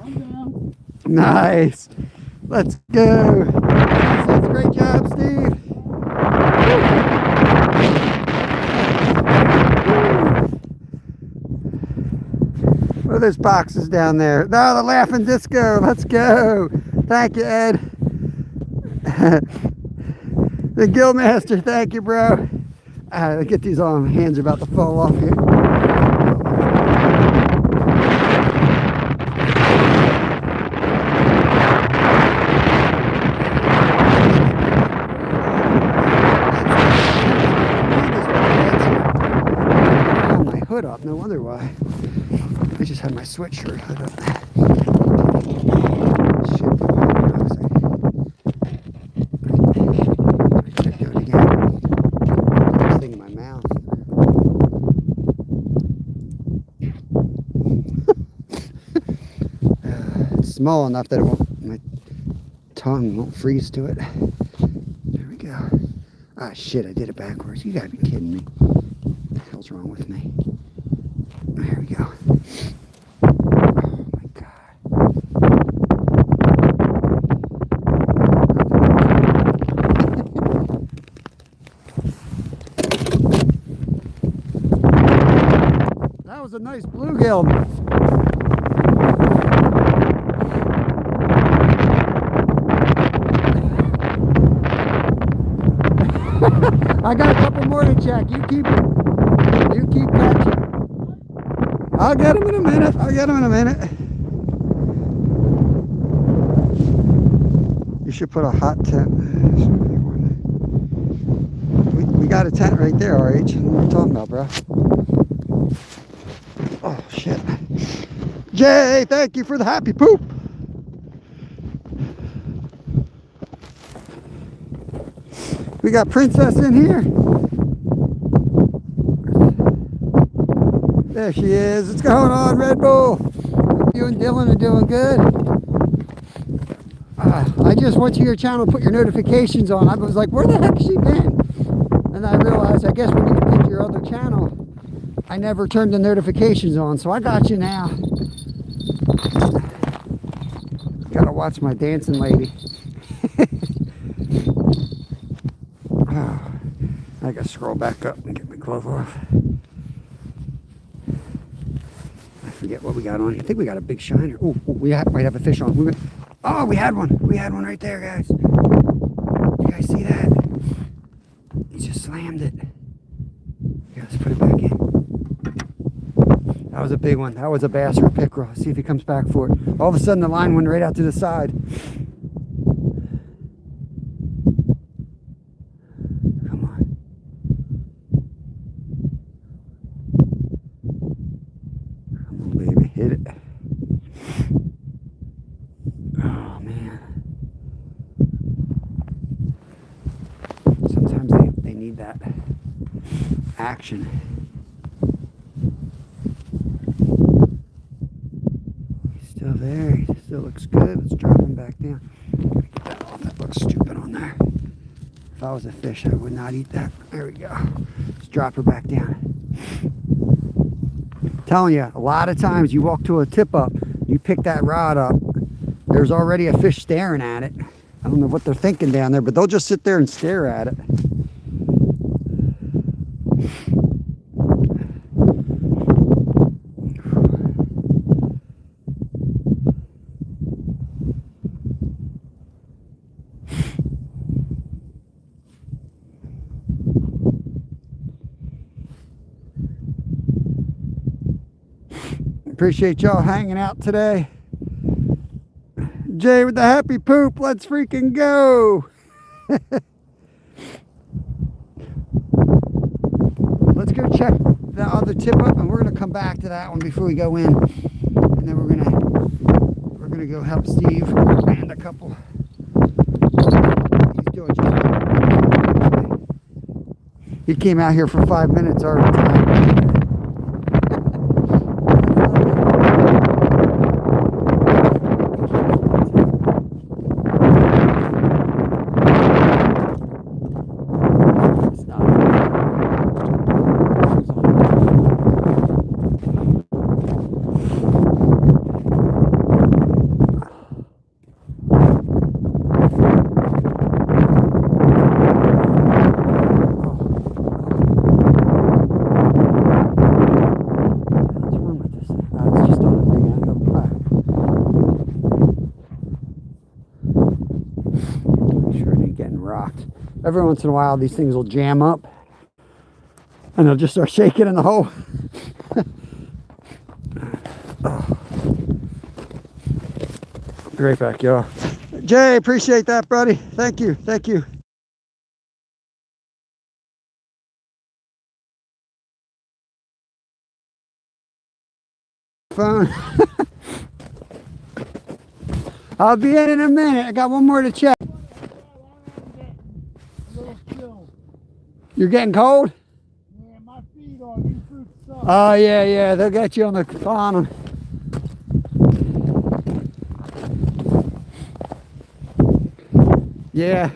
I'm down. Nice. Let's go. That's a great job, Steve. What are those boxes down there? No, the Laughing Disco. Let's go. Thank you, Ed. The Gillmaster. Thank you, bro. Get these on. My hands are about to fall off here. no wonder why. I just had my sweatshirt hood up. Shit. I can't do it again. Put this thing in my mouth. It's small enough that it won't, my tongue won't freeze to it. There we go. Ah, shit, I did it backwards. You gotta be kidding me. What the hell's wrong with me? There we go. Oh my God. That was a nice bluegill. I got a couple more to check. You keep catching. I'll get him in a minute. You should put a hot tent. We got a tent right there, RH. What are you talking about, bro? Oh, shit. Jay, thank you for the happy poop. We got Princess in here. There she is. What's going on, Red Bull? You and Dylan are doing good. I just went to your channel to put your notifications on. I was like, where the heck has she been? And I realized, I guess when you picked your other channel, I never turned the notifications on. So I got you now. Gotta watch my dancing lady. I gotta scroll back up and get my glove off. I forget what we got on here. I think we got a big shiner. Oh, we might have a fish on. Oh, we had one. We had one right there, guys. You guys see that? He just slammed it. Yeah, let's put it back in. That was a big one. That was a bass or a pickerel. Let's see if he comes back for it. All of a sudden, the line went right out to the side. Hit it. Oh man. Sometimes they need that action. He's still there. He still looks good. Let's drop him back down. Get that off. That looks stupid on there. If I was a fish, I would not eat that. There we go. Let's drop her back down. Telling you, a lot of times you walk to a tip up, you pick that rod up, there's already a fish staring at it. I don't know what they're thinking down there, but they'll just sit there and stare at it. Appreciate y'all hanging out today. Jay with the happy poop. Let's freaking go. Let's go check the other tip up, and we're gonna come back to that one before we go in, and then we're gonna go help Steve land a couple. He's doing just fine. He came out here for 5 minutes already. Every once in a while, these things will jam up and they'll just start shaking in the hole. Oh. Be right back, y'all. Jay, appreciate that, buddy. Thank you. Thank you. phone. I'll be in a minute. I got one more to check. You're getting cold? Yeah, my feet on these boots suck. Oh, yeah, yeah. They'll get you on the bottom. Yeah.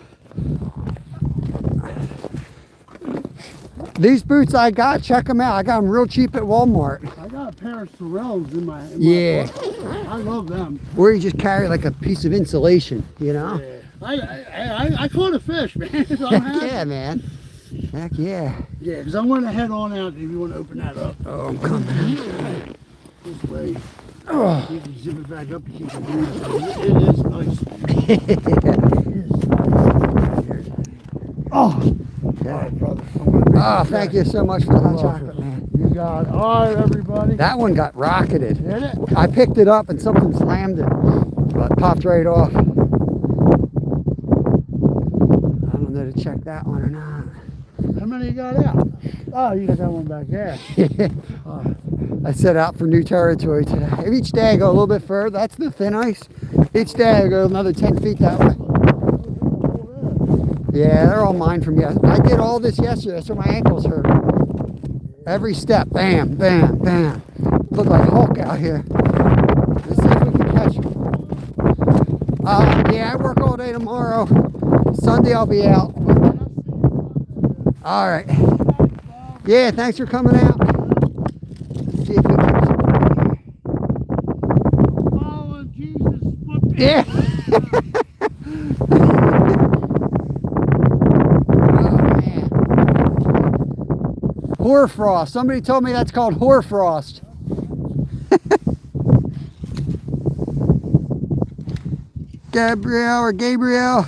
These boots I got, check them out. I got them real cheap at Walmart. I got a pair of Sorels in my Yeah. I love them. Where you just carry like a piece of insulation, you know? Yeah. I caught a fish, man. So I'm happy. Yeah, man. Heck yeah. Yeah, because I'm going to head on out if you want to open that up. Oh, I'm coming. This way. Oh. You can zip it back up to keep the boots. It is nice. Oh. Yeah. All right, brother. Oh, thank you so much for the hot chocolate, man. You got it. All right, everybody. That one got rocketed. Did it? I picked it up and something slammed it, but popped right off. I don't know to check that one or not. How many you got out? Oh, you got that one back there. I set out for new territory today. Each day I go a little bit further. That's the thin ice. Each day I go another 10 feet that way. Yeah, they're all mine from yesterday. I did all this yesterday. That's where my ankles hurt. Every step, bam, bam, bam. Look like Hulk out here. Let's see if we can catch him. Yeah, I work all day tomorrow. Sunday I'll be out. All right. Yeah, thanks for coming out. Let's see if we can. Following Jesus' footprints. Yeah. Hoarfrost. Somebody told me that's called hoarfrost. Gabriel.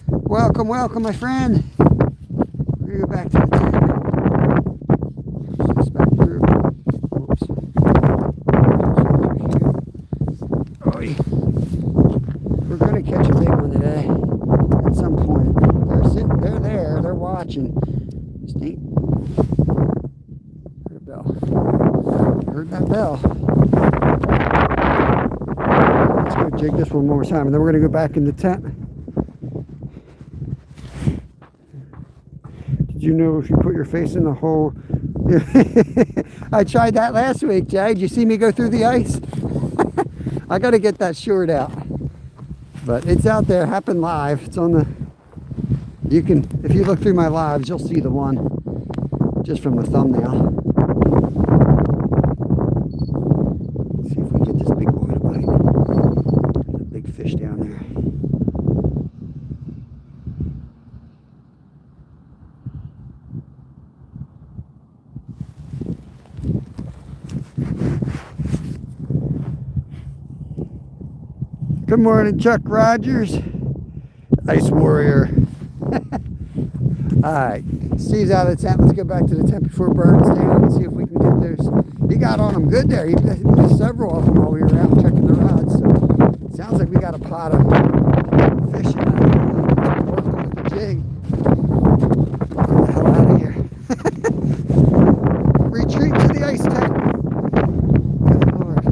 Welcome, welcome, my friend. We're gonna go back to the tent. Push this back through. Oops. Oy. We're gonna catch a big one today. At some point. They're there. They're watching. Steve. Heard that bell. Let's go jig this one more time and then we're going to go back in the tent. Did you know if you put your face in the hole? I tried that last week, Jay. Did you see me go through the ice? I got to get that short out. But it's out there, happened live. It's on the... You can, if you look through my lives, you'll see the one just from the thumbnail. Let's see if we can get this big boy to bite. There's a big fish down there. Good morning, Chuck Rogers. Ice Warrior. Alright, Steve's out of the tent. Let's get back to the tent before it burns down and see if we can get those. He got on them good there. He missed several of them while we were out checking the rods. So it sounds like we got a pot of fishing out here. Working with the jig. Get the hell out of here. Retreat to the ice tent. Good Lord.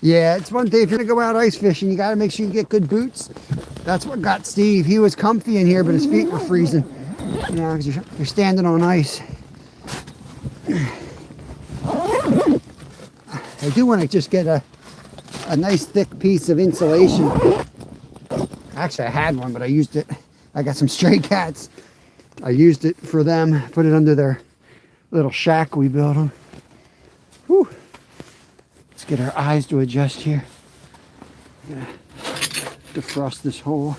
Yeah, it's one thing if you're gonna go out ice fishing, you gotta make sure you get good boots. That's what got Steve. He was comfy in here, but his feet were freezing. You know, because you're standing on ice. I do want to just get a nice thick piece of insulation. Actually, I had one, but I used it. I got some stray cats. I used it for them. Put it under their little shack we built them. Whew. Let's get our eyes to adjust here. I'm gonna defrost this hole.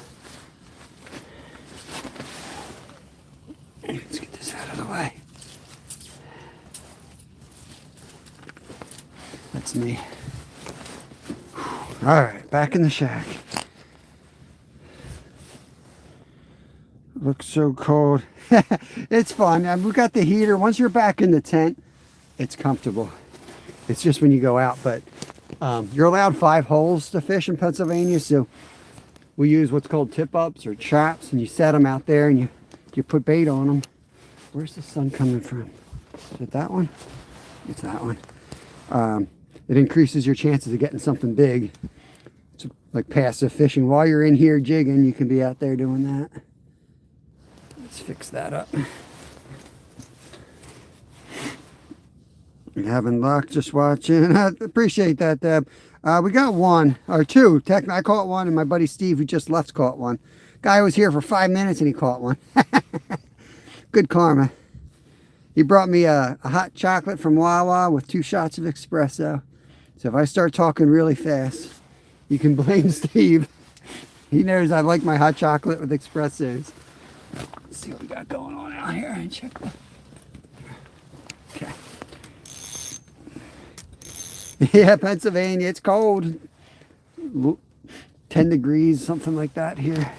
Let's get this out of the way. That's me. All right, back in the shack. Looks so cold. It's fun. We got the heater. Once you're back in the tent, it's comfortable. It's just when you go out, but you're allowed 5 holes to fish in Pennsylvania, so we use what's called tip-ups or traps, and you set them out there and you put bait on them. Where's the sun coming from? Is it that one? It's that one. It increases your chances of getting something big. It's like passive fishing. While you're in here jigging, you can be out there doing that. Let's fix that up. You're having luck just watching. I appreciate that, Deb. We got one or two. I caught one, and my buddy Steve, who just left, caught one. Guy was here for 5 minutes and he caught one. Good karma. He brought me a hot chocolate from Wawa with 2 shots of espresso. So if I start talking really fast, you can blame Steve. He knows I like my hot chocolate with espressos. Let's see what we got going on out here. And check that. Okay. Yeah, Pennsylvania, it's cold. 10 degrees, something like that here.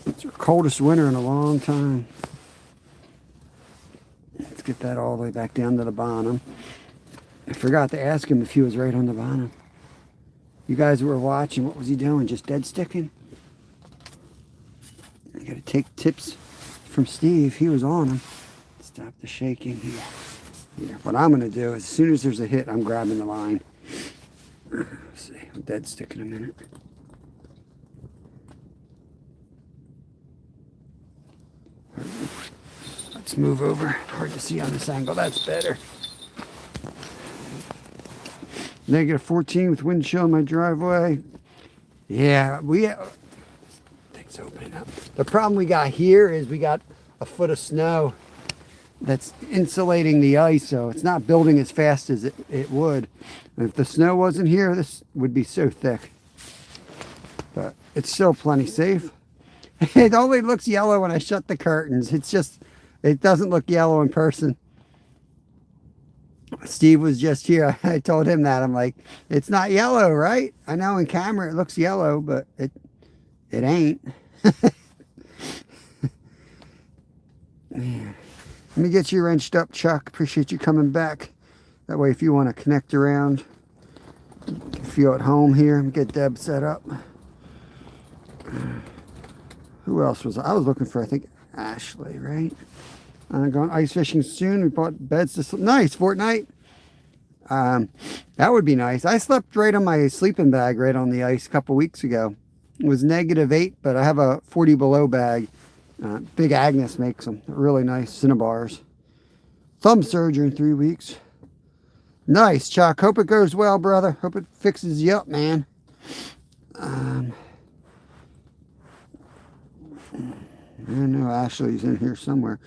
It's our coldest winter in a long time. Let's get that all the way back down to the bottom. I forgot to ask him if he was right on the bottom. You guys were watching, what was he doing? Just dead sticking? I gotta take tips from Steve. He was on him. Stop the shaking here. Here. What I'm gonna do is, as soon as there's a hit, I'm grabbing the line. Let's see, I'll dead stick in a minute. Let's move over. Hard to see on this angle. That's better. -14 with wind chill in my driveway. Yeah, things opening up. The problem we got here is we got a foot of snow that's insulating the ice, so it's not building as fast as it would. And if the snow wasn't here, this would be so thick. But it's still plenty safe. It only looks yellow when I shut the curtains. It's just, it doesn't look yellow in person. Steve was just here. I told him that. I'm like, it's not yellow, right? I know in camera it looks yellow, but it ain't. Man. Let me get you wrenched up, Chuck. Appreciate you coming back. That way, if you want to connect around, you can feel at home here. Get Deb set up. Who else was I was looking for? I think Ashley, right? I'm going ice fishing soon. We bought beds to sleep. Nice, Fortnite. That would be nice. I slept right on my sleeping bag right on the ice a couple weeks ago. It was -8, but I have a 40 below bag. Big Agnes makes them. They're really nice Cinnabars. Thumb surgery in 3 weeks. Nice, Chuck. Hope it goes well, brother. Hope it fixes you up, man. I know Ashley's in here somewhere.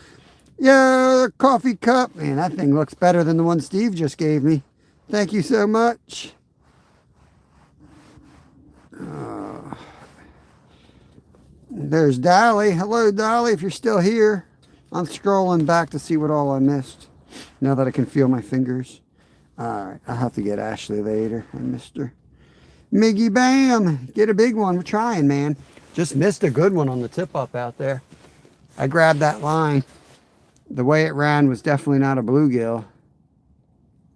Yeah, coffee cup. Man, that thing looks better than the one Steve just gave me. Thank you so much. There's Dolly. Hello, Dolly, if you're still here. I'm scrolling back to see what all I missed. Now that I can feel my fingers. All right, I'll have to get Ashley later. I missed her. Miggy Bam. Get a big one. We're trying, man. Just missed a good one on the tip-up out there. I grabbed that line. The way it ran was definitely not a bluegill.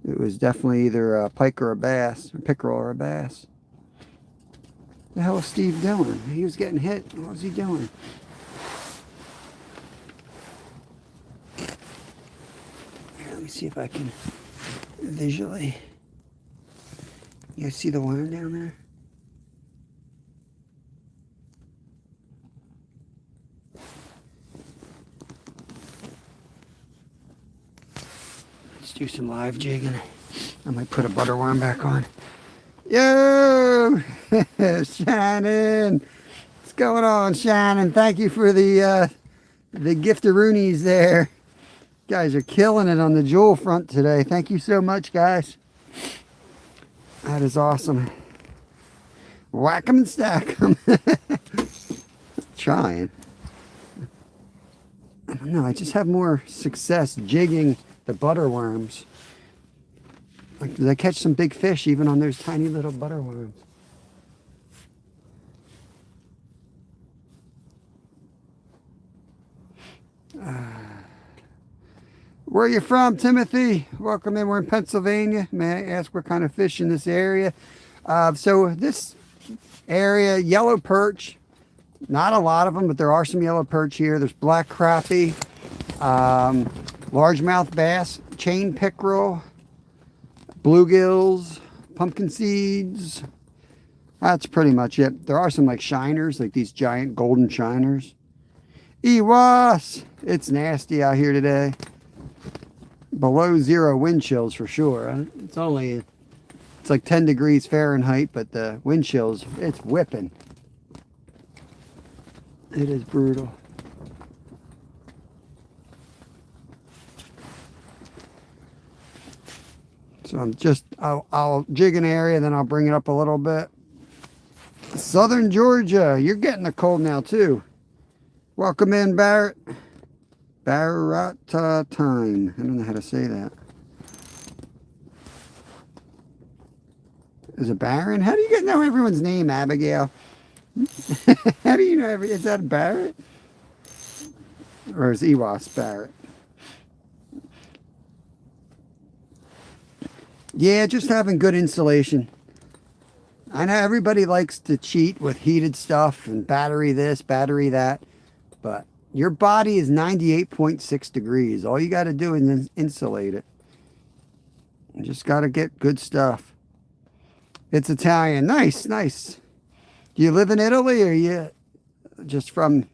It was definitely either a pike or a bass, a pickerel or a bass. The hell is Steve doing? He was getting hit. What was he doing? Here, let me see if I can visually. You guys see the worm down there? Let's do some live jigging. I might put a butter worm back on. Yo, Shannon, what's going on, Shannon? Thank you for the giftaroonies there. You guys are killing it on the jewel front today. Thank you so much, guys. That is awesome. Whack 'em and stack 'em. Trying. I don't know. I just have more success jigging the butter worms. Like, I catch some big fish even on those tiny little butter worms. Where are you from, Timothy? Welcome in. We're in Pennsylvania. May I ask what kind of fish in this area? So this area, yellow perch, Not a lot of them, but there are some yellow perch here. There's black crappie, largemouth bass, chain pickerel, bluegills, pumpkin seeds. That's pretty much it. There are some like shiners, like these giant golden shiners. Ewas! It's nasty out here today. Below 0 wind chills for sure. It's like 10 degrees Fahrenheit, but the wind chills, it's whipping. It is brutal. So I'll jig an area, then I'll bring it up a little bit. Southern Georgia, you're getting the cold now too. Welcome in, Barrett. Barrata time. I don't know how to say that. Is it Baron? How do you know everyone's name, Abigail? How do you know is that Barrett? Or is Ewas Barrett? Yeah, just having good insulation. I know everybody likes to cheat with heated stuff and battery this, battery that, but your body is 98.6 degrees. All you got to do is insulate it. You just got to get good stuff. It's Italian. Nice, nice. Do you live in Italy, or are you just from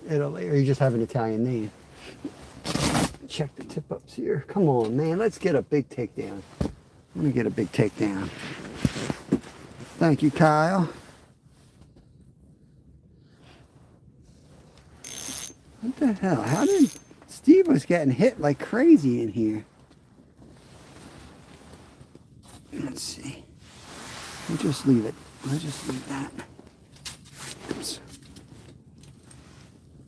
Italy, or you just have an Italian name? Check the tip-ups here. Come on, man. Let's get a big takedown. Let me get a big takedown. Thank you, Kyle. What the hell? How did... Steve was getting hit like crazy in here. Let's see. We'll just leave it. I'll just leave that. Oops.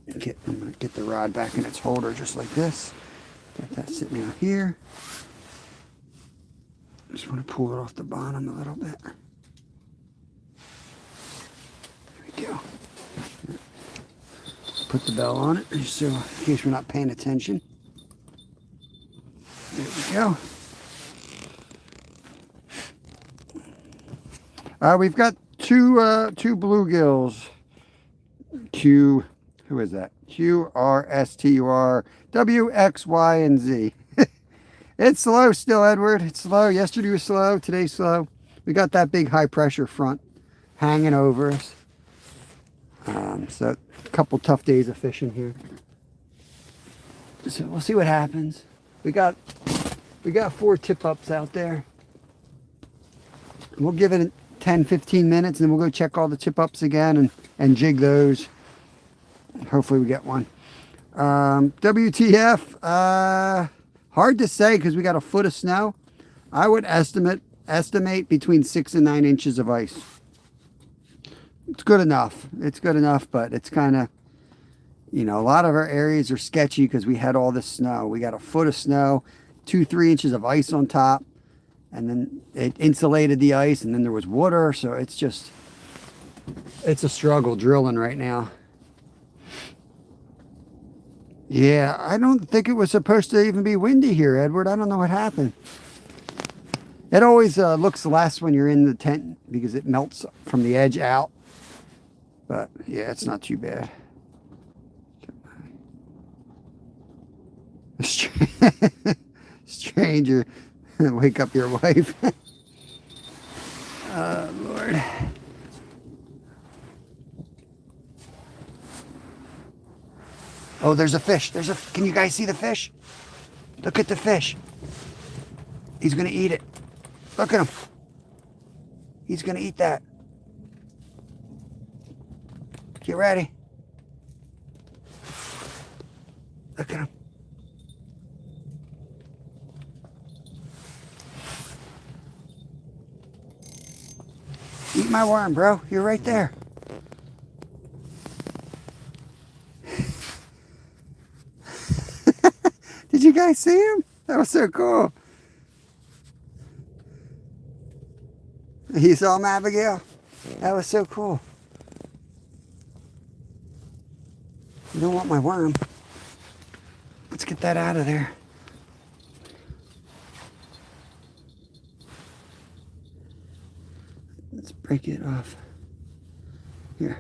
I'm going to get the rod back in its holder just like this. Got that sitting out here. Just want to pull it off the bottom a little bit. There we go. Put the bell on it, just so in case we're not paying attention. There we go. We've got two bluegills. Who is that? QRSTUR WX, Y, and Z. It's slow still, Edward. It's slow. Yesterday was slow. Today's slow. We got that big high pressure front hanging over us. So a couple tough days of fishing here. So we'll see what happens. We got 4 tip-ups out there. We'll give it 10-15 minutes, and then we'll go check all the tip-ups again and jig those. Hopefully we get one. WTF, hard to say because we got a foot of snow. I would estimate between 6 and 9 inches of ice. It's good enough. It's good enough, but it's kind of, a lot of our areas are sketchy because we had all this snow. We got a foot of snow, 2-3 inches of ice on top, and then it insulated the ice, and then there was water, so it's a struggle drilling right now. Yeah, I don't think it was supposed to even be windy here, Edward. I don't know what happened. It always looks less when you're in the tent because it melts from the edge out. But yeah, it's not too bad. Stranger, wake up your wife. Oh, Lord. Oh, there's a fish. Can you guys see the fish? Look at the fish. He's going to eat it. Look at him. He's going to eat that. Get ready. Look at him. Eat my worm, bro. You're right there. Did you guys see him? That was so cool. You saw him, Abigail? That was so cool. You don't want my worm. Let's get that out of there. Let's break it off. Here.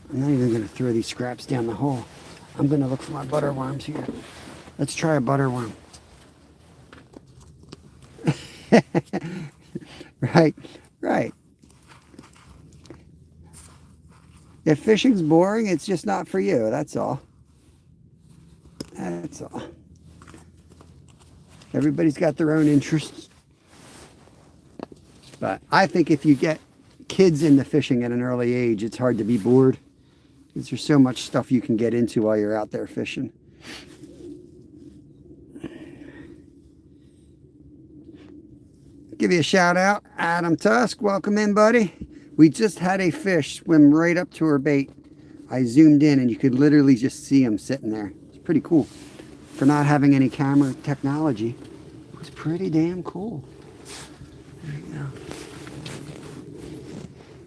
I'm not even going to throw these scraps down the hole. I'm going to look for my butter worms here. Let's try a butter worm. Right, right. If fishing's boring, it's just not for you. That's all. That's all. Everybody's got their own interests. But I think if you get kids into fishing at an early age, it's hard to be bored. Because there's so much stuff you can get into while you're out there fishing. Give you a shout out, Adam Tusk. Welcome in, buddy. We just had a fish swim right up to her bait. I zoomed in and you could literally just see him sitting there. It's pretty cool. For not having any camera technology, it was pretty damn cool. There you go.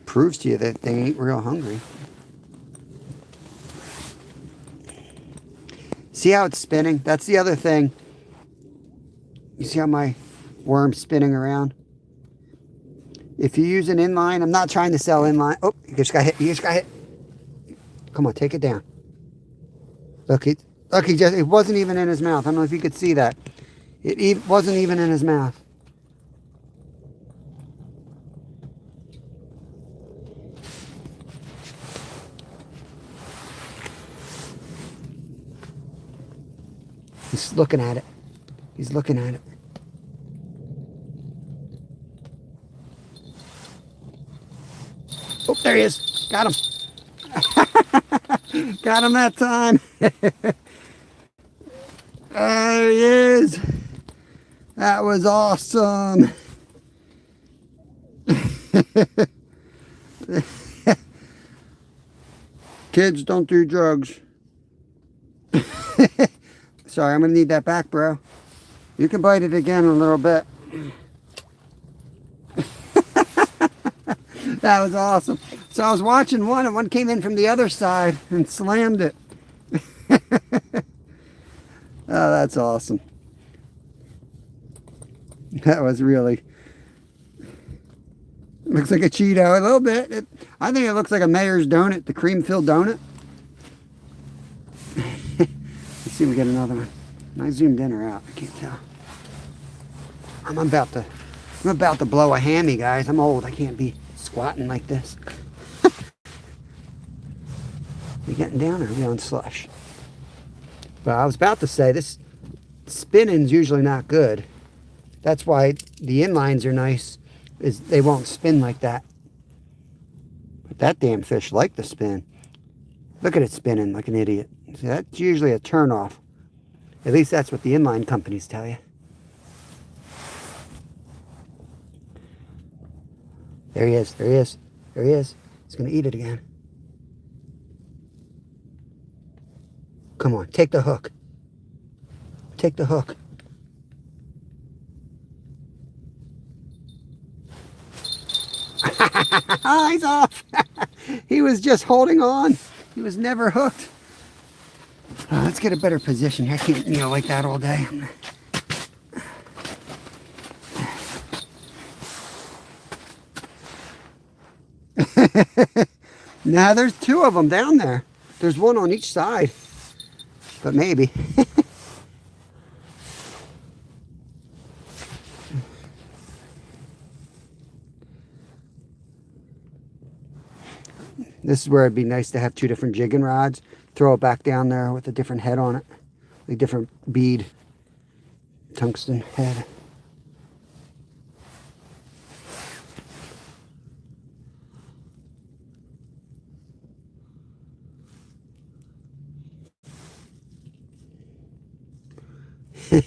Proves to you that they ain't real hungry. See how it's spinning? That's the other thing. You see how my worm's spinning around? If you use an inline, I'm not trying to sell inline. Oh, you just got hit. You just got hit. Come on, take it down. Look, he just, it wasn't even in his mouth. I don't know if you could see that. It wasn't even in his mouth. He's looking at it. He's looking at it. Oh, there he is. Got him. Got him that time. There he is. That was awesome. Kids, don't do drugs. Sorry, I'm going to need that back, bro. You can bite it again in a little bit. That was awesome. So I was watching one, and one came in from the other side and slammed it. Oh, that's awesome. That was really... Looks like a Cheeto a little bit. I think it looks like a Mayor's donut, the cream-filled donut. Let's see if we get another one. I zoomed in or out. I can't tell. I'm about to blow a hammy, guys. I'm old. I can't be squatting like this. We getting down or are we on slush? But I was about to say this spinning's usually not good. That's why the inlines are nice, is they won't spin like that. But that damn fish liked the spin. Look at it spinning like an idiot. See, that's usually a turnoff. At least that's what the inline companies tell you. There he is, there he is, there he is. He's gonna eat it again. Come on, take the hook. Take the hook. Oh, he's off. He was just holding on. He was never hooked. Let's get a better position. I can't kneel like that all day. Now there's two of them down there. There's one on each side. But maybe. This is where it'd be nice to have two different jigging rods. Throw it back down there with a different head on it. A different bead. Tungsten head.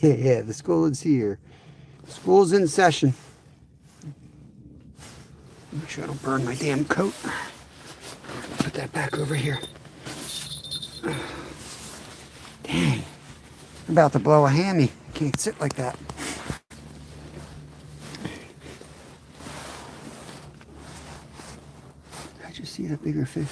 Yeah, the school is here. School's in session. Make sure I don't burn my damn coat. Put that back over here. Dang. I'm about to blow a hammy. I can't sit like that. I just see the bigger fish.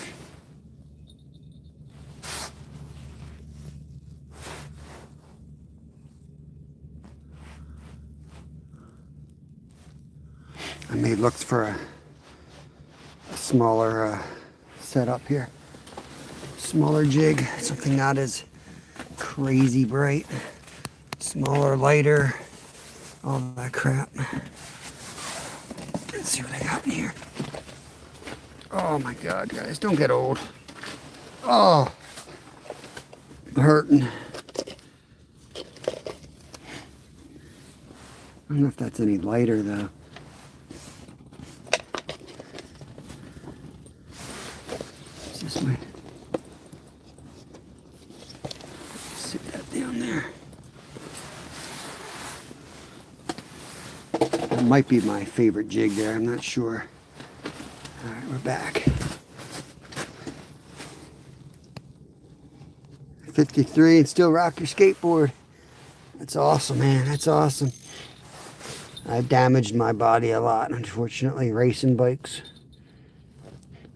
I made looks for a smaller setup here. smaller jig, something not as crazy bright. Smaller, lighter, all that crap. Let's see what I got in here. Oh my God, guys, don't get old. Oh, I'm hurting. I don't know if that's any lighter though. Is this my... Sit that down there. That might be my favorite jig there, I'm not sure. Alright, we're back. 53 and still rock your skateboard. That's awesome, man. That's awesome. I've damaged my body a lot, unfortunately, racing bikes.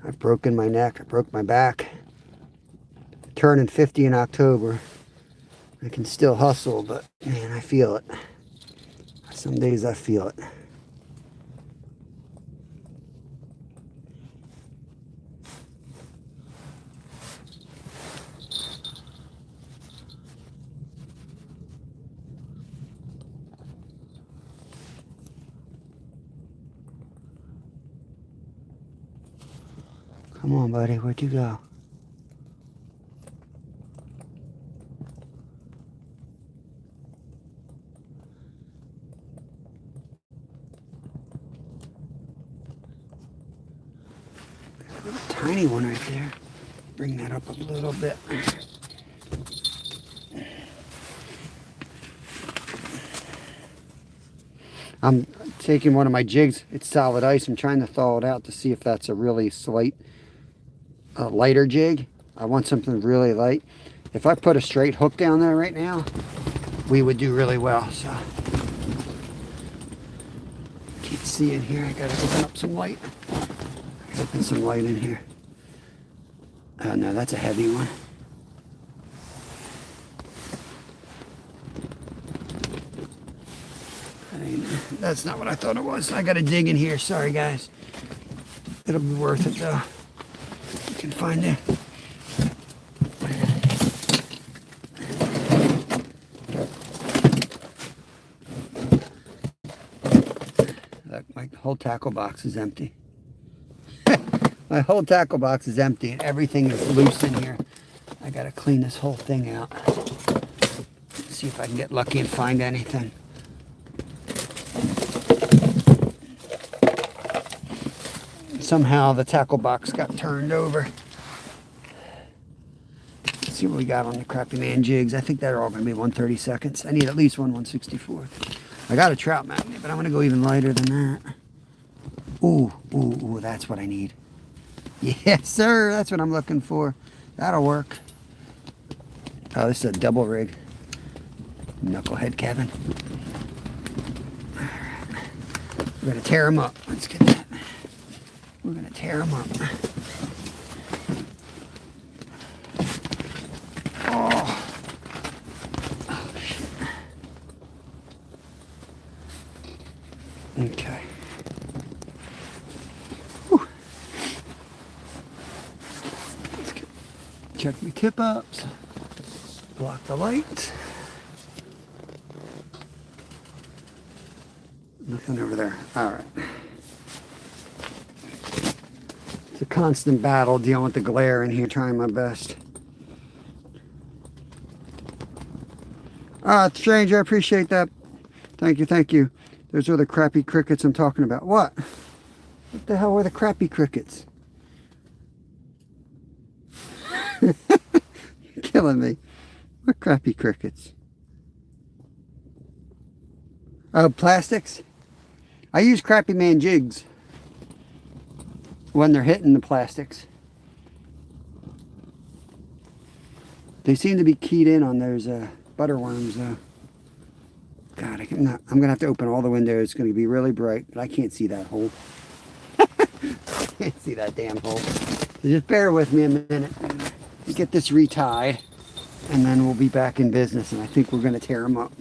I've broken my neck. I broke my back. Turning 50 in October. I can still hustle, but man, I feel it. Some days I feel it. Come on, buddy, where'd you go? There's a tiny one right there. Bring that up a little bit. I'm taking one of my jigs. It's solid ice. I'm trying to thaw it out to see if that's a really slight lighter jig. I want something really light. If I put a straight hook down there right now, we would do really well. So can't see in here. I gotta open up some light. Open some light in here. Oh no, that's a heavy one. That's not what I thought it was. I gotta dig in here. Sorry guys. It'll be worth it though. You can find it. Look, my whole tackle box is empty. My whole tackle box is empty and everything is loose in here. I gotta clean this whole thing out. See if I can get lucky and find anything. Somehow the tackle box got turned over. Let's see what we got on the Crappy Man jigs. I think they're all going to be 1/32. I need at least one 1/64. I got a trout magnet, but I'm going to go even lighter than that. Ooh, ooh, ooh, that's what I need. Yes, sir. That's what I'm looking for. That'll work. Oh, this is a double rig. Knucklehead Kevin. All right. We're going to tear them up. Let's get that. We're going to tear them up. Oh. Oh, shit. Okay. Whew. Let's check my tip ups. Block the light. Nothing over there. All right. It's a constant battle dealing with the glare in here, trying my best. Ah, stranger, I appreciate that. Thank you, thank you. Those are the crappy crickets I'm talking about. What? What the hell were the crappy crickets? You're killing me. What crappy crickets? Oh, plastics? I use Crappy Man jigs when they're hitting the plastics. They seem to be keyed in on those butterworms though. God, I'm gonna have to open all the windows. It's gonna be really bright, but I can't see that hole. I can't see that damn hole. So just bear with me a minute. Get this retied, and then we'll be back in business. And I think we're gonna tear them up.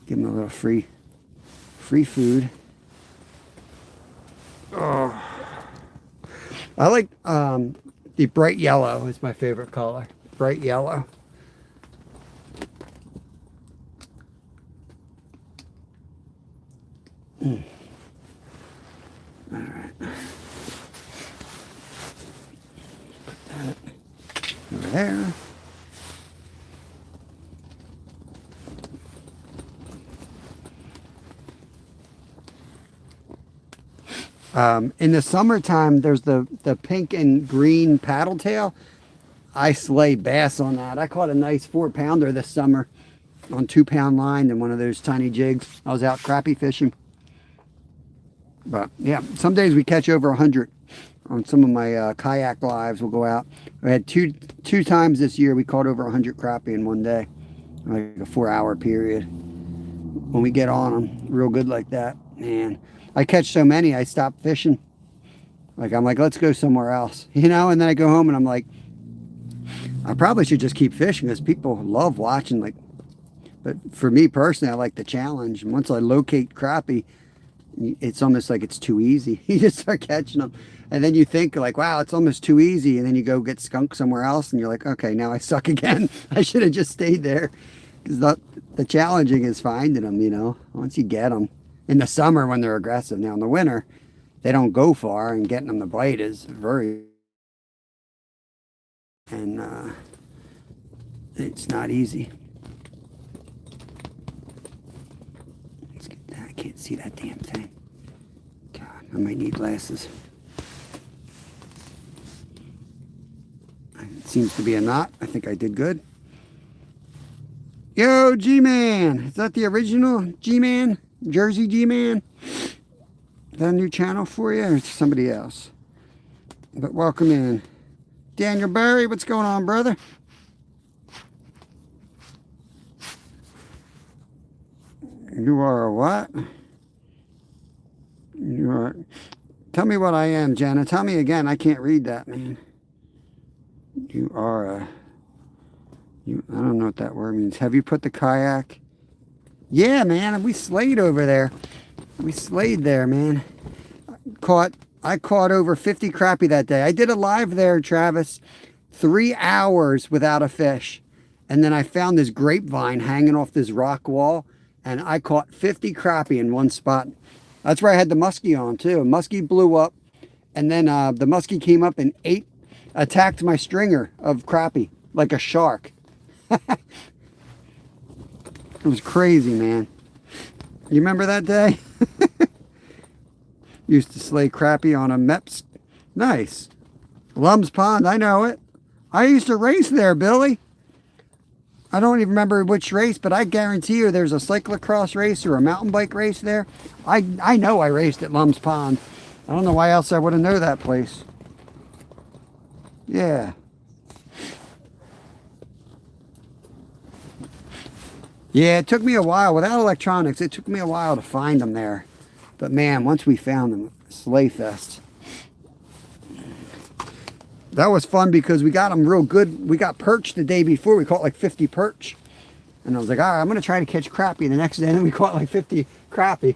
Give them a little free food. Oh, I like the bright yellow is my favorite color. Bright yellow. Mm. All right. Put that over there. In the summertime, there's the pink and green paddle tail. I slay bass on that. I caught a nice 4-pounder this summer on 2-pound line and one of those tiny jigs. I was out crappie fishing. But yeah, some days we catch over 100 on some of my kayak lives. We'll go out. We had two times this year we caught over 100 crappie in one day, like a 4-hour period. When we get on them real good like that, man, I catch so many I stop fishing. Like I'm like, let's go somewhere else, you know. And then I go home and I'm like, I probably should just keep fishing because people love watching. Like, but for me personally, I like the challenge. And once I locate crappie, it's almost like it's too easy. You just start catching them, and then you think like, wow, it's almost too easy, and then you go get skunked somewhere else, and you're like, okay, now I suck again. I should have just stayed there. Because the challenging is finding them, you know, once you get them. In the summer when they're aggressive. Now in the winter, they don't go far, and getting them to bite is very... And it's not easy. Let's get that. I can't see that damn thing. God, I might need glasses. It seems to be a knot. I think I did good. Yo, G-Man. Is that the original G-Man? Jersey G-Man? Is that a new channel for you or somebody else? But welcome in. Daniel Barry, what's going on, brother? You are a what? You are... Tell me what I am, Jenna. Tell me again. I can't read that, man. You are a... I don't know what that word means. Have you put the kayak? Yeah, man. We slayed over there. We slayed there, man. I caught over 50 crappie that day. I did a live there, Travis. 3 hours without a fish. And then I found this grapevine hanging off this rock wall. And I caught 50 crappie in one spot. That's where I had the muskie on, too. Muskie blew up. And then the muskie came up and attacked my stringer of crappie like a shark. It was crazy, man. You remember that day? Used to slay crappie on a Meps. Nice. Lum's Pond, I know it. I used to race there, Billy. I don't even remember which race, but I guarantee you there's a cyclocross race or a mountain bike race there. I know I raced at Lum's Pond. I don't know why else I would have known that place. Yeah. Yeah, it took me a while. Without electronics, it took me a while to find them there. But man, once we found them, sleigh fest. That was fun because we got them real good. We got perch the day before. We caught like 50 perch. And I was like, all right, I'm going to try to catch crappie the next day. And then we caught like 50 crappie.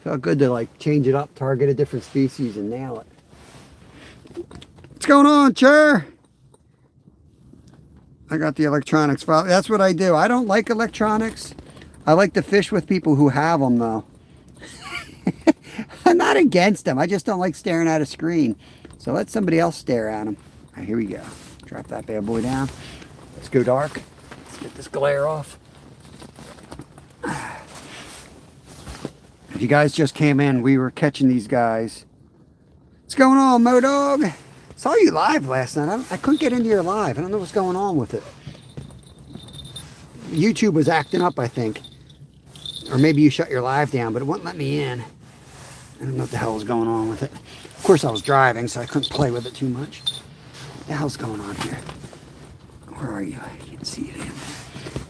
Felt good to like change it up, target a different species and nail it. What's going on, Chair? I got the electronics file. That's what I do. I don't like electronics. I like to fish with people who have them, though. I'm not against them. I just don't like staring at a screen. So let somebody else stare at them. All right, here we go. Drop that bad boy down. Let's go dark. Let's get this glare off. If you guys just came in, we were catching these guys. What's going on, Mo-Dog? Saw you live last night. I couldn't get into your live. I don't know what's going on with it. YouTube was acting up, I think. Or maybe you shut your live down, but it wouldn't let me in. I don't know what the hell was going on with it. Of course, I was driving, so I couldn't play with it too much. What the hell's going on here? Where are you? I can't see you.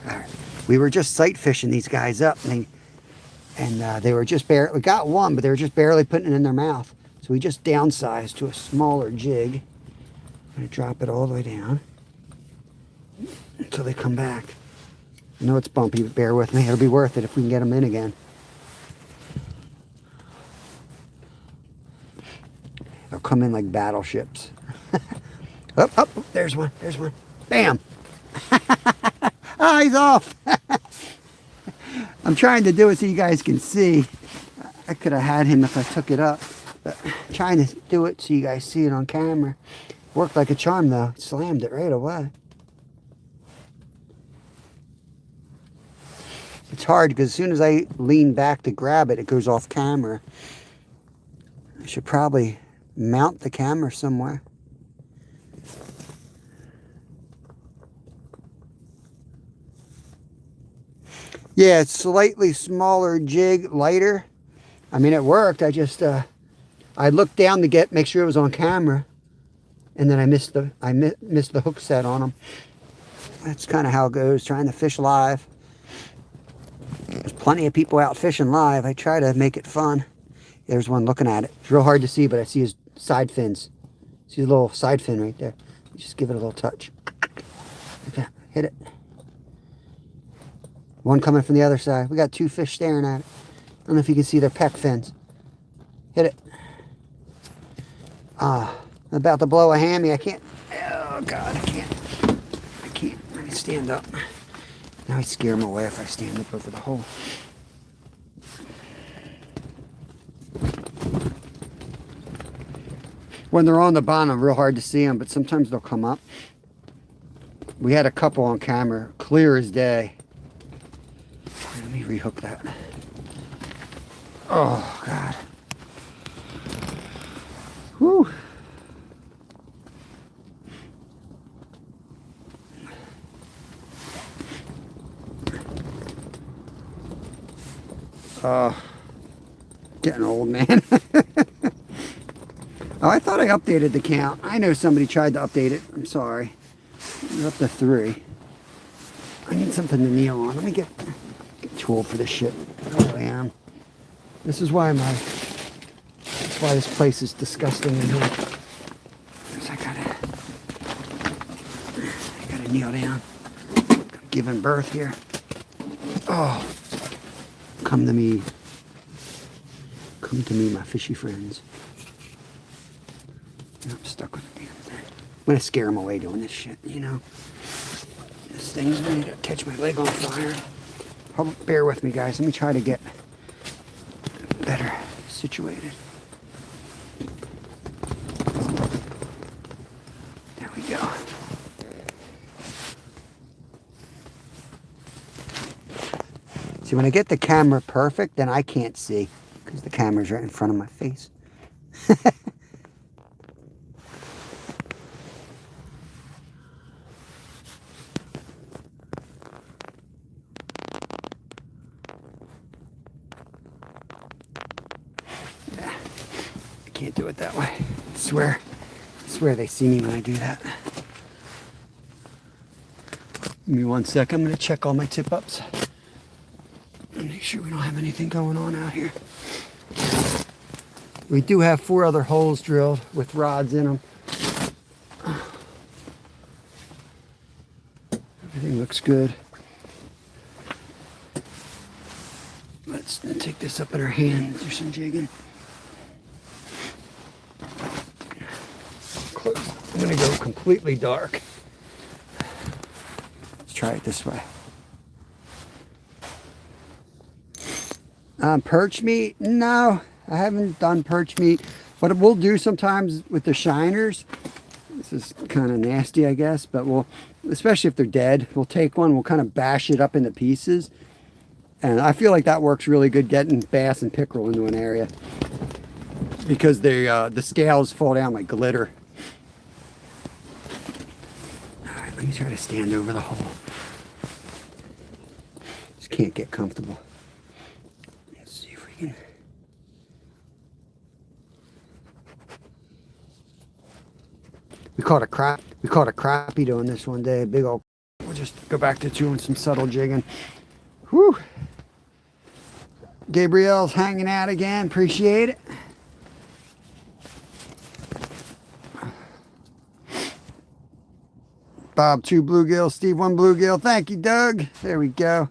All right. We were just sight fishing these guys up, and they were just barely... We got one, but they were just barely putting it in their mouth. So we just downsized to a smaller jig. I'm going to drop it all the way down until they come back. I know it's bumpy, but bear with me. It'll be worth it if we can get them in again. come in like battleships. Oh, there's one. There's one. Bam. Oh, he's off. I'm trying to do it so you guys can see. I could have had him if I took it up. But I'm trying to do it so you guys see it on camera. Worked like a charm though. Slammed it right away. It's hard because as soon as I lean back to grab it, it goes off camera. I should probably mount the camera somewhere. Yeah, it's slightly smaller jig, lighter. I mean, it worked. I just, I looked down to make sure it was on camera, and then I missed the hook set on them. That's kind of how it goes, trying to fish live. There's plenty of people out fishing live. I try to make it fun. There's one looking at it. It's real hard to see, but I see his side fins. See his little side fin right there. Just give it a little touch. Okay, hit it. One coming from the other side. We got two fish staring at it. I don't know if you can see their peck fins. Hit it. I'm about to blow a hammy. I can't. Oh, God, I can't. I can't. Let me stand up. Now I scare them away if I stand up over the hole. When they're on the bottom, real hard to see them, but sometimes they'll come up. We had a couple on camera, clear as day. Let me rehook that. Oh, God. Whew. Getting old, man. Oh, I thought I updated the count. I know somebody tried to update it. I'm sorry. We're up to 3. I need something to kneel on. Let me get too old for this shit. I really am. This is why that's why this place is disgusting in here. I gotta kneel down. I'm giving birth here. Oh, come to me. Come to me, my fishy friends. I'm stuck with the damn thing. I'm gonna scare them away doing this shit, you know. This thing's ready to catch my leg on fire. Bear with me, guys. Let me try to get better situated. There we go. See, when I get the camera perfect, then I can't see because the camera's right in front of my face. Can't do it that way. I swear they see me when I do that. Give me 1 sec. I'm going to check all my tip-ups. Make sure we don't have anything going on out here. We do have 4 other holes drilled with rods in them. Everything looks good. Let's take this up in our hand. Do some jigging. I'm going to go completely dark. Let's try it this way. Perch meat? No, I haven't done perch meat. What we'll do sometimes with the shiners, this is kind of nasty, I guess, but we'll, especially if they're dead, we'll take one, we'll kind of bash it up into pieces. And I feel like that works really good getting bass and pickerel into an area because the scales fall down like glitter. Let me try to stand over the hole. Just can't get comfortable. Let's see if we can. We caught a crappie doing this one day. A big old. We'll just go back to doing some subtle jigging. Whew. Gabrielle's hanging out again. Appreciate it. Bob, 2 bluegill. Steve, 1 bluegill. Thank you, Doug. There we go.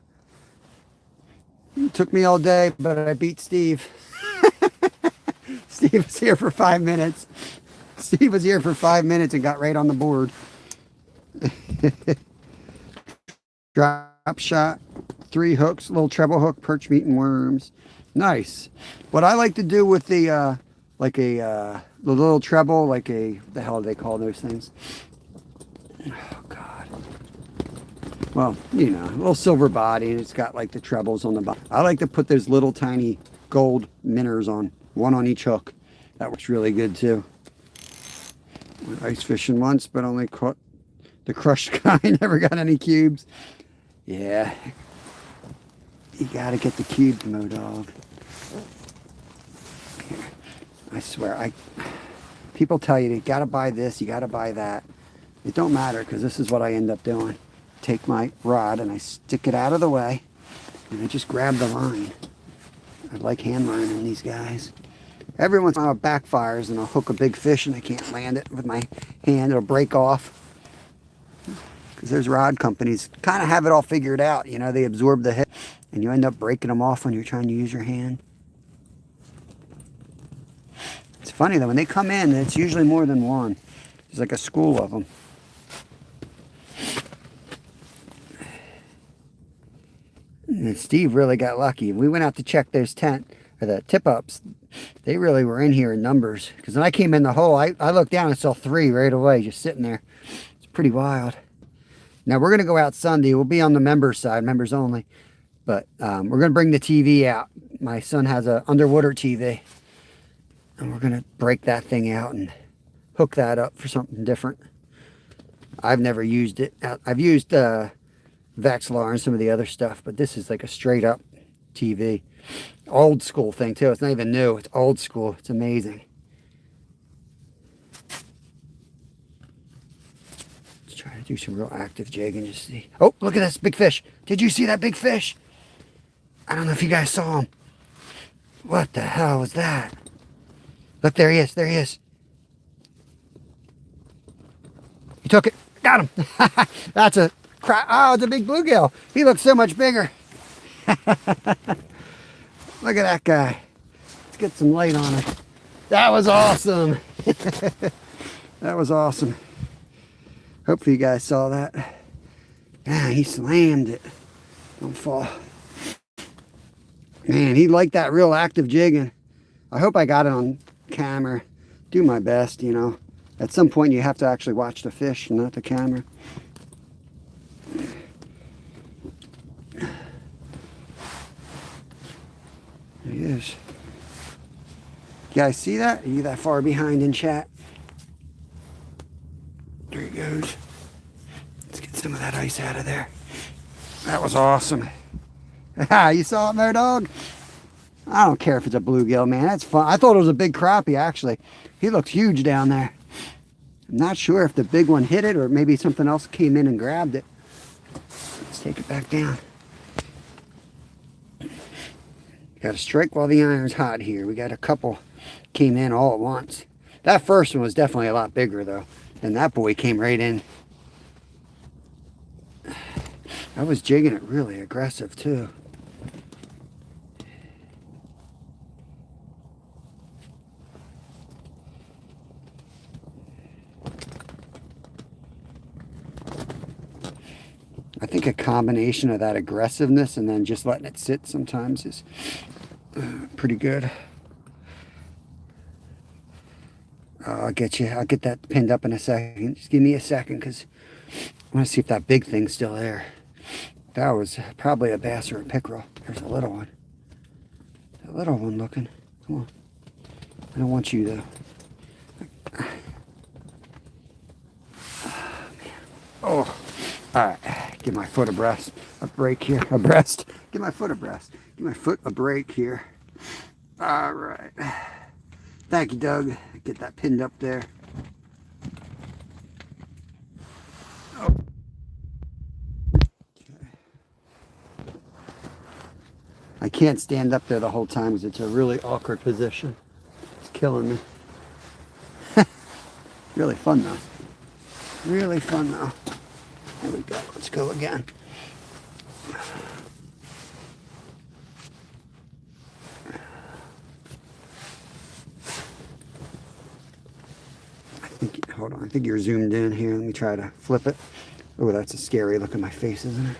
It took me all day, but I beat Steve. Steve was here for 5 minutes. Steve was here for 5 minutes and got right on the board. Drop shot, 3 hooks, little treble hook, perch meat and worms. Nice. What I like to do with the the little treble, the hell do they call those things? Oh God. Well, you know, a little silver body, and it's got like the trebles on the bottom. I like to put those little tiny gold minnows on, one on each hook. That works really good too. Went ice fishing once, but only caught the crushed kind. Never got any cubes. Yeah, you gotta get the cubes, Mo-Dog. I swear, people tell you gotta buy this, you gotta buy that. It don't matter, because this is what I end up doing. Take my rod and I stick it out of the way, and I just grab the line. I like hand lining these guys. Every once in a while it backfires and I'll hook a big fish and I can't land it with my hand. It'll break off. Because there's rod companies kind of have it all figured out. You know, they absorb the hit and you end up breaking them off when you're trying to use your hand. It's funny though, when they come in, it's usually more than one. There's like a school of them. And Steve really got lucky. We went out to check those the tip-ups. They really were in here in numbers. Because when I came in the hole, I looked down and saw 3 right away, just sitting there. It's pretty wild. Now, we're going to go out Sunday. We'll be on the members side, members only. But we're going to bring the TV out. My son has an underwater TV. And we're going to break that thing out and hook that up for something different. I've never used it. I've used Vexlar and some of the other stuff. But this is like a straight-up TV. Old school thing, too. It's not even new. It's old school. It's amazing. Try to do some real active jigging, just see. Oh, look at this big fish. Did you see that big fish? I don't know if you guys saw him. What the hell was that? Look, there he is. There he is. He took it. Got him. That's a crap. Oh, it's a big bluegill. He looks so much bigger. Look at that guy. Let's get some light on it. That was awesome. That was awesome. Hopefully you guys saw that. Yeah, he slammed it. Don't fall. Man, he liked that real active jigging. I hope I got it on camera. Do my best, you know. At some point you have to actually watch the fish, not the camera. There he is. You guys see that? Are you that far behind in chat? There he goes. Let's get some of that ice out of there. That was awesome. You saw it, Mo-Dog? I don't care if it's a bluegill, man. That's fun. I thought it was a big crappie, actually. He looks huge down there. I'm not sure if the big one hit it or maybe something else came in and grabbed it. Let's take it back down. Got to strike while the iron's hot here. We got a couple came in all at once. That first one was definitely a lot bigger, though. And that boy came right in. I was jigging it really aggressive, too. I think a combination of that aggressiveness and then just letting it sit sometimes is pretty good. I'll get you. I'll get that pinned up in a second. Just give me a second because I want to see if that big thing's still there. That was probably a bass or a pickerel. There's a little one. A little one looking. Come on. I don't want you though. Oh, all right. Give my foot a break here. Give my foot a break here. All right. Thank you, Doug. Get that pinned up there. Oh. Okay. I can't stand up there the whole time because it's a really awkward position. It's killing me. Really fun though. Really fun though. There we go. Let's go again. I think you're zoomed in here. Let me try to flip it. Oh, that's a scary look at my face, isn't it?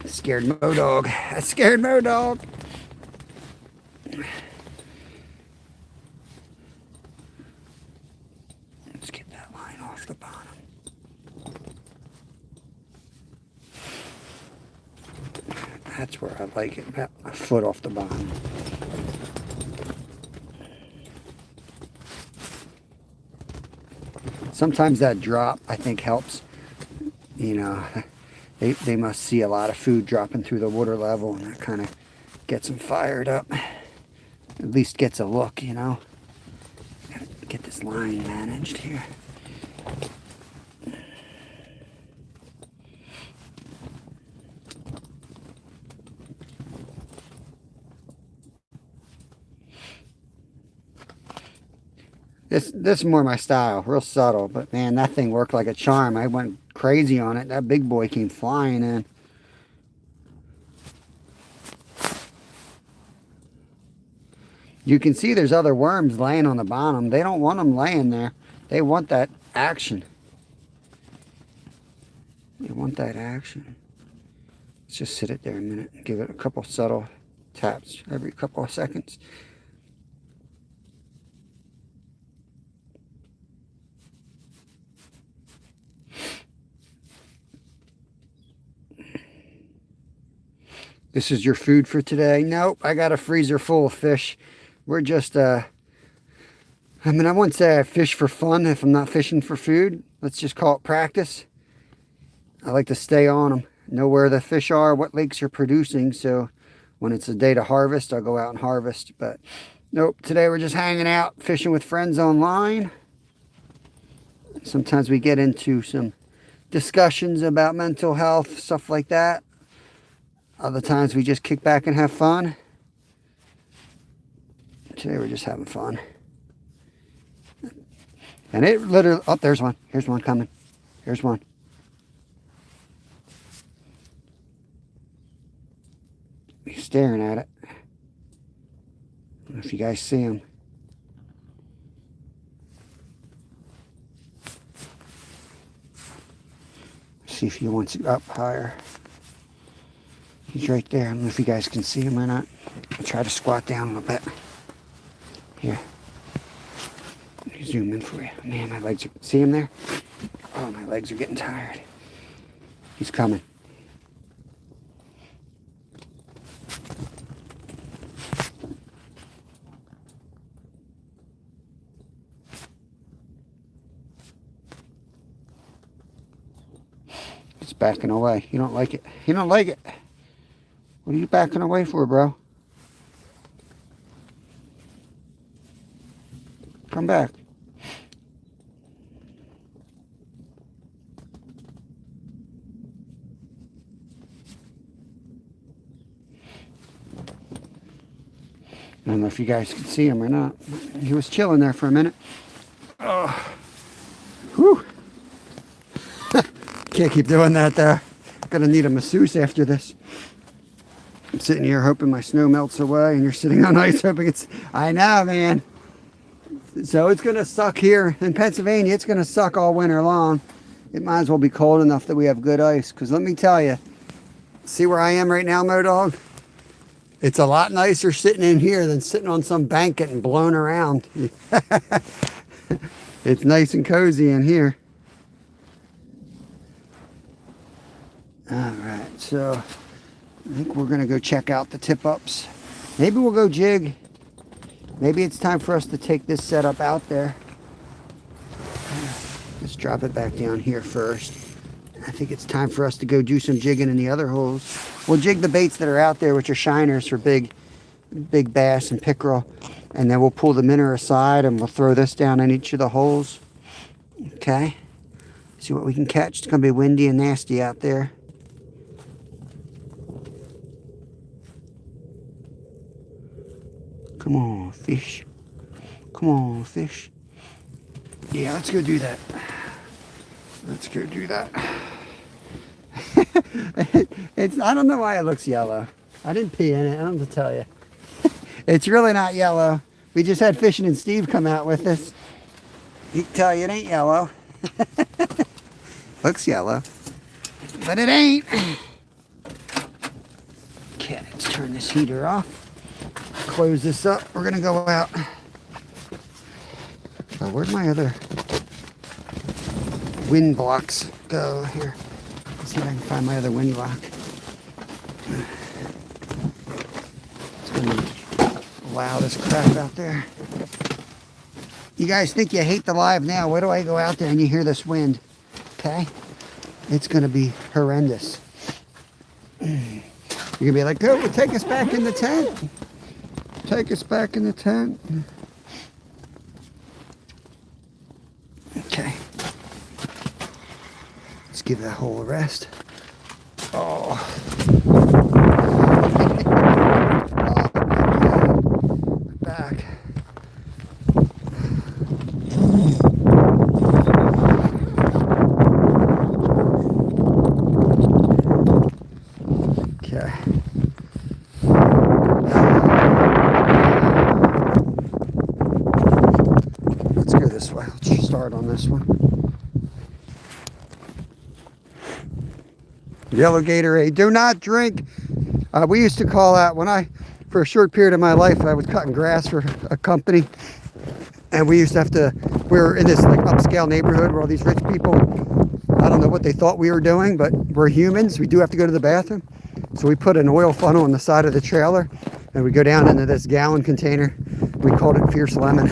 Scared Mo Dog. I scared Mo Dog. Let's get that line off the bottom. That's where I like it, about a foot off the bottom. Sometimes that drop, I think, helps. You know, they must see a lot of food dropping through the water level, and that kind of gets them fired up. At least gets a look, you know. Gotta get this line managed here. This is more my style, real subtle, but man, that thing worked like a charm. I went crazy on it. That big boy came flying in. You can see there's other worms laying on the bottom. They don't want them laying there. They want that action. They want that action. Let's just sit it there a minute and give it a couple subtle taps every couple of seconds. This is your food for today? Nope, I got a freezer full of fish. We're just, I mean, I wouldn't say I fish for fun if I'm not fishing for food. Let's just call it practice. I like to stay on them, know where the fish are, what lakes are producing. So when it's a day to harvest, I'll go out and harvest. But nope, today we're just hanging out, fishing with friends online. Sometimes we get into some discussions about mental health, stuff like that. Other times we just kick back and have fun. Today we're just having fun. And it literally, oh, there's one. Here's one coming. Here's one. He's staring at it. I don't know if you guys see him. See if he wants it up higher. He's right there. I don't know if you guys can see him or not. I'll try to squat down a little bit. Here. Let me zoom in for you. Man, my legs are... See him there? Oh, my legs are getting tired. He's coming. It's backing away. You don't like it. You don't like it. What are you backing away for, bro? Come back. I don't know if you guys can see him or not. He was chilling there for a minute. Oh. Whew. Can't keep doing that though. Gonna need a masseuse after this. I'm sitting here hoping my snow melts away, and you're sitting on ice hoping it's... I know, man. So it's gonna suck here in Pennsylvania. It's gonna suck all winter long. It might as well be cold enough that we have good ice. Because let me tell you, see where I am right now, Mo Dog? It's a lot nicer sitting in here than sitting on some bank getting blown around. It's nice and cozy in here. All right, so I think we're gonna go check out the tip-ups. Maybe we'll go jig. Maybe it's time for us to take this setup out there. Let's drop it back down here first. I think it's time for us to go do some jigging in the other holes. We'll jig the baits that are out there, which are shiners for big bass and pickerel. And then we'll pull the minnow aside and we'll throw this down in each of the holes. Okay. See what we can catch. It's gonna be windy and nasty out there. Come on, fish. Come on, fish. Yeah, let's go do that. Let's go do that. I don't know why it looks yellow. I didn't pee in it, I don't have to tell you. It's really not yellow. We just had Fishing and Steve come out with us. You can tell you it ain't yellow. Looks yellow, but it ain't. Okay, let's turn this heater off. Close this up. We're gonna go out. Oh, where'd my other wind blocks go? Here. Let's see if I can find my other wind block. It's gonna be loud as crap out there. You guys think you hate the live now. Wait till I go out there and you hear this wind. Okay? It's gonna be horrendous. You're gonna be like, oh, take us back in the tent. Take us back in the tent. Okay. Let's give that hole a rest. Oh. Back. Okay. Let's go this way. Let's start on this one. Yellow Gatorade. Do not drink. We used to call that for a short period of my life, I was cutting grass for a company. And we used to have to, we were in this like upscale neighborhood where all these rich people, I don't know what they thought we were doing, but we're humans. We do have to go to the bathroom. So we put an oil funnel on the side of the trailer and we go down into this gallon container. We called it Fierce Lemon.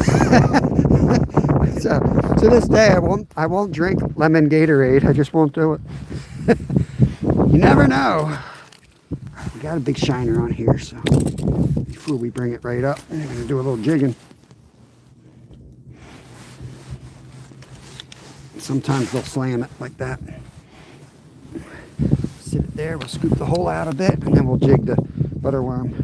So to this day, I won't drink lemon Gatorade. I just won't do it. You never know. We got a big shiner on here, so before we bring it right up, I'm going to do a little jigging. Sometimes they'll slam it like that. Sit it there, we'll scoop the hole out a bit, and then we'll jig the butterworm.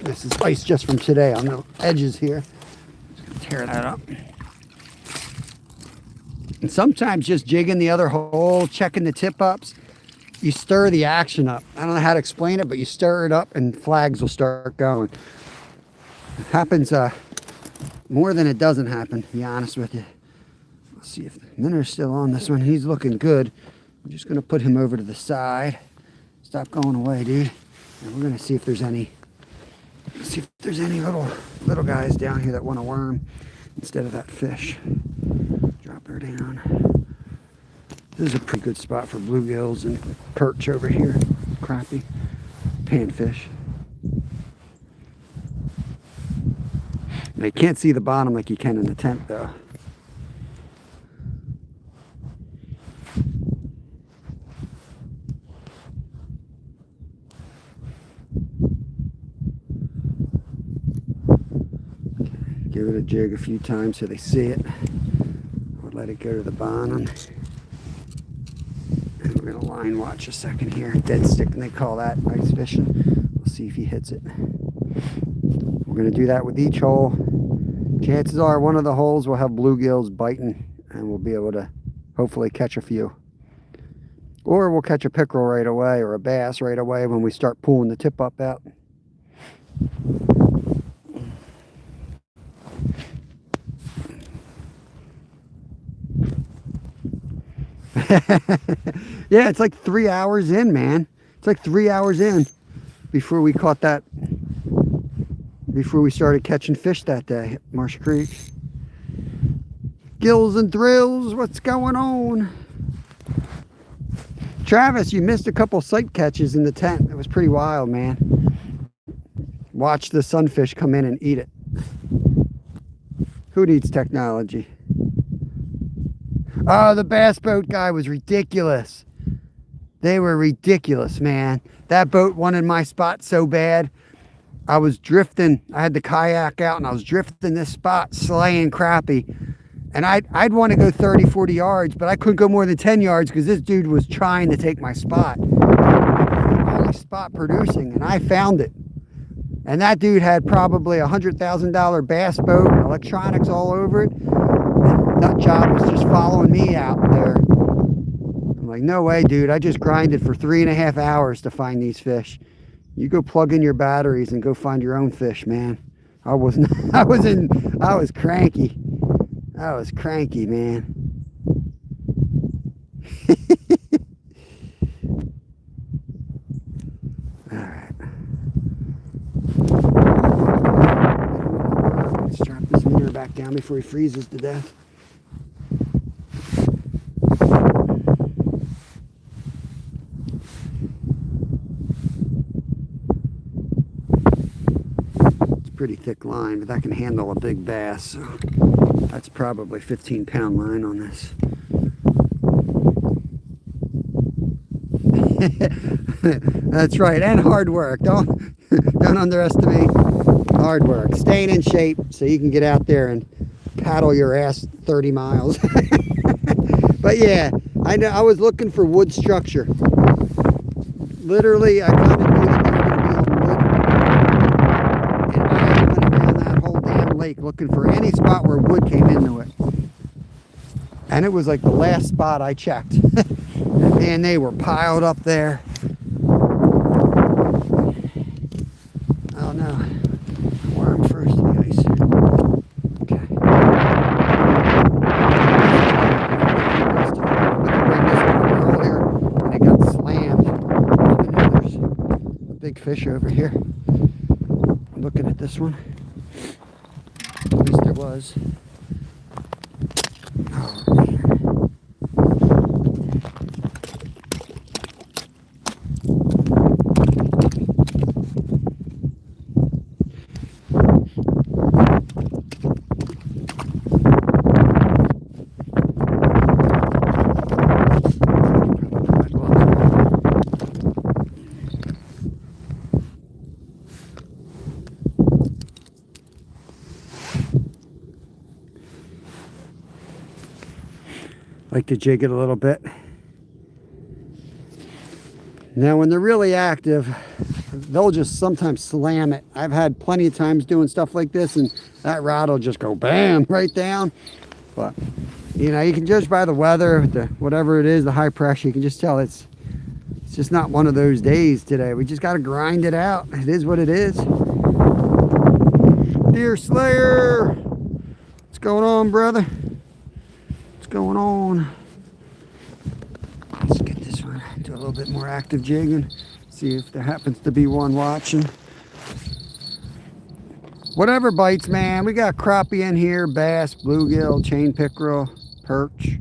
This is ice just from today on the edges here. Just gonna tear that up. And sometimes just jigging the other hole, checking the tip ups, you stir the action up. I don't know how to explain it, but you stir it up and flags will start going. It happens more than it doesn't happen, to be honest with you. Let's see if the minnows still on this one. He's looking good. I'm just gonna put him over to the side. Stop going away, dude. And we're gonna see if there's any little guys down here that want a worm instead of that fish. Drop her down. This is a pretty good spot for bluegills and perch over here. Crappie, panfish. Now you can't see the bottom like you can in the tent though. Give it a jig a few times so they see it. We'll let it go to the bottom. And we're gonna line watch a second here. Dead stick, and they call that ice fishing. We'll see if he hits it. We're gonna do that with each hole. Chances are one of the holes will have bluegills biting and we'll be able to hopefully catch a few. Or we'll catch a pickerel right away or a bass right away when we start pulling the tip up out. Yeah, it's like 3 hours in, man. It's like 3 hours in before we caught that, before we started catching fish that day at Marsh Creek. Gills and thrills, what's going on? Travis, you missed a couple sight catches in the tent. It was pretty wild, man. Watch the sunfish come in and eat it. Who needs technology? Oh, the bass boat guy was ridiculous. They were ridiculous, man. That boat wanted my spot so bad. I was drifting. I had the kayak out and I was drifting this spot, slaying crappie. And I'd want to go 30, 40 yards, but I couldn't go more than 10 yards because this dude was trying to take my spot. Only spot producing, and I found it. And that dude had probably a $100,000 bass boat, electronics all over it. And nut job was just following me out there. I'm like, no way, dude. I just grinded for 3.5 hours to find these fish. You go plug in your batteries and go find your own fish, man. I was cranky. I was cranky, man. All right. Let's drop this mirror back down before he freezes to death. Pretty thick line, but that can handle a big bass, so that's probably 15-pound line on this. That's right, and hard work. Don't underestimate hard work. Staying in shape so you can get out there and paddle your ass 30 miles. But yeah, I was looking for wood structure. Literally, I kind of knew that they were going to be on wood. Lake looking for any spot where wood came into it, and it was like the last spot I checked. And man, they were piled up there. Oh no, worm first, guys. Okay. Bring this one earlier, and it got slammed. There's a big fish over here. Looking at this one. At least there was. Oh, man. Like to jig it a little bit. Now when they're really active, they'll just sometimes slam it. I've had plenty of times doing stuff like this, and that rod will just go bam right down. But you know, you can judge by the weather, whatever it is, the high pressure. You can just tell it's just not one of those days today. We just got to grind it out. It is what it is. Deer Slayer, what's going on, brother? Going on. Let's get this one, do a little bit more active jigging, see if there happens to be one watching. Whatever bites, man. We got crappie in here, bass, bluegill, chain pickerel, perch.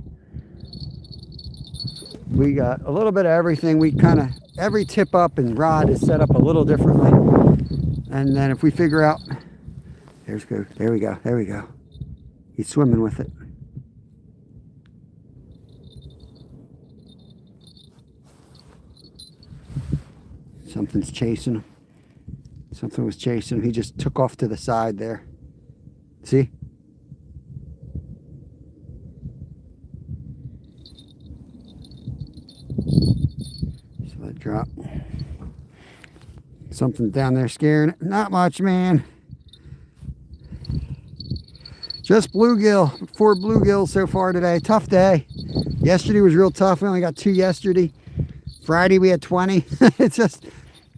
We got a little bit of everything. We kind of, every tip up and rod is set up a little differently. And then if we figure out, there we go. He's swimming with it. Something's chasing him. Something was chasing him. He just took off to the side there. See? So let it drop. Something's down there scaring it. Not much, man. Just bluegill. 4 bluegills so far today. Tough day. Yesterday was real tough. We only got 2 yesterday. Friday we had 20. It's just,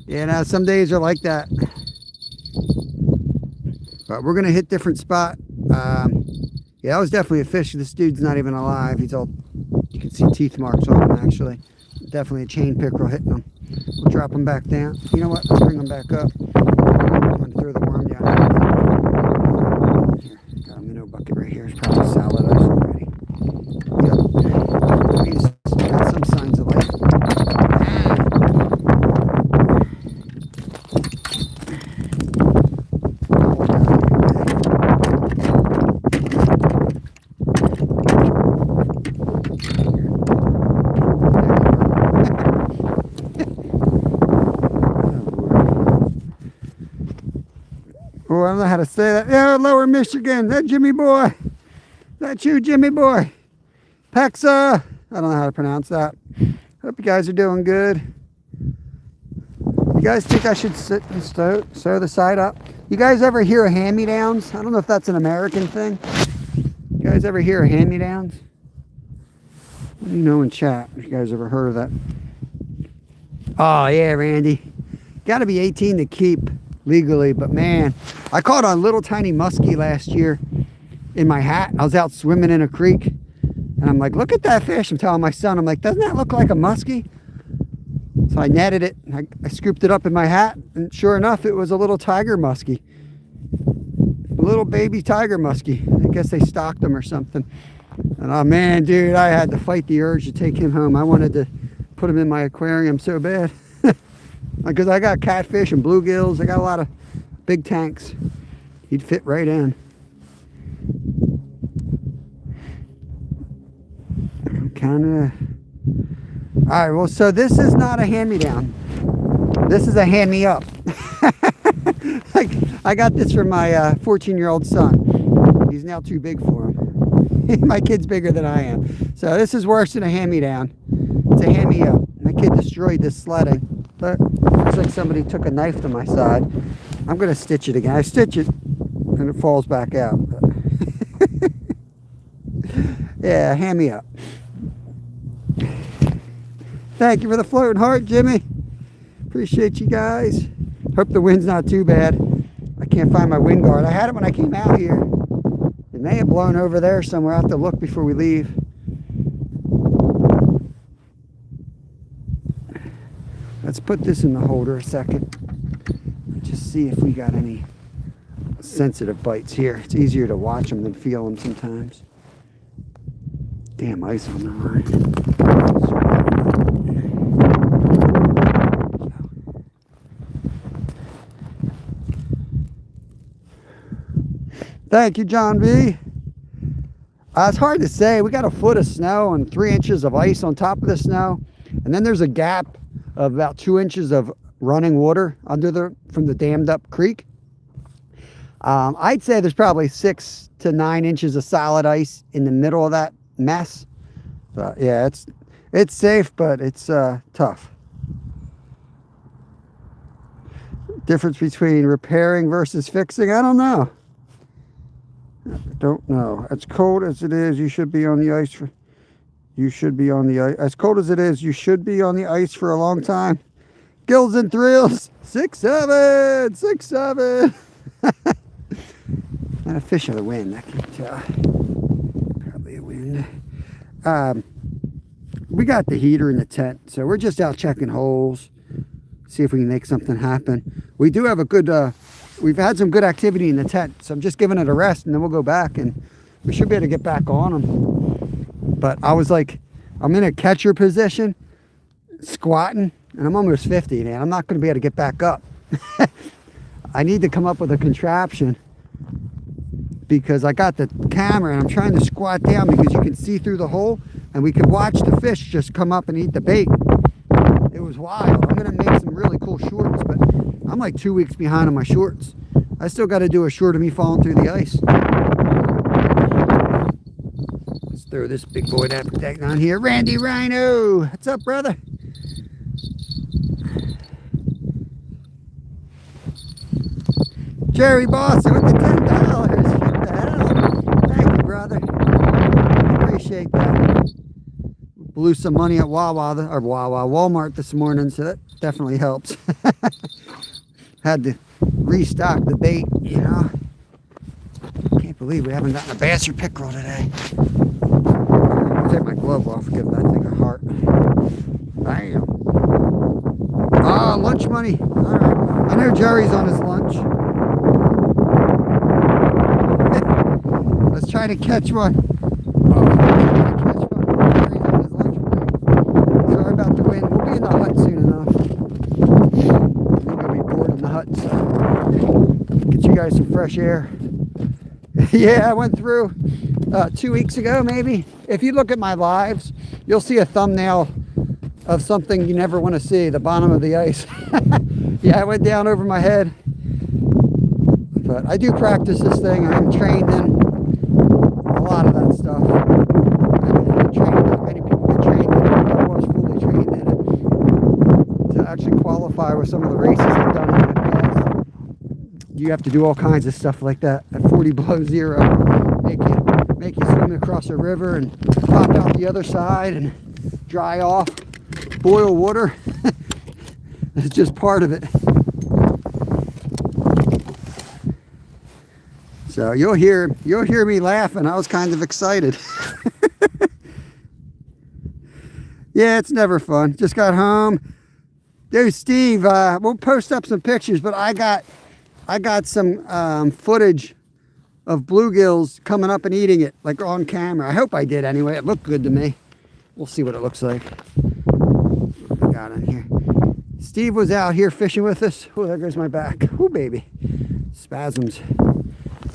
you know, some days are like that. But we're gonna hit different spot. Yeah, that was definitely a fish. This dude's not even alive. He's all, you can see teeth marks on him actually. Definitely a chain pickerel hitting him. We'll drop him back down. You know what? Let's bring him back up. I'm gonna throw the worm down. Here, got a minnow bucket right here. It's probably solid ice already. Yep. He's got some signs of life. Oh, I don't know how to say that. Yeah, Lower Michigan. That Jimmy boy. That you, Jimmy boy. Pexa. I don't know how to pronounce that. Hope you guys are doing good. You guys think I should sit and sew the side up? You guys ever hear of hand-me-downs? I don't know if that's an American thing. You guys ever hear of hand-me-downs? Let me know in chat if you guys ever heard of that. Oh yeah, Randy. Got to be 18 to keep legally, but man, I caught a little tiny muskie last year in my hat. I was out swimming in a creek, and I'm like, look at that fish. I'm telling my son, I'm like, doesn't that look like a muskie? So I netted it. I scooped it up in my hat, and sure enough, it was a little tiger muskie. A little baby tiger muskie. I guess they stocked them or something. And oh man, dude, I had to fight the urge to take him home. I wanted to put him in my aquarium so bad. Because I got catfish and bluegills. I got a lot of big tanks. He'd fit right in. Kind of. All right, well, so this is not a hand-me-down. This is a hand-me-up. I got this from my 14-year-old son. He's now too big for him. My kid's bigger than I am. So this is worse than a hand-me-down. It's a hand-me-up. My kid destroyed this sledding. But looks like somebody took a knife to my side. I'm going to stitch it again. I stitch it and it falls back out. Yeah, hand me up. Thank you for the floating heart, Jimmy. Appreciate you guys. Hope the wind's not too bad. I can't find my wind guard. I had it when I came out here. It may have blown over there somewhere. I have to look before we leave. Let's put this in the holder a second. Just see if we got any sensitive bites here. It's easier to watch them than feel them sometimes. Damn ice on the line. Thank you, John B. It's hard to say. We got a foot of snow and 3 inches of ice on top of the snow. And then there's a gap of about 2 inches of running water from the dammed up creek. I'd say there's probably 6 to 9 inches of solid ice in the middle of that mess. But yeah, it's safe, but it's tough. Difference between repairing versus fixing, I don't know. Don't know. As cold as it is, you should be on the ice for. You should be on the ice. As cold as it is, you should be on the ice for a long time. Gills and thrills. 6'7", 6'7". Not a fish of the wind, I can tell. Probably a wind. We got the heater in the tent, so we're just out checking holes. See if we can make something happen. We do have a good. We've had some good activity in the tent, so I'm just giving it a rest, and then we'll go back, and we should be able to get back on them. But I was like, I'm in a catcher position, squatting, and I'm almost 50, man. I'm not going to be able to get back up. I need to come up with a contraption because I got the camera and I'm trying to squat down because you can see through the hole and we could watch the fish just come up and eat the bait. It was wild. I'm going to make some really cool shorts, but I'm like 2 weeks behind on my shorts. I still got to do a short of me falling through the ice. Let's throw this big boy that on here. Randy Rhino. What's up, brother? Jerry Boston with the $10. What the hell? Thank you, brother. Appreciate that. Blew some money at Walmart this morning, so that definitely helps. Had to restock the bait, you know. Can't believe we haven't gotten a bass or pickerel today. I'll take my glove off, give that thing a heart. Bam. Ah, lunch money. All right. I know Jerry's on his lunch. Let's try to catch one. Sorry about the wind. We'll be in the hut soon enough. I'm going to be bored in the hut, so get you guys some fresh air. Yeah, I went through 2 weeks ago, maybe. If you look at my lives, you'll see a thumbnail of something you never want to see, the bottom of the ice. Yeah, I went down over my head. But I do practice this thing. I'm trained in a lot of that stuff. Many people get trained in it, but I was fully trained in it. To actually qualify with some of the races I've done in the past, you have to do all kinds of stuff like that at 40 below zero. Make you make you swim across a river and pop out the other side and dry off, boil water. It's just part of it. So you'll hear me laughing. I was kind of excited. Yeah, it's never fun. Just got home. Dude, Steve, we'll post up some pictures, but I got some footage of bluegills coming up and eating it, like on camera. I hope I did anyway. It looked good to me. We'll see what it looks like. What we got in here? Steve was out here fishing with us. Oh, there goes my back. Oh, baby. Spasms.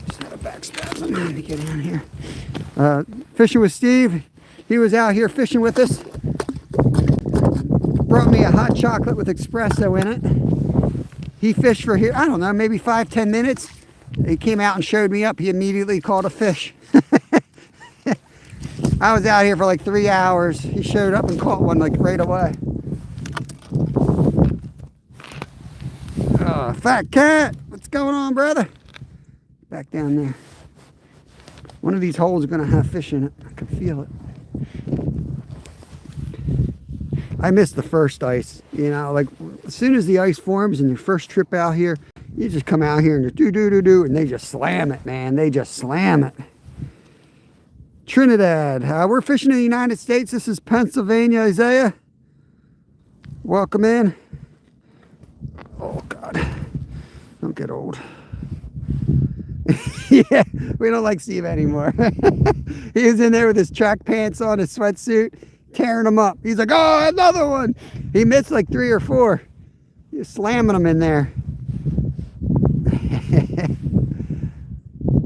Just had a back spasm. Let me get in here. Fishing with Steve. He was out here fishing with us. Brought me a hot chocolate with espresso in it. He fished for here, I don't know, maybe 5-10 minutes. He came out and showed me up. He immediately caught a fish. I was out here for like 3 hours. He showed up and caught one like right away. Oh, fat cat, what's going on, brother? Back down there. One of these holes is gonna have fish in it. I can feel it. I missed the first ice, you know, like as soon as the ice forms and your first trip out here, you just come out here and just do, and they just slam it, man. They just slam it. Trinidad, we're fishing in the United States. This is Pennsylvania, Isaiah. Welcome in. Oh, God. Don't get old. Yeah, we don't like Steve anymore. He was in there with his track pants on, his sweatsuit, tearing them up. He's like, oh, another one. He missed like 3 or 4. He's slamming them in there.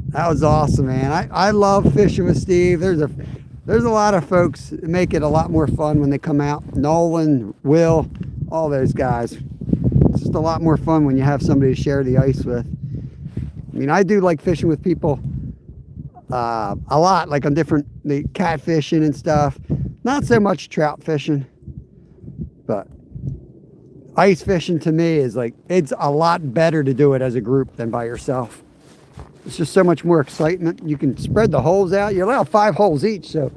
That was awesome, man. I love fishing with Steve. There's a lot of folks that make it a lot more fun when they come out. Nolan, Will, all those guys. It's just a lot more fun when you have somebody to share the ice with. I mean, I do like fishing with people a lot, like on the catfishing and stuff. Not so much trout fishing, but ice fishing to me is like, it's a lot better to do it as a group than by yourself. It's just so much more excitement. You can spread the holes out. You allow 5 holes each, so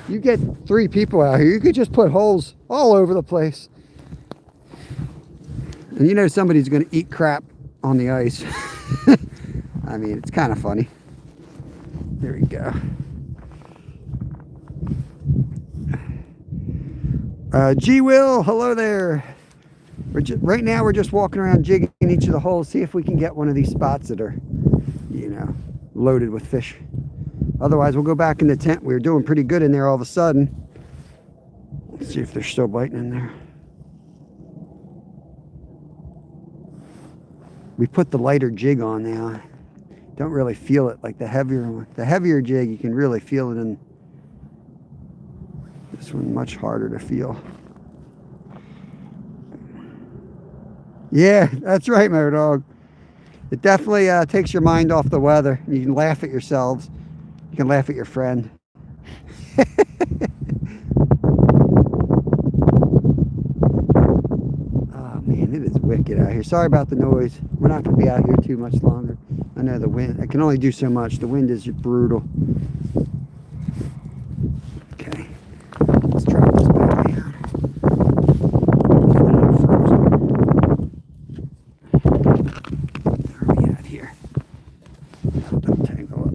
you get 3 people out here. You could just put holes all over the place. And you know somebody's going to eat crap on the ice. I mean, it's kind of funny. There we go. G Will, hello there. Right now we're just walking around jigging each of the holes, see if we can get one of these spots that are, you know, loaded with fish. Otherwise, we'll go back in the tent. We were doing pretty good in there all of a sudden. Let's see if they're still biting in there. We put the lighter jig on now. Don't really feel it like the heavier one. The heavier jig, you can really feel it in. This one much harder to feel. Yeah, that's right, my dog. It definitely takes your mind off the weather. You can laugh at yourselves. You can laugh at your friend. Oh man, it is wicked out here. Sorry about the noise. We're not going to be out here too much longer. I know the wind, I can only do so much. The wind is just brutal. Okay, let's drop this back down. Where are we at here? Don't tangle up.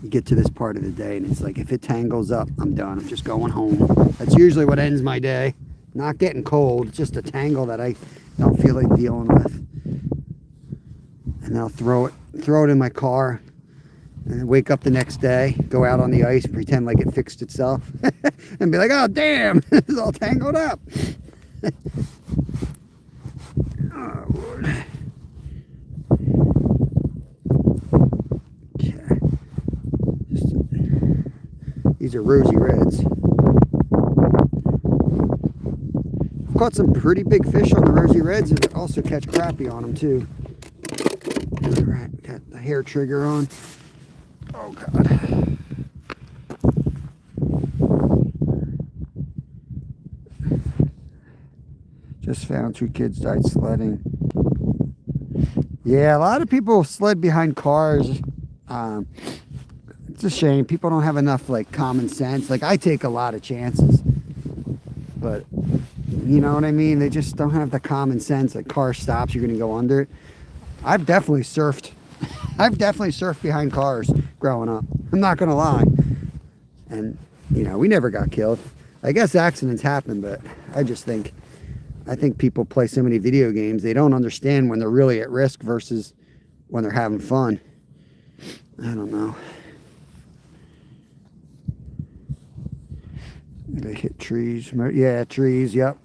You get to this part of the day and it's like, if it tangles up, I'm done. I'm just going home. That's usually what ends my day. Not getting cold, it's just a tangle that I don't feel like dealing with. And I'll throw it in my car and wake up the next day, go out on the ice, pretend like it fixed itself and be like, oh damn, it's all tangled up. Oh Lord. Okay. These are rosy reds. I've caught some pretty big fish on the rosy reds and also catch crappie on them too. Alright, we got the hair trigger on. Oh God. Just found 2 kids died sledding. Yeah, a lot of people sled behind cars. It's a shame. People don't have enough like common sense. Like I take a lot of chances, but you know what I mean? They just don't have the common sense. Like car stops, you're gonna go under it. I've definitely surfed. I've definitely surfed behind cars growing up. I'm not gonna lie. And you know, we never got killed. I guess accidents happen, but I think people play so many video games, they don't understand when they're really at risk versus when they're having fun. I don't know. They hit trees. Yeah, trees, yep.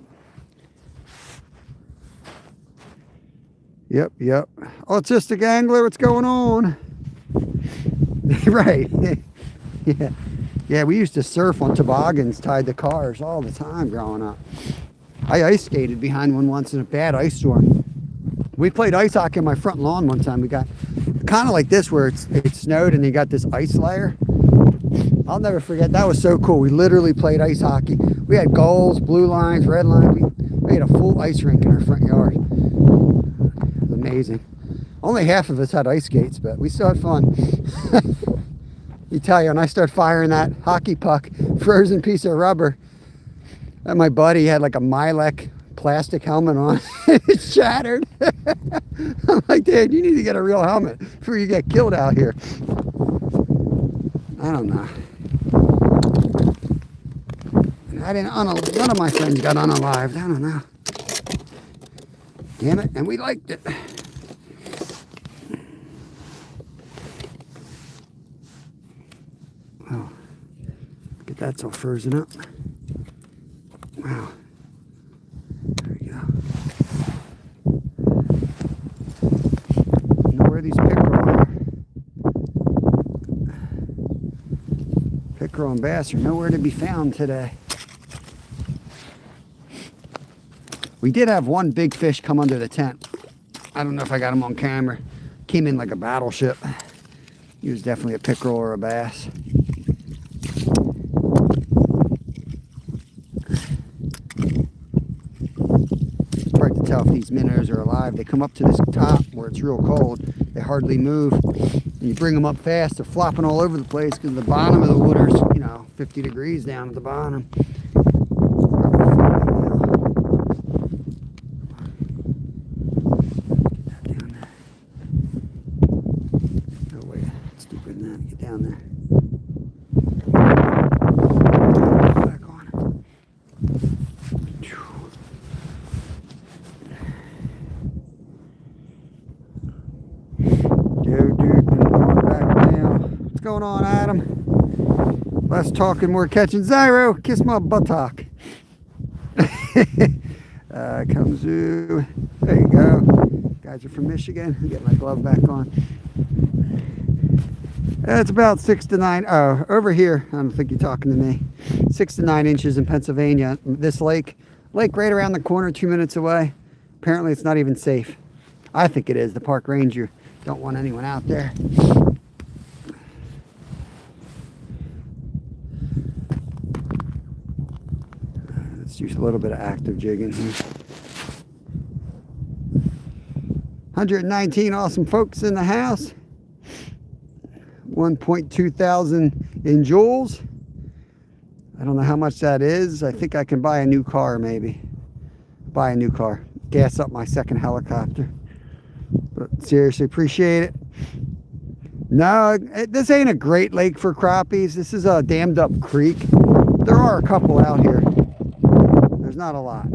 Yep. Autistic angler, what's going on? Right. Yeah, we used to surf on toboggans tied to cars all the time growing up. I ice skated behind one once in a bad ice storm. We played ice hockey on my front lawn one time. We got kind of like this where it snowed and you got this ice layer. I'll never forget. That was so cool. We literally played ice hockey. We had goals, blue lines, red lines. We had a full ice rink in our front yard. It was amazing. Only half of us had ice skates, but we still had fun. You tell you, when I started firing that hockey puck, frozen piece of rubber, and my buddy had like a Milek plastic helmet on. It shattered. I'm like, dude, you need to get a real helmet before you get killed out here. I don't know. None of my friends got unalived. I don't know. Damn it, and we liked it. Oh, look at that's all frozen up. Wow. There we go. You know where these pickerel are? Pickerel and bass are nowhere to be found today. We did have one big fish come under the tent. I don't know if I got him on camera. Came in like a battleship. He was definitely a pickerel or a bass. Hard to tell if these minnows are alive. They come up to this top where it's real cold. They hardly move. And you bring them up fast, they're flopping all over the place because the bottom of the water's, 50 degrees down at the bottom. Get down there. Back on. Dude, going back now. What's going on, Adam? Less talking, more catching. Zyro, kiss my buttock. Come zoo. There you go. Guys are from Michigan. Get my glove back on. It's about 6 to 9. Oh, over here, I don't think you're talking to me. 6 to 9 inches in Pennsylvania. This lake right around the corner, 2 minutes away. Apparently, it's not even safe. I think it is. The park ranger don't want anyone out there. Let's use a little bit of active jigging here. 119 awesome folks in the house. 1.2 thousand in joules. I don't know how much that is. I think I can buy a new car, maybe. Buy a new car. Gas up my second helicopter. But seriously, appreciate it. No, this ain't a great lake for crappies. This is a dammed up creek. There are a couple out here. There's not a lot.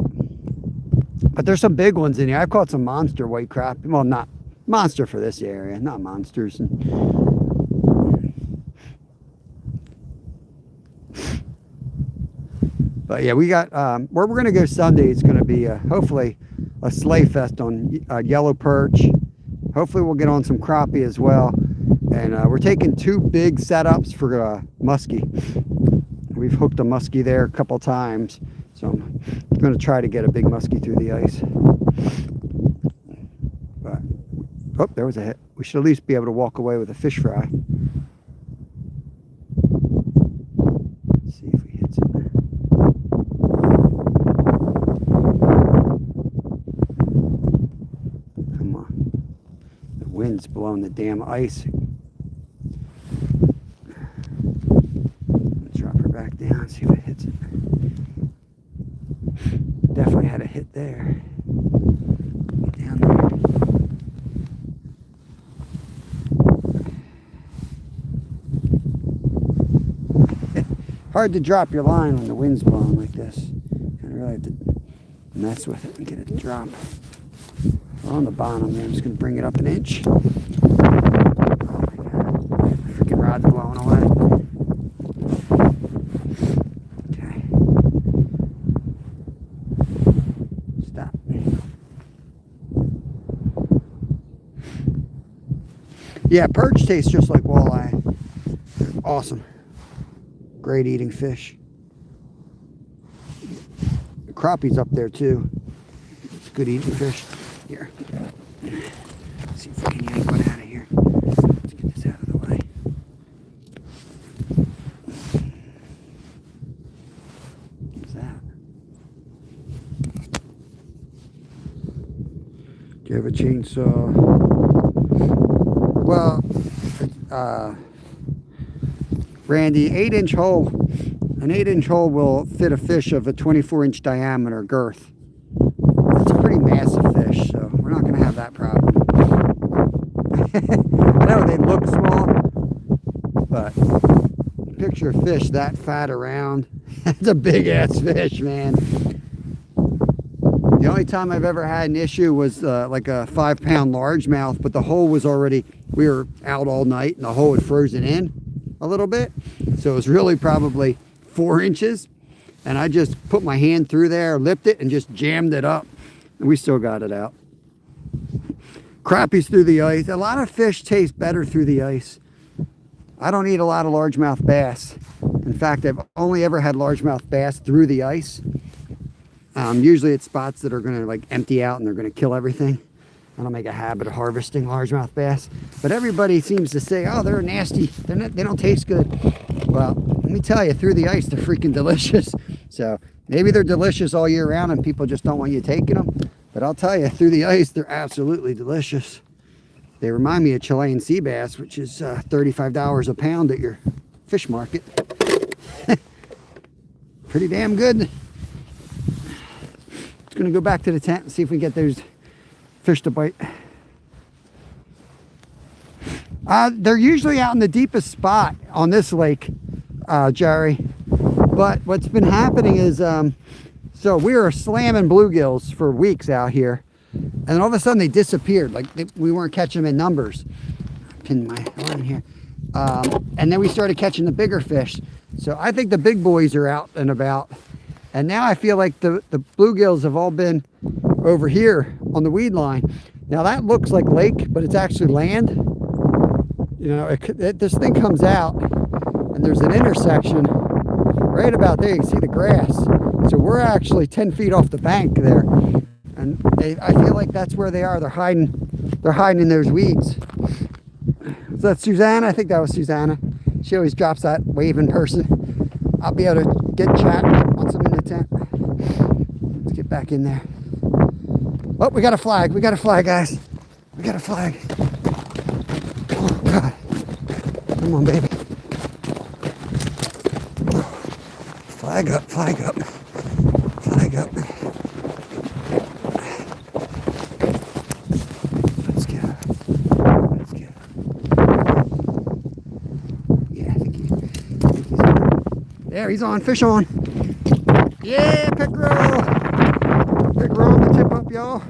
But there's some big ones in here. I've caught some monster white crappie. Well, not monster for this area. Not monsters. But yeah, we got where we're gonna go Sunday. It's gonna be hopefully a sleigh fest on yellow perch. Hopefully we'll get on some crappie as well. And we're taking 2 big setups for muskie. We've hooked a muskie there a couple times, so I'm gonna try to get a big muskie through the ice. But oh, there was a hit. We should at least be able to walk away with a fish fry. Wind's blowing the damn ice. down, see if it hits it. Definitely had a hit there. Get down there. Hard to drop your line when the wind's blowing like this. You really have to mess with it and get it to drop. On the bottom there, I'm just going to bring it up an inch. Oh my God. The freaking rod's blowing away. Okay. Stop. Yeah, perch tastes just like walleye. They're awesome. Great eating fish. The crappie's up there too. It's good eating fish. Here. Let's see if we can yank one out of here. Let's get this out of the way. What's that? Do you have a chainsaw? Well, Randy, 8-inch hole. An 8-inch hole will fit a fish of a 24-inch diameter girth. It's a pretty massive fish, so we're not going to have that problem. I know they look small, but picture a fish that fat around. It's a big ass fish, man. The only time I've ever had an issue was like a 5-pound largemouth, but the hole was already, we were out all night and the hole had frozen in a little bit. So it was really probably 4 inches. And I just put my hand through there, lipped it, and just jammed it up. And we still got it out. Crappies through the ice. A lot of fish taste better through the ice. I don't eat a lot of largemouth bass. In fact, I've only ever had largemouth bass through the ice. Usually at spots that are going to like empty out and they're going to kill everything. I don't make a habit of harvesting largemouth bass. But everybody seems to say, oh, they're nasty. They don't taste good. Well, let me tell you, through the ice, they're freaking delicious. So maybe they're delicious all year round and people just don't want you taking them. But I'll tell you, through the ice, they're absolutely delicious. They remind me of Chilean sea bass, which is $35 a pound at your fish market. Pretty damn good. Just going to go back to the tent and see if we can get those fish to bite. They're usually out in the deepest spot on this lake, Jerry. But what's been happening is, so we were slamming bluegills for weeks out here. And all of a sudden they disappeared. Like we weren't catching them in numbers. Pin my line here. And then we started catching the bigger fish. So I think the big boys are out and about. And now I feel like the bluegills have all been over here on the weed line. Now that looks like lake, but it's actually land. You know, this thing comes out and there's an intersection right about there. You can see the grass. So we're actually 10 feet off the bank there. And I feel like that's where they are. They're hiding in those weeds. Is that Susanna? I think that was Susanna. She always drops that waving person. I'll be able to get chat once I'm in the tent. Let's get back in there. Oh, we got a flag. We got a flag, guys. We got a flag. Oh, God. Come on, baby. Flag up, flag up. Flag up. Let's get up. Let's get up. Yeah, I think he's on. There, he's on. Fish on. Yeah, pickerel. Pickerel on the tip up, y'all.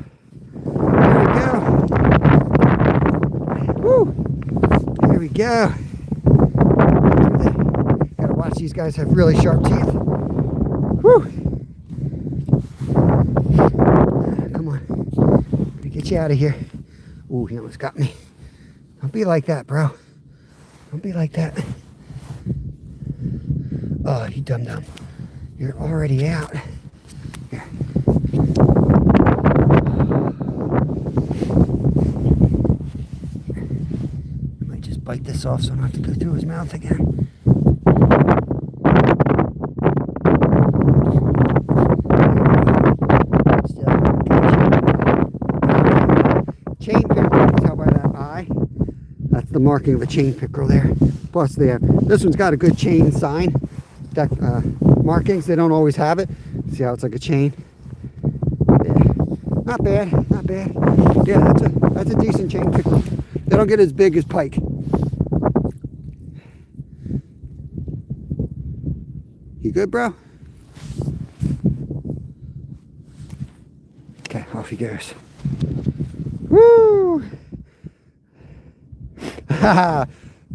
There we go. Woo. There we go. Gotta watch these guys have really sharp teeth. Woo. Come on. Let me get you out of here. Ooh, he almost got me. Don't be like that, bro. Don't be like that. Oh, you dum-dum. You're already out. Here. I might just bite this off so I don't have to go through his mouth again. Chain pickerel, you can tell by that eye. That's the marking of a chain pickerel there. Plus, they have, this one's got a good chain sign. markings. They don't always have it. See how it's like a chain? Yeah. Not bad, not bad. Yeah, that's a decent chain pickerel. They don't get as big as pike. You good, bro? Okay, off he goes. Woo!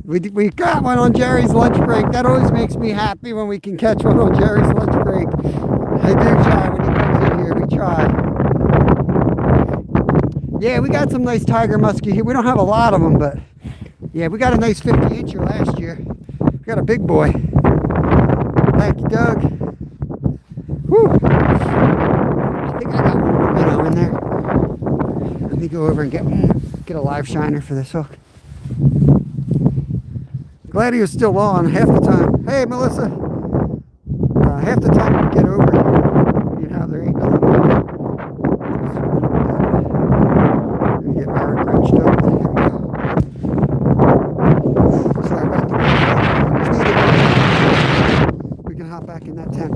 we got one on Jerry's lunch break. That always makes me happy when we can catch one on Jerry's lunch break. I do try when he comes in here. We try. Yeah, we got some nice tiger muskie here. We don't have a lot of them, but yeah, we got a nice 50-incher last year. We got a big boy. Thank you, Doug. Whew. I think I got one minnow in there. Let me go over and get a live shiner for this hook. Glad he was still on half the time. Hey, Melissa. Half the time you get over, you know, there ain't nothing. Get Eric wrenched up. There we go. Sorry about the we can hop back in that tent.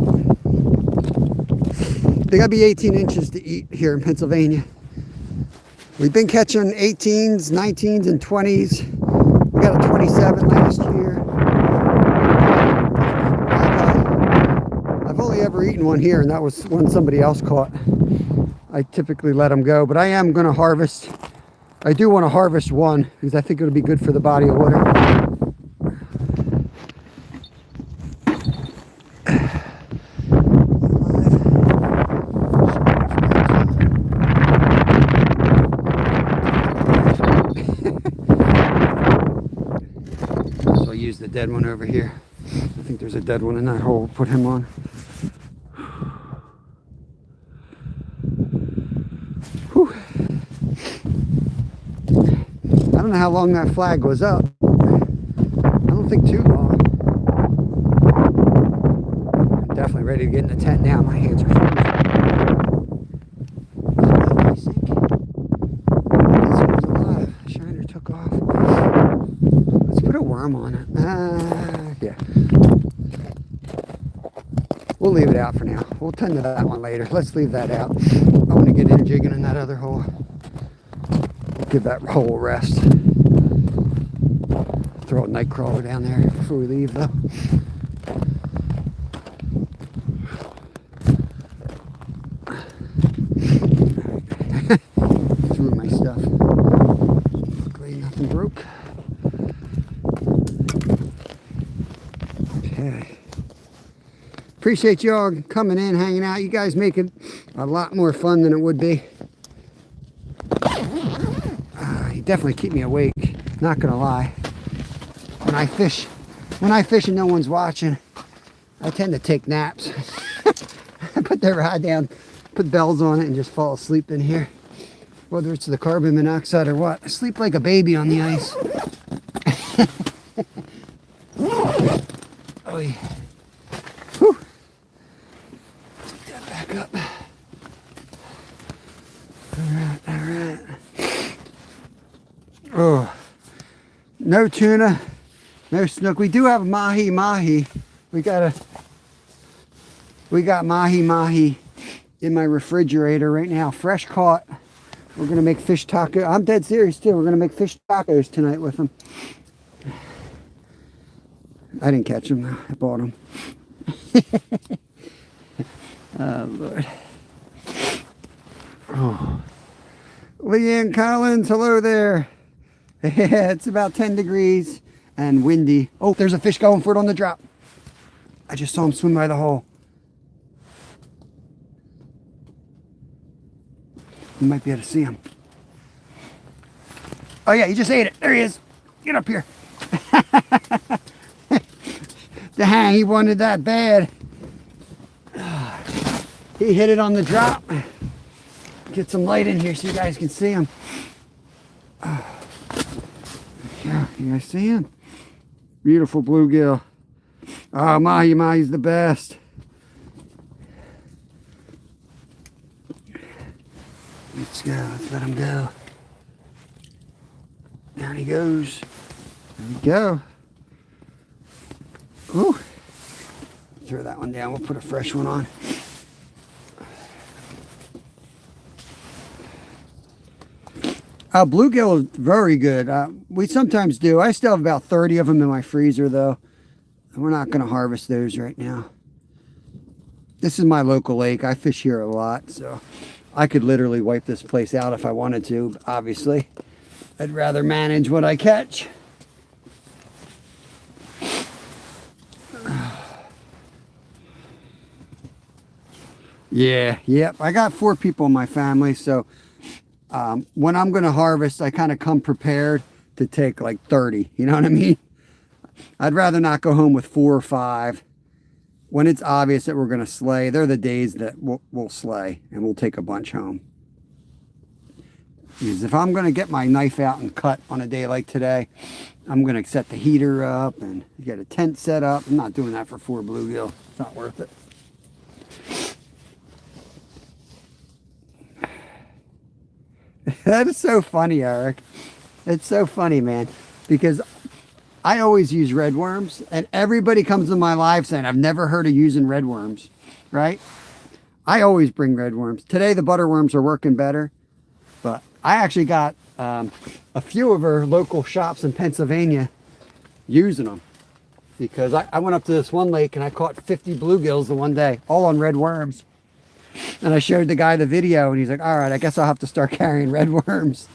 They gotta be 18 inches to eat here in Pennsylvania. We've been catching 18s, 19s, and 20s. We got a 27 last year. I've only ever eaten one here, and that was one somebody else caught. I typically let them go, but I am going to harvest. I do want to harvest one because I think it'll be good for the body of water. So I'll use the dead one over here. I think there's a dead one in that hole. Put him on. Whew. I don't know how long that flag was up. I don't think too long. I'm definitely ready to get in the tent now. My hands are frozen. This one's alive. Shiner took off. Let's put a worm on it. Yeah. We'll leave it out for now. We'll tend to that one later. Let's leave that out. I want to get in jigging in that other hole. Give that hole a rest. Throw a night crawler down there before we leave though. Threw my stuff. Luckily nothing broke. Okay. Appreciate y'all coming in, hanging out. You guys make it a lot more fun than it would be. You definitely keep me awake, not gonna lie. When I fish and no one's watching, I tend to take naps. I put the rod down, put bells on it, and just fall asleep in here. Whether it's the carbon monoxide or what. I sleep like a baby on the ice. Oh, yeah. Whew. Take that back up. Alright, alright. Oh, no tuna, no snook. We do have mahi. We got mahi in my refrigerator right now, fresh caught. We're gonna make fish tacos. I'm dead serious too. We're gonna make fish tacos tonight with them. I didn't catch them though. I bought them. Oh Lord. Oh, Leanne Collins, hello there. Yeah, it's about 10 degrees and windy. Oh, there's a fish going for it on the drop. I just saw him swim by the hole. You might be able to see him. Oh yeah, he just ate it. There he is. Get up here. Dang, he wanted that bad. He hit it on the drop. Get some light in here so you guys can see him. Yeah, you guys see him? Beautiful bluegill. Oh, mahi's the best. Let's go. Let's let him go. Down he goes. There we go. Ooh. throw that one down. We'll put a fresh one on. Bluegill is very good. We sometimes do. I still have about 30 of them in my freezer, though. And we're not going to harvest those right now. This is my local lake. I fish here a lot, so I could literally wipe this place out if I wanted to. Obviously, I'd rather manage what I catch. Yeah, yep. I got 4 people in my family, so when I'm going to harvest, I kind of come prepared to take like 30. You know what I mean? I'd rather not go home with 4 or 5. When it's obvious that we're going to slay, they're the days that we'll slay, and we'll take a bunch home. Because if I'm going to get my knife out and cut on a day like today, I'm going to set the heater up and get a tent set up. I'm not doing that for 4 bluegill. It's not worth it. That is so funny, Eric. It's so funny, man, because I always use red worms, and everybody comes to my live saying, I've never heard of using red worms, right? I always bring red worms. Today, the butter worms are working better, but I actually got a few of our local shops in Pennsylvania using them, because I went up to this one lake and I caught 50 bluegills the one day, all on red worms. And I showed the guy the video, and he's like, all right, I guess I'll have to start carrying red worms.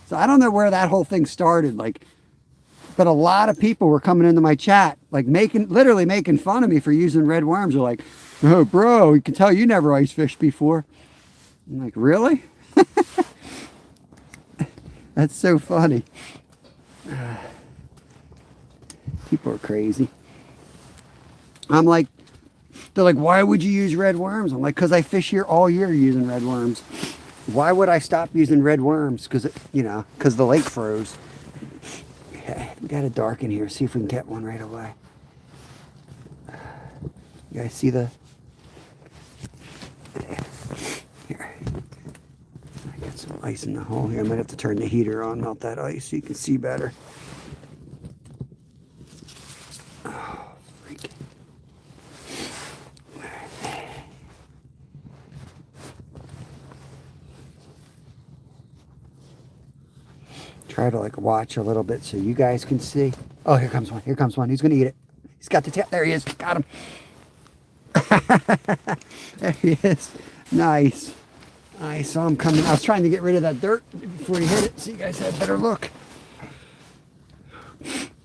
So I don't know where that whole thing started, but a lot of people were coming into my chat, like literally making fun of me for using red worms. They're like, oh, bro, you can tell you never ice fished before. I'm like, really? That's so funny. People are crazy. I'm like, they're like, why would you use red worms? I'm like, because I fish here all year using red worms. Why would I stop using red worms? Because, because the lake froze. Okay, we got a dark in here. See if we can get one right away. You guys see the... Here. I got some ice in the hole here. I might have to turn the heater on, melt that ice so you can see better. Oh, freak. Try to watch a little bit so you guys can see. Oh, here comes one. Here comes one. He's going to eat it. He's got the tail. There he is. Got him. There he is. Nice. I saw him coming. I was trying to get rid of that dirt before he hit it, so you guys had a better look.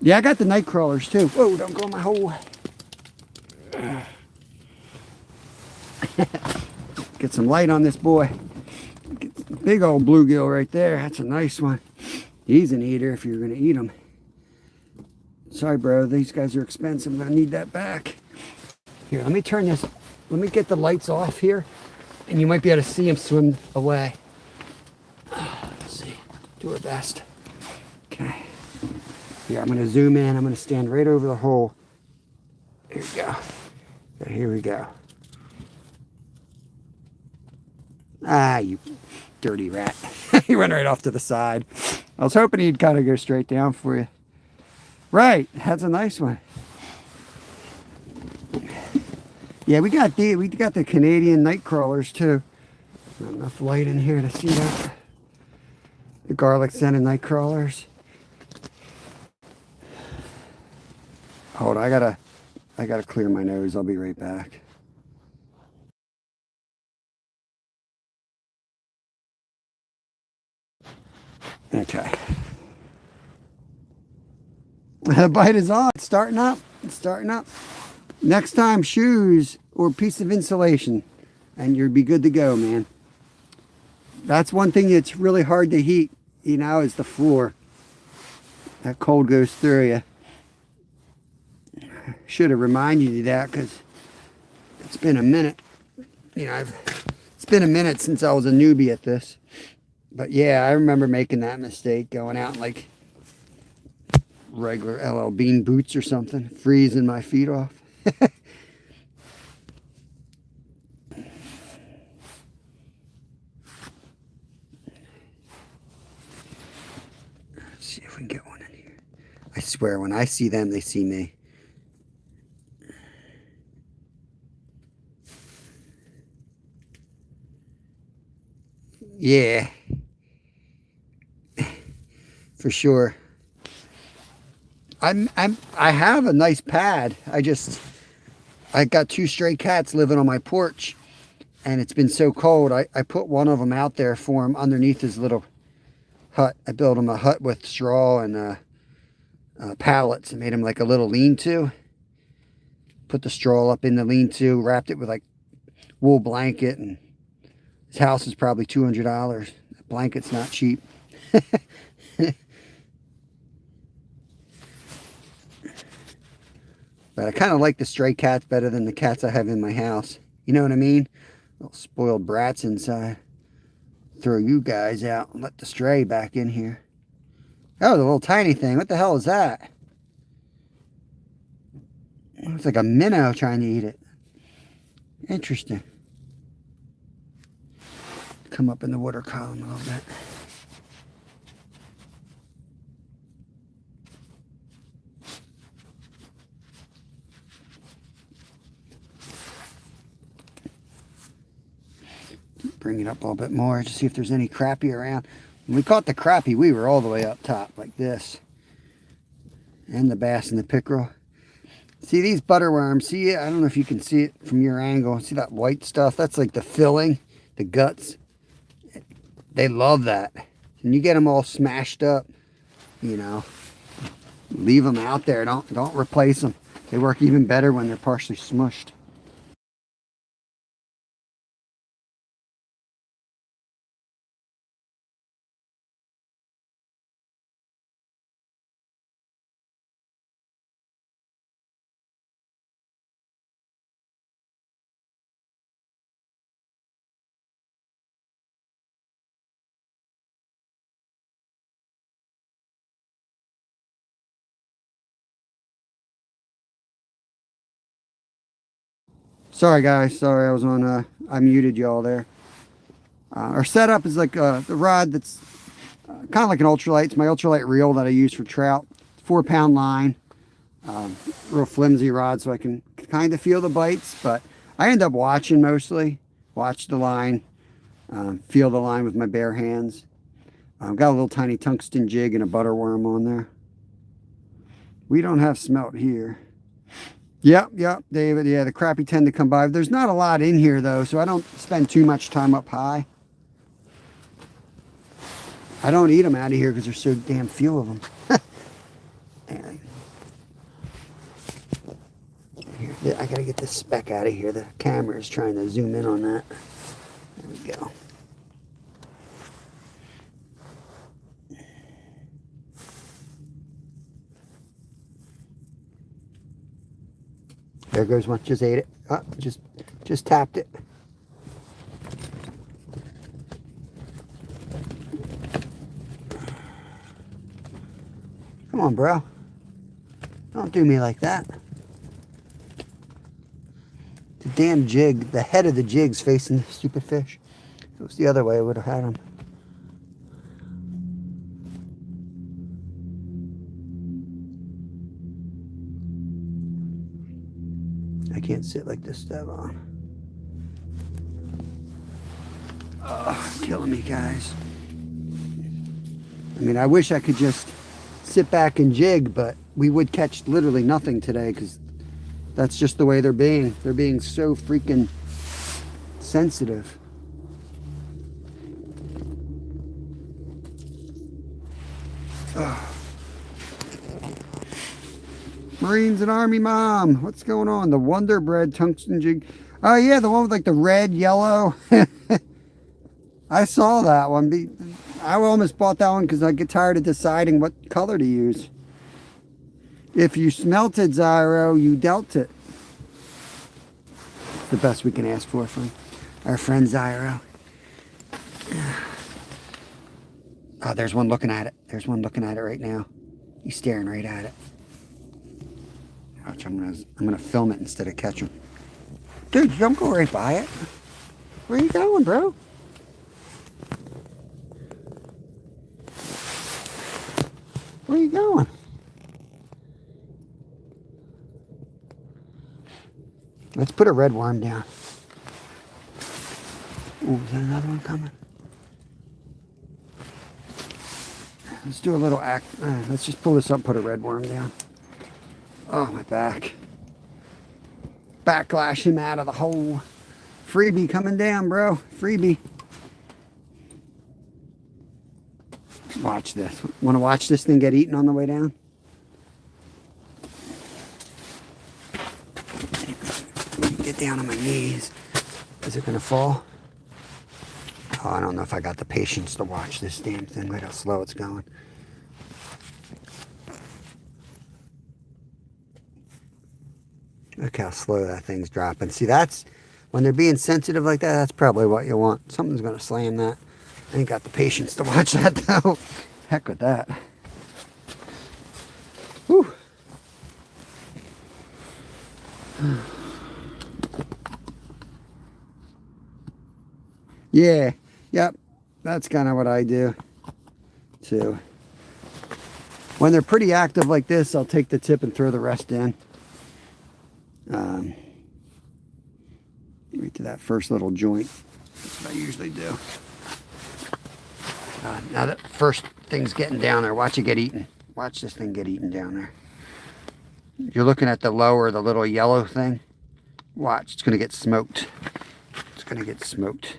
Yeah, I got the night crawlers too. Whoa, don't go in my hole. Get some light on this boy. Big old bluegill right there. That's a nice one. He's an eater if you're going to eat them. Sorry, bro. These guys are expensive. I'm going to need that back. Here, let me turn this. Let me get the lights off here, and you might be able to see him swim away. Let's see. Do our best. Okay. Here, I'm going to zoom in. I'm going to stand right over the hole. Here we go. Okay, here we go. Ah, you dirty rat. He went right off to the side. I was hoping he'd kind of go straight down for you. Right, that's a nice one. Yeah, we got the Canadian night crawlers too. Not enough light in here to see that. The garlic scented night crawlers. Hold on, I gotta clear my nose. I'll be right back. Okay. The bite is on. It's starting up. It's starting up. Next time, shoes or a piece of insulation, and you'll be good to go, man. That's one thing that's really hard to heat, is the floor. That cold goes through you. Should have reminded you that, because it's been a minute. It's been a minute since I was a newbie at this. But yeah, I remember making that mistake, going out in regular LL Bean boots or something, freezing my feet off. Let's see if we can get one in here. I swear, when I see them, they see me. Yeah, for sure. I have a nice pad. I got 2 stray cats living on my porch, and it's been so cold. I put one of them out there for him underneath his little hut. I built him a hut with straw and pallets and made him like a little lean-to. Put the straw up in the lean-to, wrapped it with like wool blanket, and his house is probably $200. The blanket's not cheap. But I kind of like the stray cats better than the cats I have in my house. You know what I mean? Little spoiled brats inside. Throw you guys out and let the stray back in here. Oh, the little tiny thing. What the hell is that? It's like a minnow trying to eat it. Interesting. Come up in the water column a little bit. Bring it up a little bit more to see if there's any crappie around. When we caught the crappie, we were all the way up top like this. And the bass and the pickerel. See these butterworms? See it? I don't know if you can see it from your angle. See that white stuff? That's like the filling, the guts. They love that. And you get them all smashed up, you know, leave them out there. Don't replace them. They work even better when they're partially smushed. Sorry guys, sorry I was on, I muted y'all there. Our setup is like the rod that's kind of like an ultralight. It's my ultralight reel that I use for trout. 4-pound line, real flimsy rod so I can kind of feel the bites, but I end up watching mostly. Watch the line, feel the line with my bare hands. I've got a little tiny tungsten jig and a butterworm on there. We don't have smelt here. Yep, David. Yeah, the crappie tend to come by. There's not a lot in here, though, so I don't spend too much time up high. I don't eat them out of here because there's so damn few of them. Here, I got to get this speck out of here. The camera is trying to zoom in on that. There we go. There goes one. Just ate it. Oh, just tapped it. Come on, bro. Don't do me like that. The damn jig, the head of the jig's facing the stupid fish. If it was the other way, I would have had him. I can't sit like this that long. Oh, killing me, guys. I mean, I wish I could just sit back and jig, but we would catch literally nothing today because that's just the way they're being. They're being so freaking sensitive. Oh. Marines and Army Mom, what's going on? The Wonder Bread tungsten jig. Oh yeah, the one with like the red, yellow. I saw that one. I almost bought that one because I get tired of deciding what color to use. If you smelted Zyro, you dealt it. It's the best we can ask for from our friend Zyro. Oh, there's one looking at it. There's one looking at it right now. He's staring right at it. Ouch, I'm gonna film it instead of catch him. Dude, don't go right by it. Where are you going, bro? Where are you going? Let's put a red worm down. Ooh, is that another one coming? Let's do a little act. Let's just pull this up and put a red worm down. Oh, my back. Backlash him out of the hole. Freebie coming down, bro. Freebie. Watch this. Want to watch this thing get eaten on the way down? Get down on my knees. Is it going to fall? Oh, I don't know if I got the patience to watch this damn thing. Look how slow it's going. Look how slow that thing's dropping. See, that's when they're being sensitive like that, that's probably what you want. Something's going to slam that. I ain't got the patience to watch that, though. Heck with that. Whew. Yeah, yep. That's kind of what I do, too. When they're pretty active like this, I'll take the tip and throw the rest in. Right to that first little joint. That's what I usually do. Now that first thing's getting down there, watch it get eaten. Watch this thing get eaten down there. You're looking at the lower, the little yellow thing. Watch, it's going to get smoked. It's going to get smoked.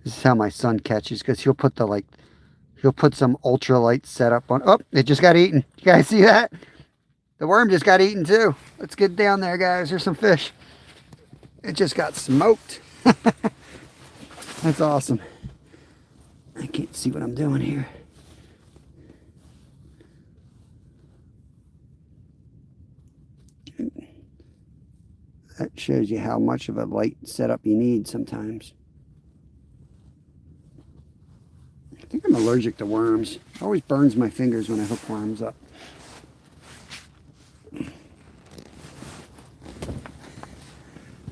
This is how my son catches, because he'll put some ultralight setup on. Oh, it just got eaten. You guys see that? The worm just got eaten too. Let's get down there, guys. There's some fish. It just got smoked. That's awesome. I can't see what I'm doing here. That shows you how much of a light setup you need sometimes. I think I'm allergic to worms. It always burns my fingers when I hook worms up.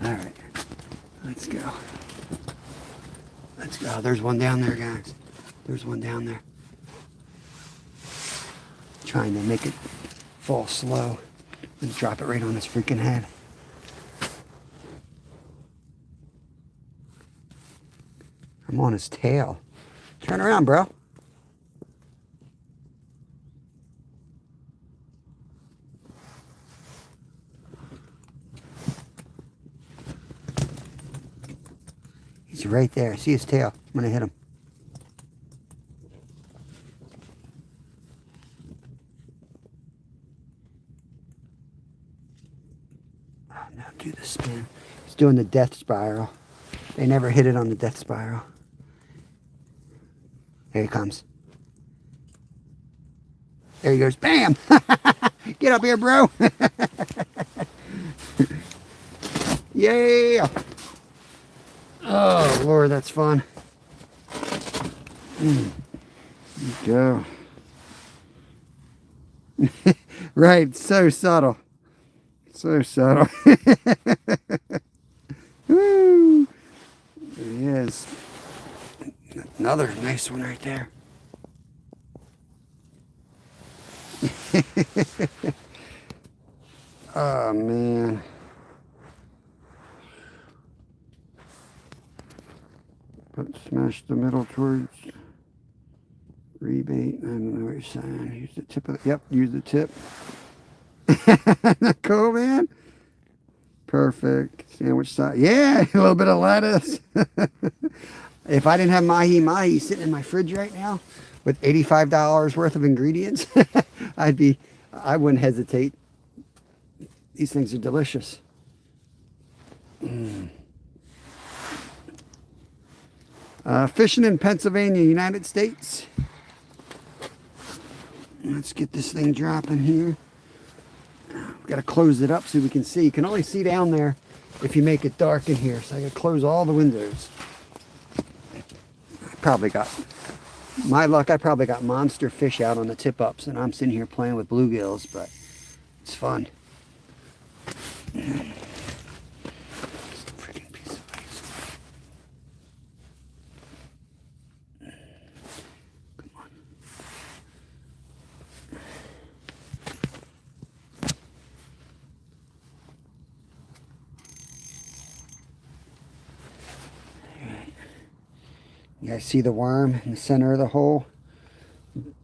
Alright, let's go. Let's go. There's one down there, guys. There's one down there. Trying to make it fall slow and drop it right on his freaking head. I'm on his tail. Turn around, bro. He's right there. See his tail. I'm going to hit him. Oh, now do the spin. He's doing the death spiral. They never hit it on the death spiral. There he comes. There he goes. Bam! Get up here, bro. Yeah. Oh, Lord, that's fun. There you go. Right, so subtle. So subtle. Woo! There he is. Another nice one right there. Oh, man. Smash the middle towards rebait. I don't know what you're saying. Use the tip of the, yep, use the tip. Cool, man. Perfect. Sandwich side. Yeah, a little bit of lettuce. If I didn't have mahi sitting in my fridge right now with $85 worth of ingredients, I wouldn't hesitate. These things are delicious. Fishing in Pennsylvania, United States. Let's get this thing dropping here. We've got to close it up so we can see. You can only see down there if you make it dark in here. So I got to close all the windows. Probably got, my luck, I probably got monster fish out on the tip-ups, and I'm sitting here playing with bluegills, but it's fun. Freaking piece of ice. Come on. You guys see the worm in the center of the hole?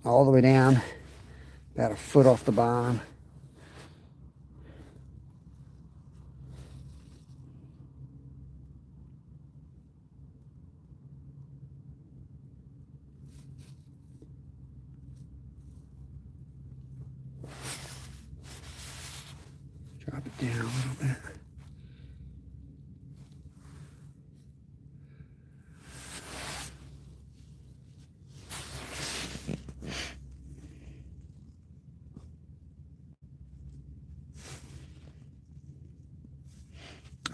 All the way down, about a foot off the bottom. Drop it down a little bit.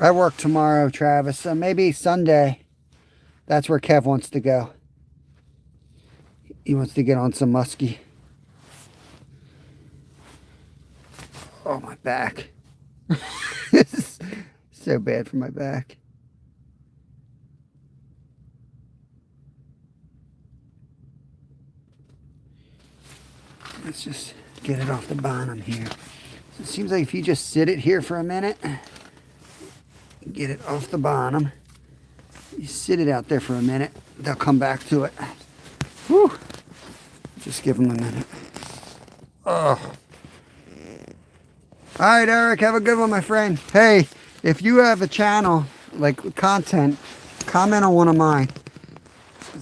I work tomorrow, Travis, so maybe Sunday. That's where Kev wants to go. He wants to get on some muskie. Oh, my back. This is so bad for my back. Let's just get it off the bottom here. So it seems like if you just sit it here for a minute, get it off the bottom. You sit it out there for a minute, they'll come back to it. Whew. Just give them a minute. Oh. All right, Eric, have a good one, my friend. Hey, if you have a channel, like content, comment on one of mine.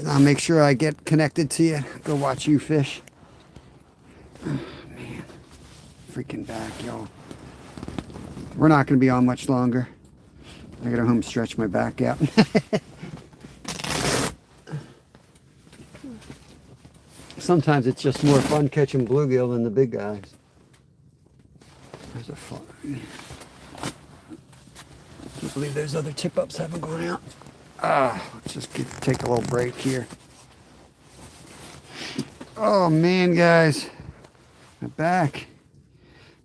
I'll make sure I get connected to you. Go watch you fish. Oh, man. Freaking back, y'all. We're not going to be on much longer. I got to home stretch my back out. Sometimes it's just more fun catching bluegill than the big guys. There's a fly. Can't believe those other tip-ups haven't gone out. Let's just take a little break here. Oh man, guys, my back.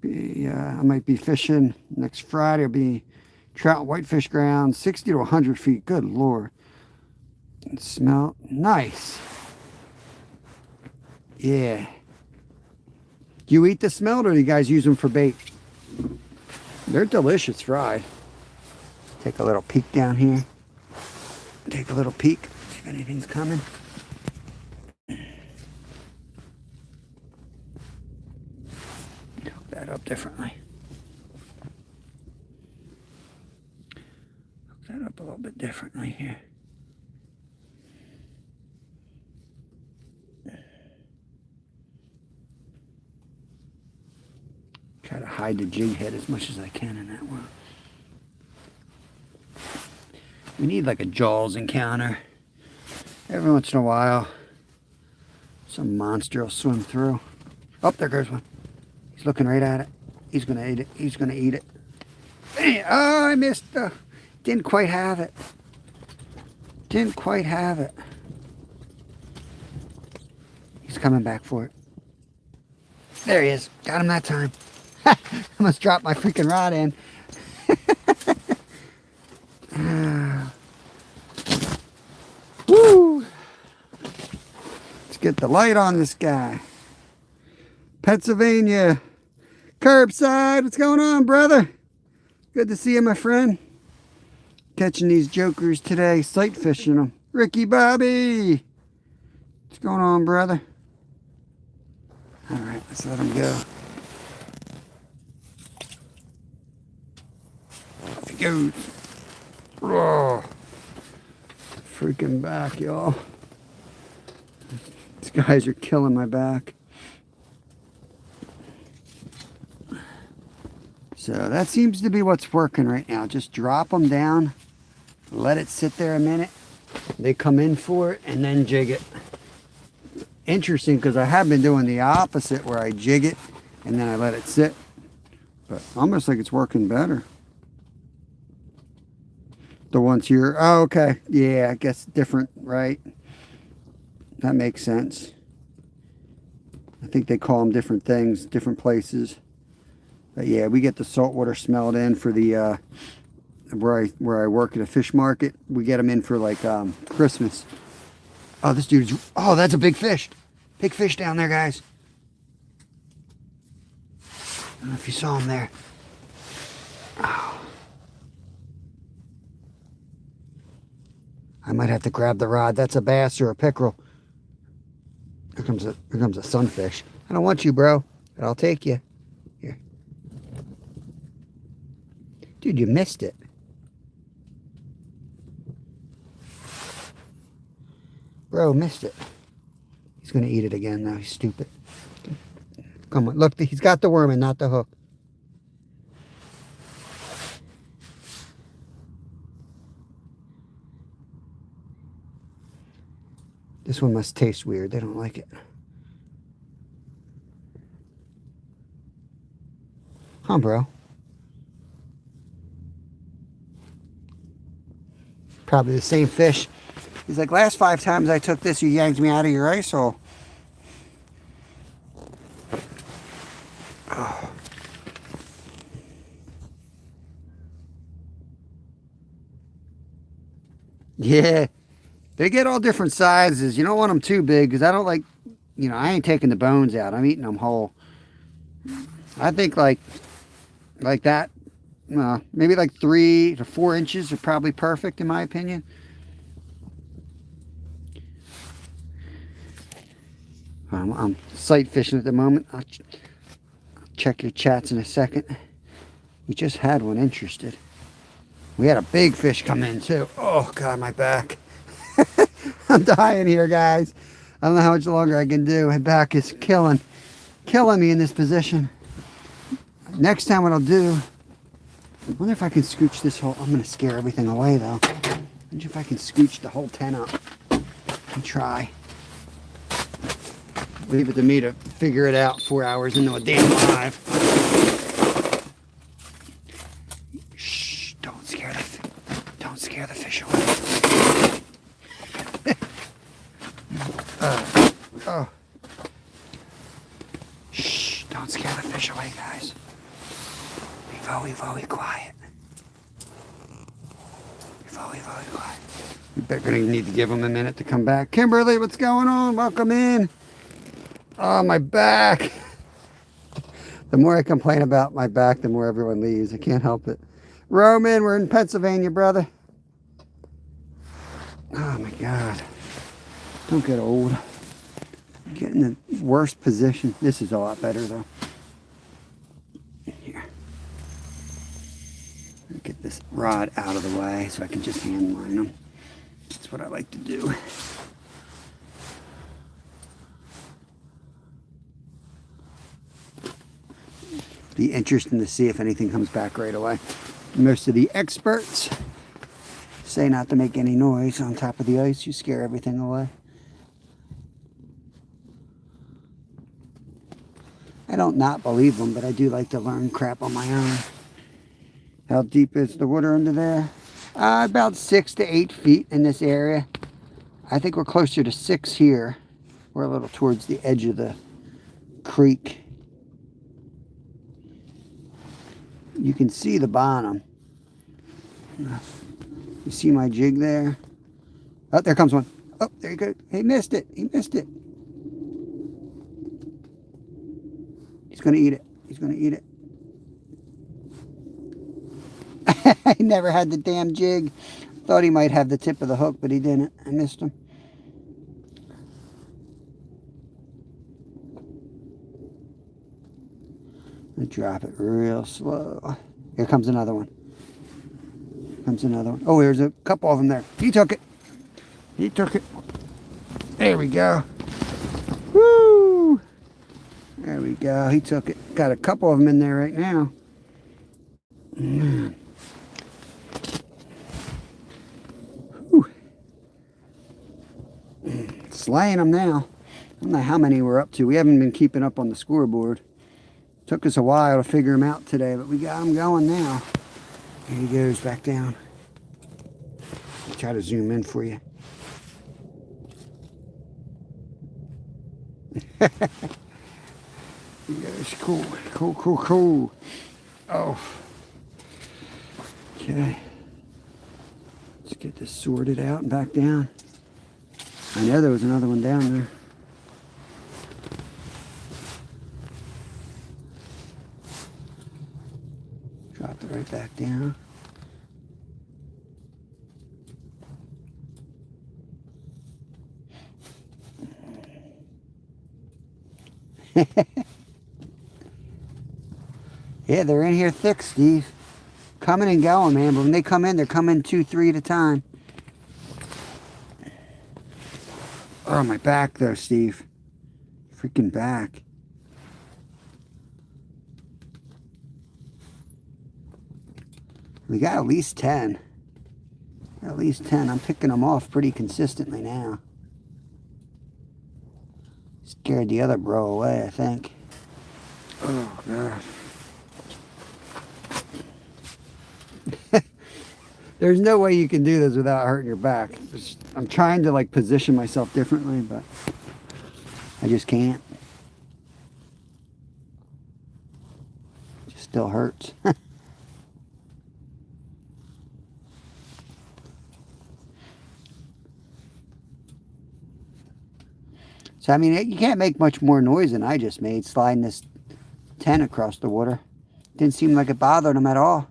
I might be fishing next Friday. It'll be trout and whitefish ground, 60 to 100 feet. Good Lord. And smell nice. Yeah. Do you eat the smelt or do you guys use them for bait? They're delicious fried. Take a little peek down here. Take a little peek. See if anything's coming. Hook that up differently. Hook that up a little bit differently here. Try to hide the jig head as much as I can in that one. We need like a Jaws encounter. Every once in a while, some monster will swim through. Oh, there goes one. He's looking right at it. He's gonna eat it. He's gonna eat it. Oh, I missed. Didn't quite have it. Didn't quite have it. He's coming back for it. There he is. Got him that time. I almost dropped my freaking rod in. Woo! Let's get the light on this guy. Pennsylvania. Curbside. What's going on, brother? Good to see you, my friend. Catching these jokers today. Sight fishing them. Ricky Bobby. What's going on, brother? Alright, let's let him go. Off he goes. Oh, freaking back, y'all. These guys are killing my back. So that seems to be what's working right now. Just drop them down, let it sit there a minute. They come in for it and then jig it. Interesting, because I have been doing the opposite where I jig it and then I let it sit. But almost like it's working better. The ones here, oh, okay. Yeah, I guess different, right? That makes sense. I think they call them different things, different places. But yeah, we get the saltwater smelled in for the, where I work at a fish market. We get them in for like Christmas. Oh, this dude's, oh, that's a big fish. Big fish down there, guys. I don't know if you saw him there. Oh. I might have to grab the rod. That's a bass or a pickerel. Here comes a sunfish. I don't want you, bro, but I'll take you. Here. Dude, you missed it. Bro, missed it. He's going to eat it again now. He's stupid. Come on. Look, he's got the worm and not the hook. This one must taste weird. They don't like it. Huh, bro? Probably the same fish. He's like, last 5 times I took this, you yanked me out of your ice hole. Oh. Yeah. They get all different sizes. You don't want them too big because I don't like, you know, I ain't taking the bones out. I'm eating them whole. I think like that, maybe like 3 to 4 inches are probably perfect in my opinion. I'm sight fishing at the moment. I'll check your chats in a second. We just had one interested. We had a big fish come in too. Oh God, my back. I'm dying here, guys. I don't know how much longer I can do. My back is killing me in this position. Next time what I'll do, I wonder if I can scooch this whole, I'm going to scare everything away though. I wonder if I can scooch the whole tent up and try. Leave it to me to figure it out 4 hours into a damn live. Shh, don't scare the fish away. Oh. Shh, don't scare the fish away, guys. Be very quiet. Be very quiet. We're gonna need to give them a minute to come back. Kimberly, what's going on? Welcome in. Oh, my back. The more I complain about my back, the more everyone leaves. I can't help it. Roman, we're in Pennsylvania, brother. Oh, my God. Don't get old. Get in the worst position. This is a lot better, though. Here. Get this rod out of the way so I can just hand line them. That's what I like to do. Be interesting to see if anything comes back right away. Most of the experts say not to make any noise on top of the ice. You scare everything away. I don't not believe them, but I do like to learn crap on my own. How deep is the water under there? About 6 to 8 feet in this area. I think we're closer to 6 here. We're a little towards the edge of the creek. You can see the bottom. You see my jig there? Oh, there comes one. Oh, there you go. He missed it. He missed it. He's going to eat it. He's going to eat it. He never had the damn jig. Thought he might have the tip of the hook, but he didn't. I missed him. I drop it real slow. Here comes another one. Here comes another one. Oh, there's a couple of them there. He took it. He took it. There we go. Woo! There we go. He took it. Got a couple of them in there right now. Man. Slaying them now. I don't know how many we're up to. We haven't been keeping up on the scoreboard. Took us a while to figure them out today, but we got them going now. Here he goes back down. I'll try to zoom in for you. He goes, cool, cool, cool, cool. Oh. Okay. Let's get this sorted out and back down. I know there was another one down there. Drop it right back down. Yeah, they're in here thick, Steve. Coming and going, man. But when they come in, they're coming 2, 3 at a time. Oh, my back, though, Steve. Freaking back. We got at least 10. At least 10. I'm picking them off pretty consistently now. Scared the other bro away, I think. Oh, God. There's no way you can do this without hurting your back. I'm trying to like position myself differently, but I just can't. It just still hurts. So, I mean, you can't make much more noise than I just made sliding this 10 across the water. Didn't seem like it bothered him at all.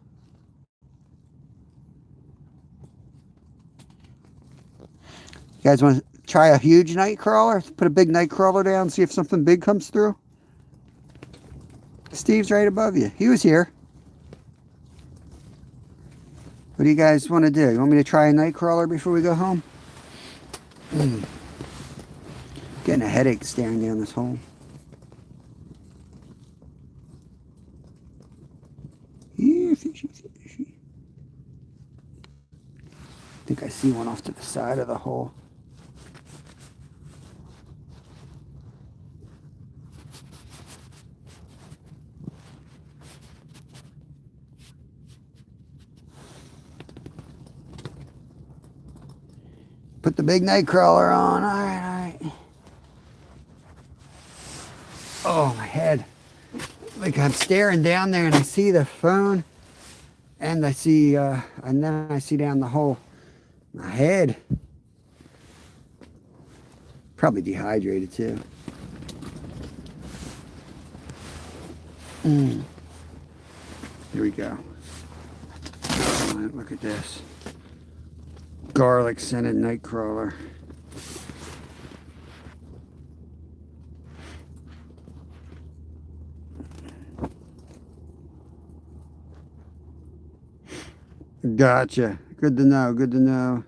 You guys want to try a huge night crawler? Put a big night crawler down, see if something big comes through? Steve's right above you. He was here. What do you guys want to do? You want me to try a night crawler before we go home? Getting a headache staring down this hole. Yeah, fishy, fishy. I think I see one off to the side of the hole. Put the big night crawler on. All right, all right. Oh, my head. Like I'm staring down there and I see the phone and I see, and then I see down the hole. My head. Probably dehydrated too. Here we go. All right, look at this. Garlic scented night crawler. Gotcha. Good to know. Good to know.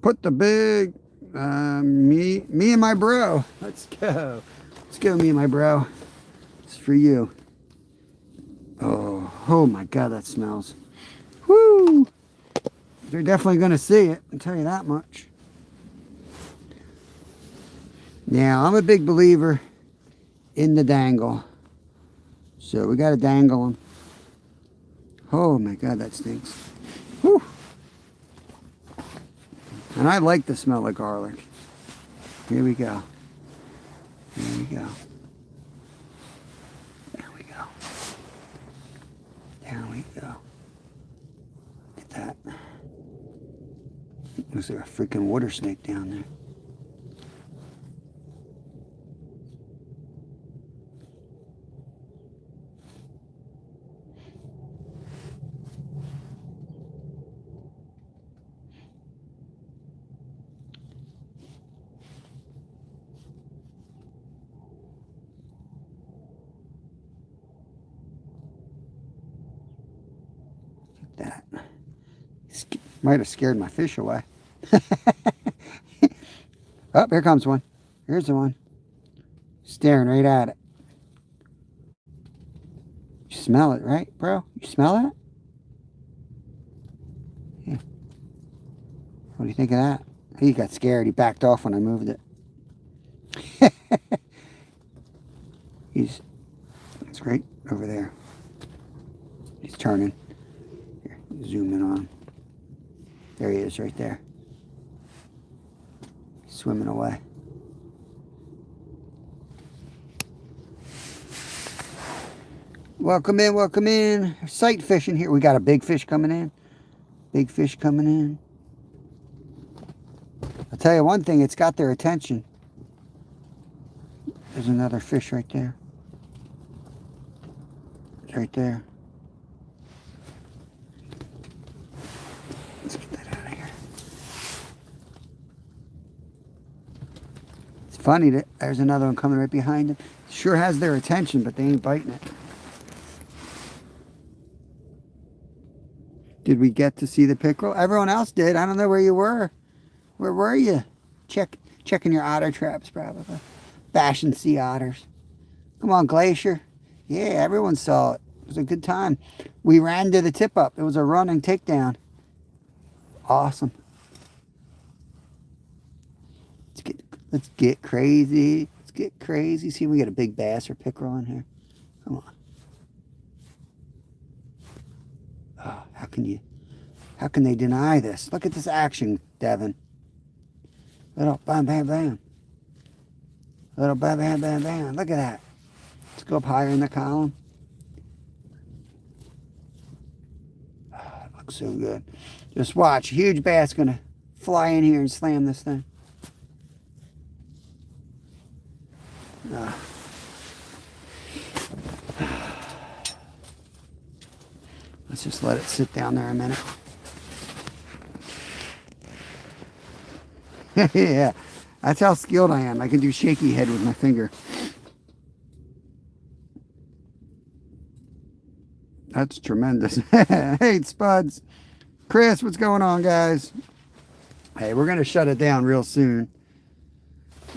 Put the big me and my bro. Let's go. Let's go, me and my bro. It's for you. Oh my God, that smells. Woo! They're definitely going to see it. I'll tell you that much. Now, I'm a big believer in the dangle. So we got to dangle them. Oh my God, that stinks. Whew. And I like the smell of garlic. Here we go. Here we go. There we go. There we go. Look at that. Looks like a freaking water snake down there. That might have scared my fish away. Oh, here comes one. Here's the one. Staring right at it. You smell it, right, bro? You smell that? Yeah. What do you think of that? He got scared. He backed off when I moved it. It's right over there. He's turning. Here, zoom in on. There he is right there. Swimming away. Welcome in, welcome in. Sight fishing here. We got a big fish coming in. Big fish coming in. I'll tell you one thing, it's got their attention. There's another fish right there. It's right there. Let's get that out of here. It's funny that there's another one coming right behind him. Sure has their attention, but they ain't biting it. Did we get to see the pickerel? Everyone else did. I don't know where you were. Where were you? Checking your otter traps, probably. Bashing sea otters. Come on, Glacier. Yeah, everyone saw it. It was a good time. We ran to the tip up. It was a running takedown. Awesome. Let's get crazy. Let's get crazy. See if we get a big bass or pickerel in here. Come on. Oh, how can they deny this? Look at this action, Devin. Little bam, bam, bam. Little bam, bam, bam, bam. Look at that. Let's go up higher in the column. Oh, it looks so good. Just watch. Huge bass gonna fly in here and slam this thing. Let's just let it sit down there a minute. Yeah, that's how skilled I am. I can do shaky head with my finger. That's tremendous. Hey, Spuds. Chris, what's going on, guys? Hey, we're going to shut it down real soon.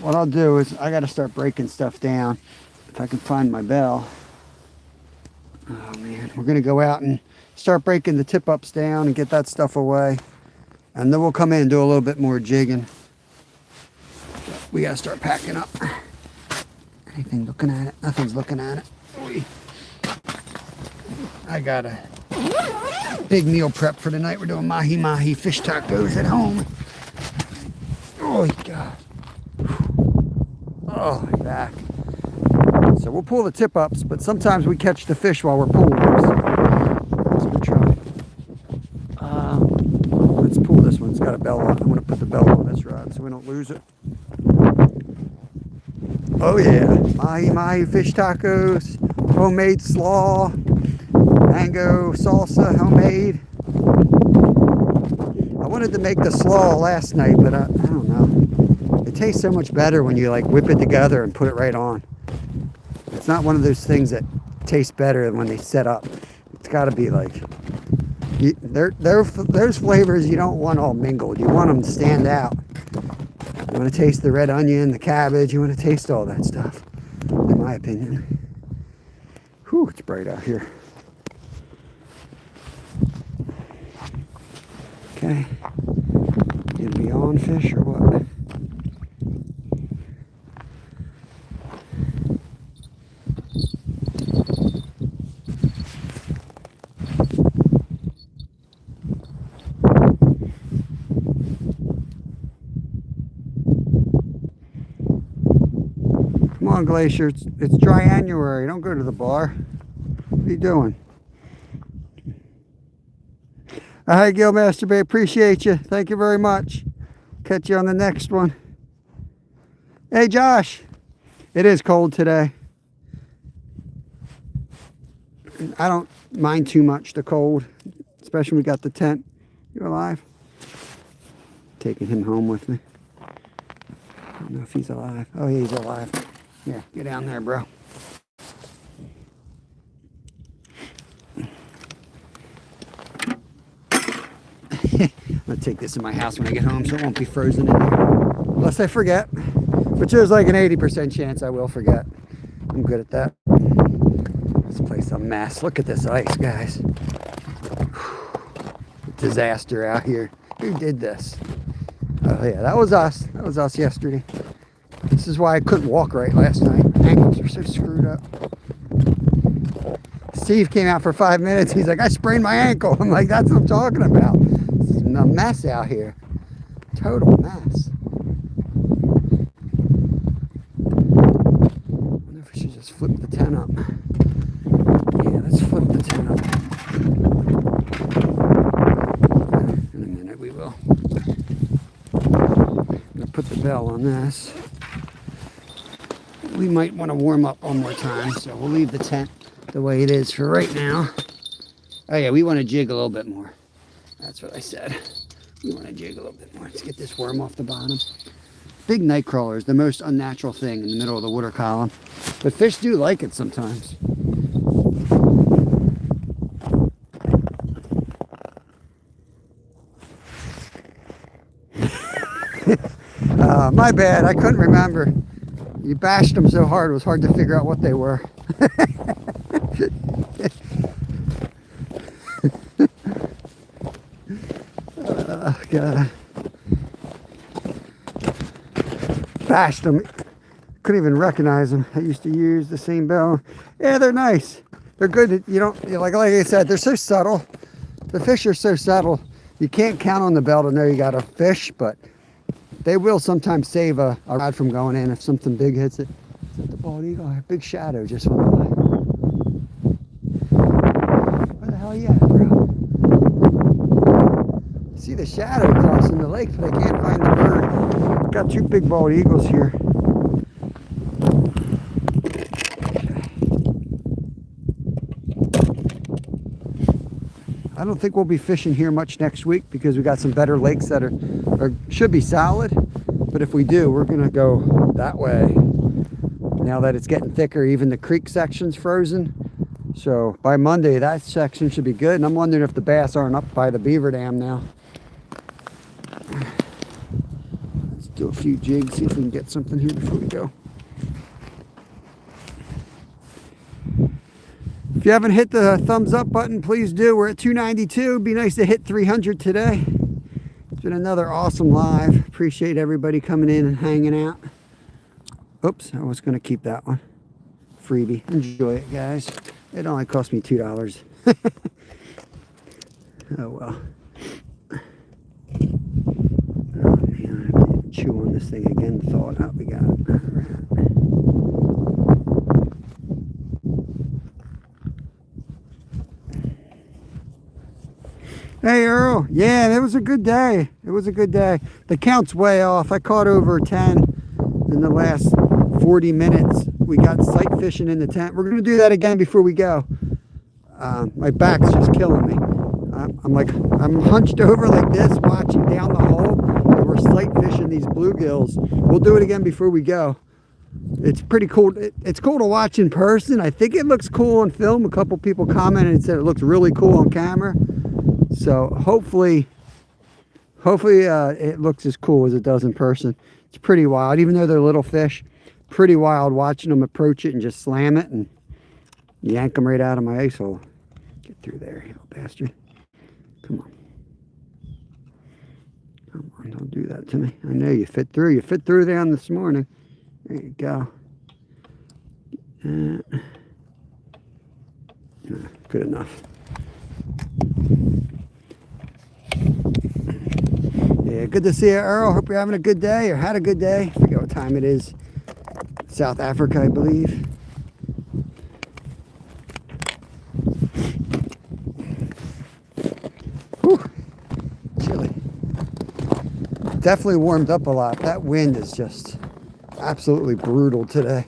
What I'll do is I got to start breaking stuff down. If I can find my bell. Oh, man. We're going to go out and start breaking the tip-ups down and get that stuff away. And then we'll come in and do a little bit more jigging. We got to start packing up. Anything looking at it? Nothing's looking at it. Oy. I got a big meal prep for tonight. We're doing mahi-mahi fish tacos at home. Oh, God. Oh, my back. So we'll pull the tip-ups, but sometimes we catch the fish while we're pulling them. So we'll try. Let's pull this one. It's got a bell on. I'm going to put the bell on this rod so we don't lose it. Oh, yeah. Mahi-mahi fish tacos. Homemade slaw. Mango salsa, homemade. I wanted to make the slaw last night, but I don't know. It tastes so much better when you like whip it together and put it right on. It's not one of those things that tastes better than when they set up. It's got to be like, there's flavors you don't want all mingled. You want them to stand out. You want to taste the red onion, the cabbage. You want to taste all that stuff, in my opinion. Whew, it's bright out here. Okay. Gonna be on fish or what? Come on, Glacier. It's dry-January. Don't go to the bar. What are you doing? Hi, Gilmaster Bay. Appreciate you. Thank you very much. Catch you on the next one. Hey, Josh. It is cold today. I don't mind too much the cold, especially when we got the tent. You alive? Taking him home with me. I don't know if he's alive. Oh, yeah, he's alive. Yeah, get down there, bro. I'm going to take this in my house when I get home so it won't be frozen in there. Unless I forget. Which is like an 80% chance I will forget. I'm good at that. This place is a mess. Look at this ice, guys. Disaster out here. Who did this? Oh yeah, that was us. That was us yesterday. This is why I couldn't walk right last night. Ankles are so screwed up. Steve came out for 5 minutes. He's like, I sprained my ankle. I'm like, that's what I'm talking about. This is a mess out here. Total mess. I wonder if we should just flip the tent up. Yeah, let's flip the tent up. In a minute we will. I'm going to put the bell on this. We might want to warm up one more time, so we'll leave the tent the way it is for right now. Oh yeah, we want to jig a little bit more. That's what I said. We want to jig a little bit more. Let's get this worm off the bottom. big night crawler is the most unnatural thing in the middle of the water column. But fish do like it sometimes. My bad, I couldn't remember. You bashed them so hard, it was hard to figure out what they were. God. Bashed them. Couldn't even recognize them. I used to use the same bell. Yeah, they're nice. They're good. You don't, like I said, they're so subtle. The fish are so subtle. You can't count on the bell to know you got a fish, but they will sometimes save a rod from going in if something big hits it. Is that the bald eagle? A big shadow just went by. Where the hell are you at, bro? I see the shadow crossing the lake, but I can't find the bird. Got two big bald eagles here. I don't think we'll be fishing here much next week because we got some better lakes that are should be solid. But if we do, we're gonna go that way. Now that it's getting thicker, even the creek section's frozen. So by Monday, that section should be good. And I'm wondering if the bass aren't up by the beaver dam now. Let's do a few jigs, see if we can get something here before we go. If you haven't hit the thumbs up button, please do. We're at 292. It'd be nice to hit 300 today. It's been another awesome live. Appreciate everybody coming in and hanging out. Oops, I was going to keep that one. Freebie. Enjoy it, guys. It only cost me $2. Oh, well. Chew on this thing again. Thaw it out. We got it. All right. Hey Earl, yeah, it was a good day. It was a good day. The count's way off. I caught over 10 in the last 40 minutes. We got sight fishing in the tent. We're gonna do that again before we go. My back's just killing me. I'm hunched over like this, watching down the hole, and we're sight fishing these bluegills. We'll do it again before we go. It's pretty cool. It's cool to watch in person. I think it looks cool on film. A couple people commented and said it looks really cool on camera. So hopefully it looks as cool as it does in person. It's pretty wild, even though they're little fish. Pretty wild watching them approach it and just slam it and yank them right out of my ice hole. Get through there, you little bastard. Come on. Come on, don't do that to me. I know you fit through. You fit through there this morning. There you go. Good enough. Yeah, good to see you, Earl. Hope you're having a good day or had a good day. I forget what time it is. South Africa, I believe. Whew. Chilly. Definitely warmed up a lot. That wind is just absolutely brutal today.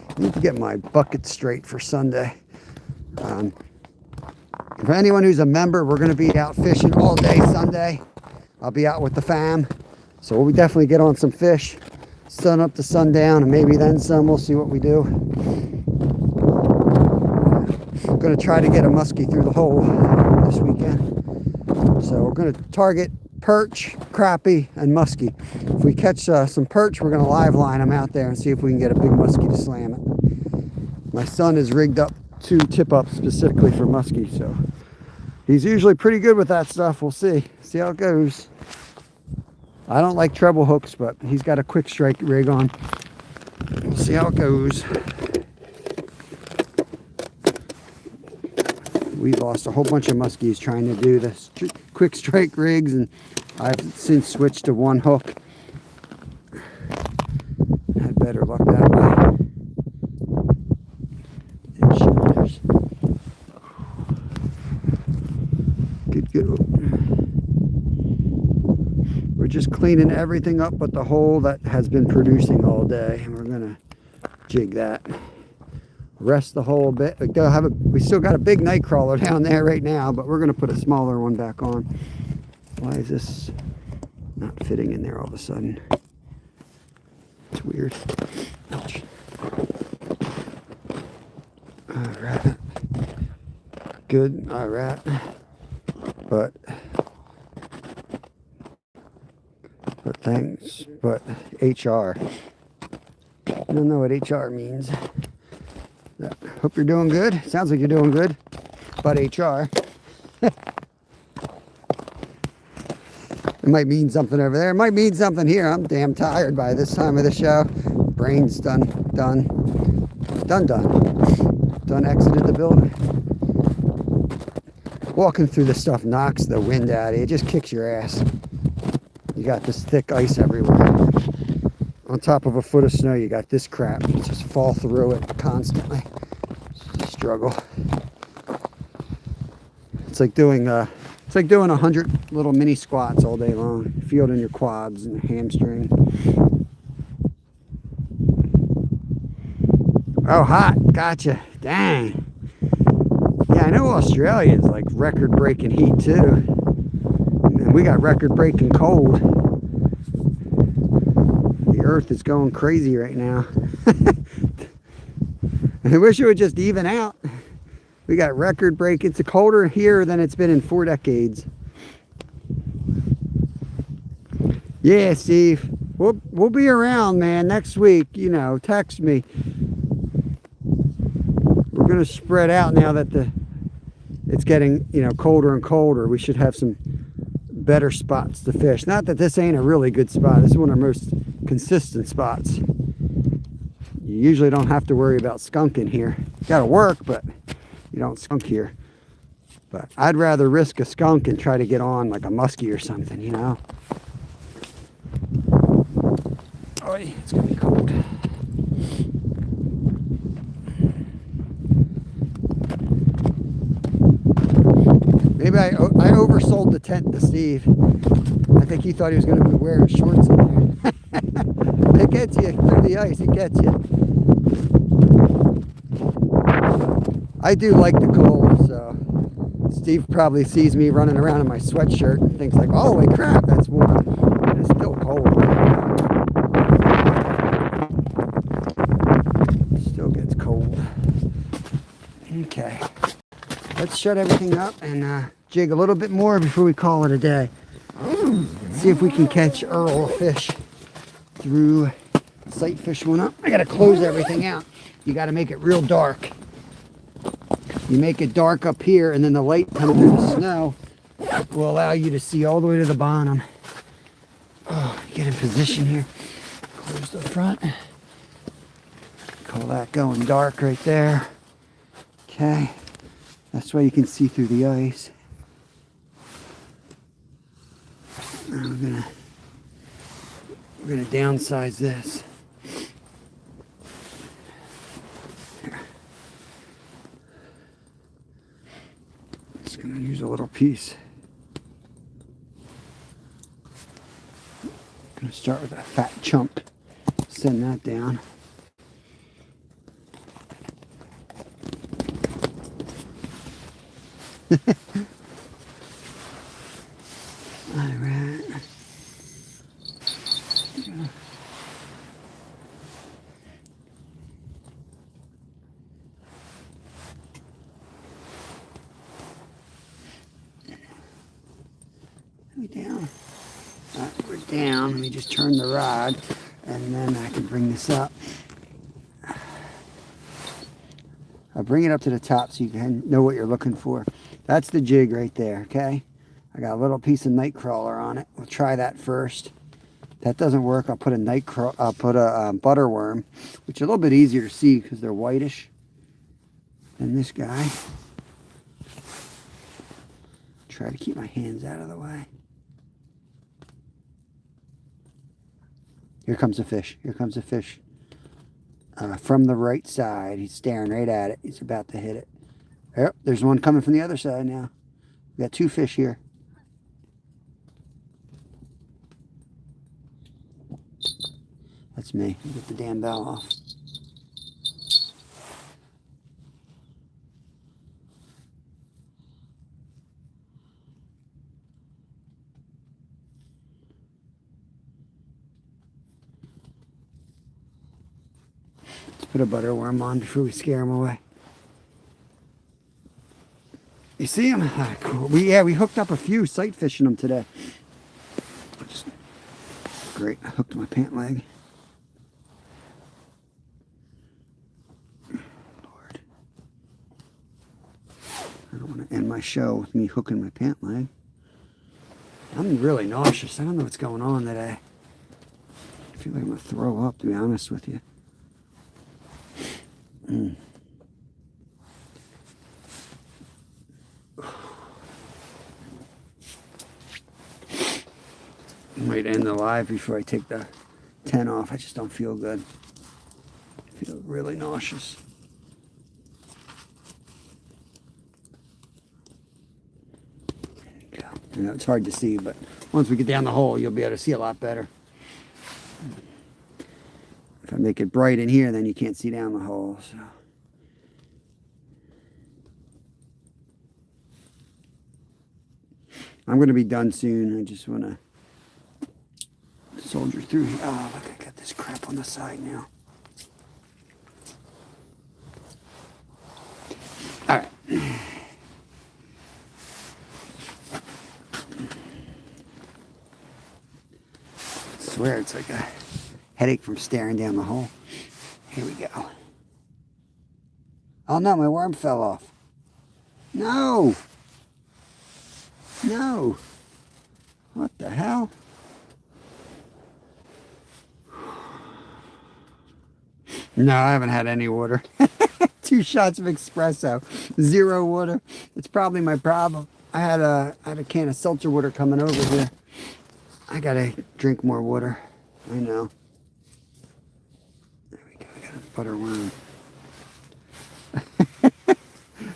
I need to get my bucket straight for Sunday. For anyone who's a member, we're going to be out fishing all day Sunday. I'll be out with the fam. So we'll definitely get on some fish. Sun up to sundown and maybe then some. We'll see what we do. I'm going to try to get a muskie through the hole this weekend. So we're going to target perch, crappie, and muskie. If we catch some perch, we're going to live line them out there and see if we can get a big muskie to slam it. My son has rigged up 2 tip-ups specifically for muskie, so he's usually pretty good with that stuff. We'll see how it goes. I don't like treble hooks, but he's got a quick strike rig on. We'll see how it goes. We've lost a whole bunch of muskies trying to do this quick strike rigs, and I've since switched to one hook. Had better luck that way. Good. We're just cleaning everything up but the hole that has been producing all day, and we're gonna jig that. Rest the hole a bit. We still got a big night crawler down there right now, but we're gonna put a smaller one back on. Why is this not fitting in there all of a sudden? It's weird. Ouch. Alright. Good. Alright. But thanks. But HR. I don't know what HR means. Hope you're doing good. Sounds like you're doing good. But HR. It might mean something over there. It might mean something here. I'm damn tired by this time of the show. Brain's done exited the building. Walking through this stuff knocks the wind out of you. It just kicks your ass. You got this thick ice everywhere. On top of a foot of snow, you got this crap. You just fall through it constantly. It's a struggle. It's like doing 100 little mini squats all day long. You feel it in your quads and your hamstring. Oh, hot. Gotcha. Dang. Yeah, I know Australia's like record-breaking heat too. And we got record-breaking cold. The earth is going crazy right now. I wish it would just even out. We got record-breaking. It's colder here than it's been in 4 decades. Yeah, Steve. We'll be around, man, next week. You know, text me. We're going to spread out now that it's getting, you know, colder and colder. We should have some better spots to fish. Not that this ain't a really good spot. This is one of our most consistent spots. You usually don't have to worry about skunking here. You got to work, but you don't skunk here. But I'd rather risk a skunk and try to get on like a muskie or something, you know. Oh, it's gonna be cold. Maybe I oversold the tent to Steve. I think he thought he was going to be wearing shorts in there. It gets you through the ice. It gets you. I do like the cold, so Steve probably sees me running around in my sweatshirt and thinks like, holy crap, that's warm. But it's still cold. It still gets cold. Okay. Let's shut everything up and jig a little bit more before we call it a day. See if we can catch Earl a fish through sight fish one up. I gotta close everything out. You gotta make it real dark. You make it dark up here and then the light coming through the snow will allow you to see all the way to the bottom. Oh, get in position here. Close the front. Call that going dark right there. Okay. That's why you can see through the ice. Now we're gonna downsize this. Here. Just gonna use a little piece. Gonna start with a fat chunk. Send that down. Alright. We're down. We're down. Let me just turn the rod and then I can bring this up. I'll bring it up to the top so you can know what you're looking for. That's the jig right there, okay? I got a little piece of night crawler on it. We'll try that first. If that doesn't work, I'll put a butter worm, which is a little bit easier to see because they're whitish than this guy. Try to keep my hands out of the way. Here comes a fish. Here comes a fish. From the right side. He's staring right at it. He's about to hit it. Yep, there's one coming from the other side now. We got 2 fish here. That's me. Get the damn bell off. Put a butter worm on before we scare them away. You see them? Ah, cool. We hooked up a few sight fishing them today. Great. I hooked my pant leg. Lord. I don't want to end my show with me hooking my pant leg. I'm really nauseous. I don't know what's going on today. I feel like I'm going to throw up, to be honest with you. I might end the live before I take the tent off. I just don't feel good. I feel really nauseous. You know, it's hard to see, but once we get down the hole, you'll be able to see a lot better. If I make it bright in here, then you can't see down the hole. So. I'm going to be done soon. I just want to soldier through here. Oh, look, I got this crap on the side now. All right. I swear it's like a headache from staring down the hole. Here we go. Oh no, my worm fell off. No! No! What the hell? No, I haven't had any water. 2 shots of espresso, 0 water. It's probably my problem. I had a can of seltzer water coming over here. I gotta drink more water. I know. There we go. I got a butter worm.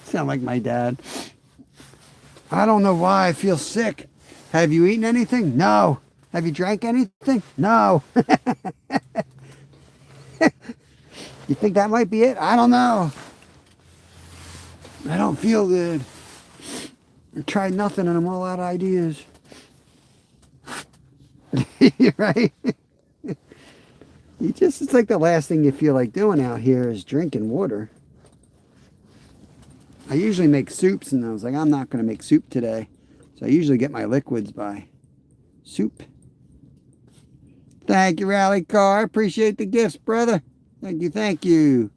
Sound like my dad. I don't know why I feel sick. Have you eaten anything? No. Have you drank anything? No. You think that might be it? I don't know. I don't feel good. I tried nothing and I'm all out of ideas. Right? It's like the last thing you feel like doing out here is drinking water. I usually make soups and I was like, I'm not going to make soup today. So I usually get my liquids by soup. Thank you, Rally Car. Appreciate the gifts, brother. Thank you, thank you.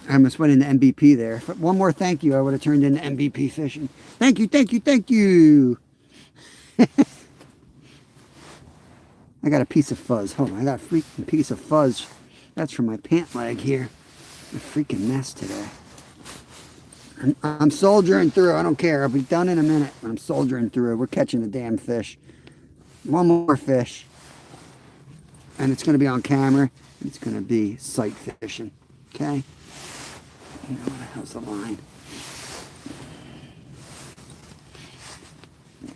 I almost went into MVP there. But one more thank you, I would have turned into MVP fishing. Thank you, thank you, thank you. I got a piece of fuzz. Hold on, I got a freaking piece of fuzz. That's from my pant leg here. A freaking mess today. I'm soldiering through. I don't care. I'll be done in a minute. I'm soldiering through. We're catching the damn fish. One more fish. And it's going to be on camera. It's going to be sight fishing. Okay? You know, what the hell's the line?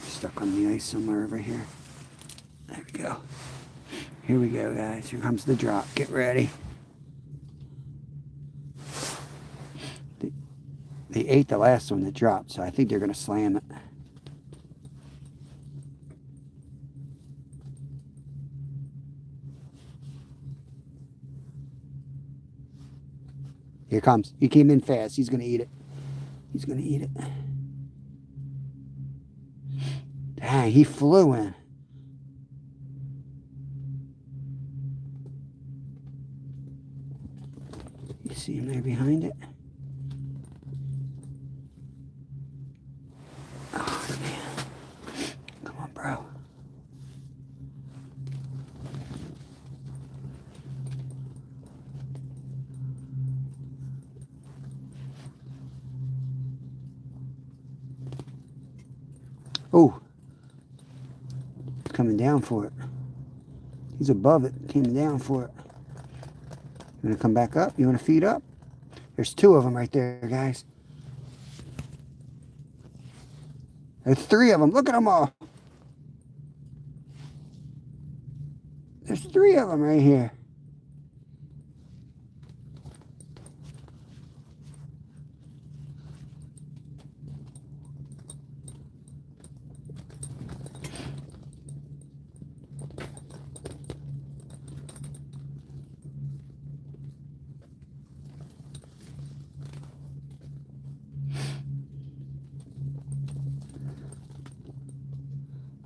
Stuck on the ice somewhere over here. There we go. Here we go, guys. Here comes the drop. Get ready. They ate the last one that dropped, so I think they're going to slam it. Here comes. He came in fast. He's going to eat it. He's going to eat it. Dang, he flew in. You see him there behind it? Oh, man. Come on, bro. Oh, he's coming down for it. He's above it, came down for it. You want to come back up? You want to feed up? There's 2 of them right there, guys. There's 3 of them. Look at them all. There's 3 of them right here.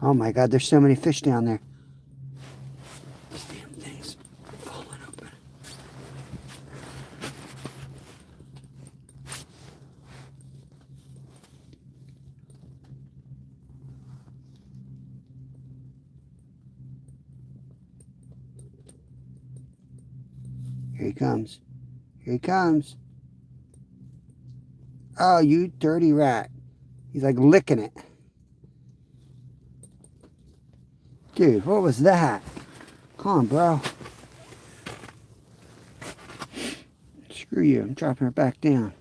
Oh my God, there's so many fish down there. This damn thing's falling open. Here he comes. Here he comes. Oh, you dirty rat. He's like licking it. Dude, what was that? Come on, bro. Screw you. I'm dropping her back down.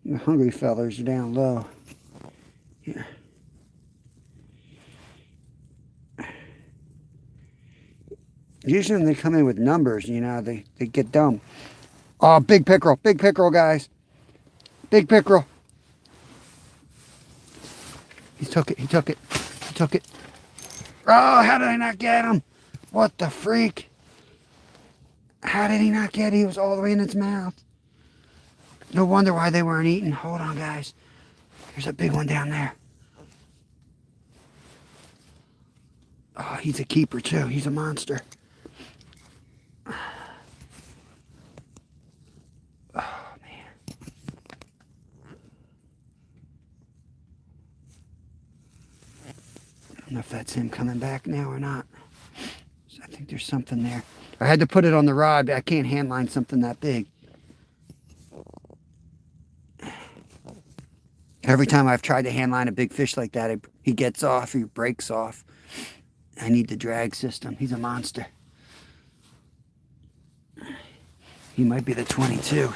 You hungry fellas are down low. Here. Usually when they come in with numbers, you know, they get dumb. Oh, big pickerel. Big pickerel, guys. Big pickerel. He took it. He took it. He took it. Oh, how did I not get him? What the freak? How did he not get it? He was all the way in its mouth. No wonder why they weren't eating. Hold on, guys. There's a big one down there. Oh, he's a keeper, too. He's a monster. Oh, man. I don't know if that's him coming back now or not. So I think there's something there. I had to put it on the rod, but I can't handline something that big. Every time I've tried to handline a big fish like that, he gets off, he breaks off. I need the drag system. He's a monster. He might be the 22.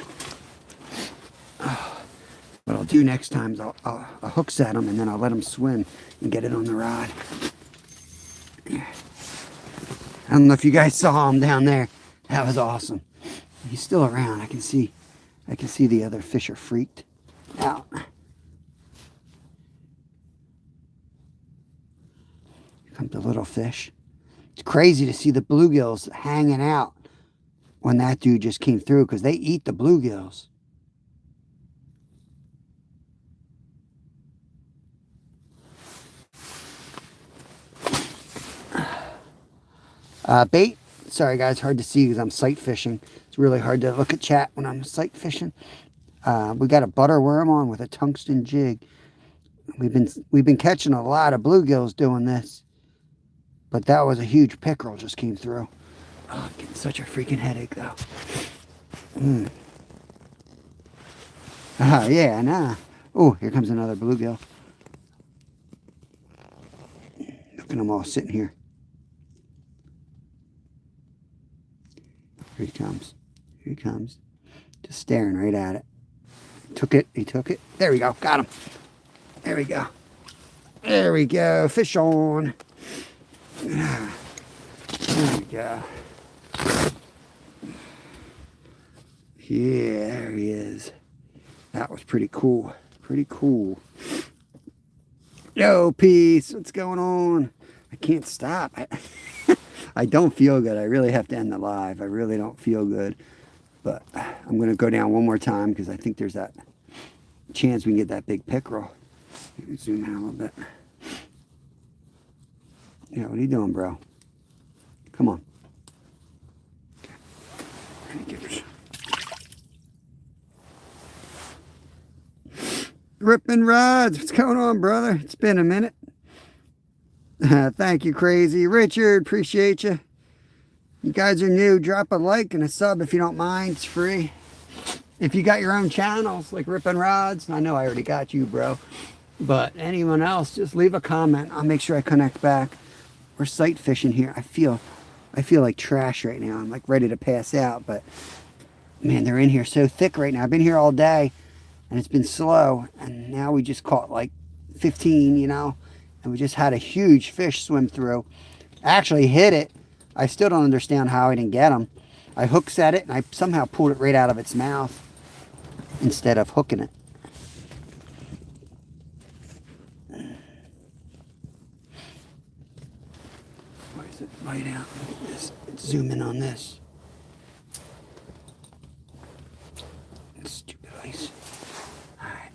Oh, what I'll do next time is I'll hook set him and then I'll let him swim and get it on the rod. I don't know if you guys saw him down there. That was awesome. He's still around. I can see the other fish are freaked out. Here comes the little fish. It's crazy to see the bluegills hanging out when that dude just came through because they eat the bluegills. Bait. Sorry guys, hard to see because I'm sight fishing. It's really hard to look at chat when I'm sight fishing. We got a butter worm on with a tungsten jig. We've been catching a lot of bluegills doing this, but that was a huge pickerel just came through. Oh, I'm getting such a freaking headache though. Yeah, nah. Oh, here comes another bluegill. Look at them all sitting here. Here he comes. Here he comes. Just staring right at it. Took it. He took it. There we go. Got him. There we go. There we go. Fish on. There we go. Yeah, there he is. That was pretty cool. Pretty cool. Yo, peace. What's going on? I can't stop. I don't feel good. I really have to end the live. I really don't feel good. But I'm going to go down one more time because I think there's that chance we can get that big pickerel. Zoom in a little bit. Yeah, what are you doing, bro? Come on. Okay. Ripping rods. What's going on, brother? It's been a minute. Thank you, Crazy Richard. Appreciate you. You guys are new. Drop a like and a sub if you don't mind. It's free. If you got your own channels like Ripping Rods, I know I already got you, bro. But anyone else, just leave a comment. I'll make sure I connect back. We're sight fishing here. I feel like trash right now. I'm like ready to pass out, but man, they're in here so thick right now. I've been here all day and it's been slow, and now we just caught like 15, you know, and we just had a huge fish swim through. Actually hit it. I still don't understand how I didn't get him. I hook set it and I somehow pulled it right out of its mouth instead of hooking it. Why is it light out? Let's zoom in on this. Stupid ice. All right.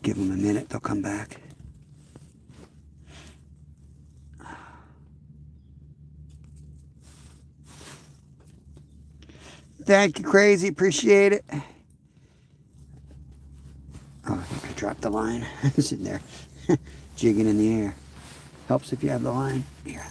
Give them a minute. They'll come back. Thank you, Crazy. Appreciate it. Oh, I think I dropped the line. Sitting there, jigging in the air. Helps if you have the line. Here.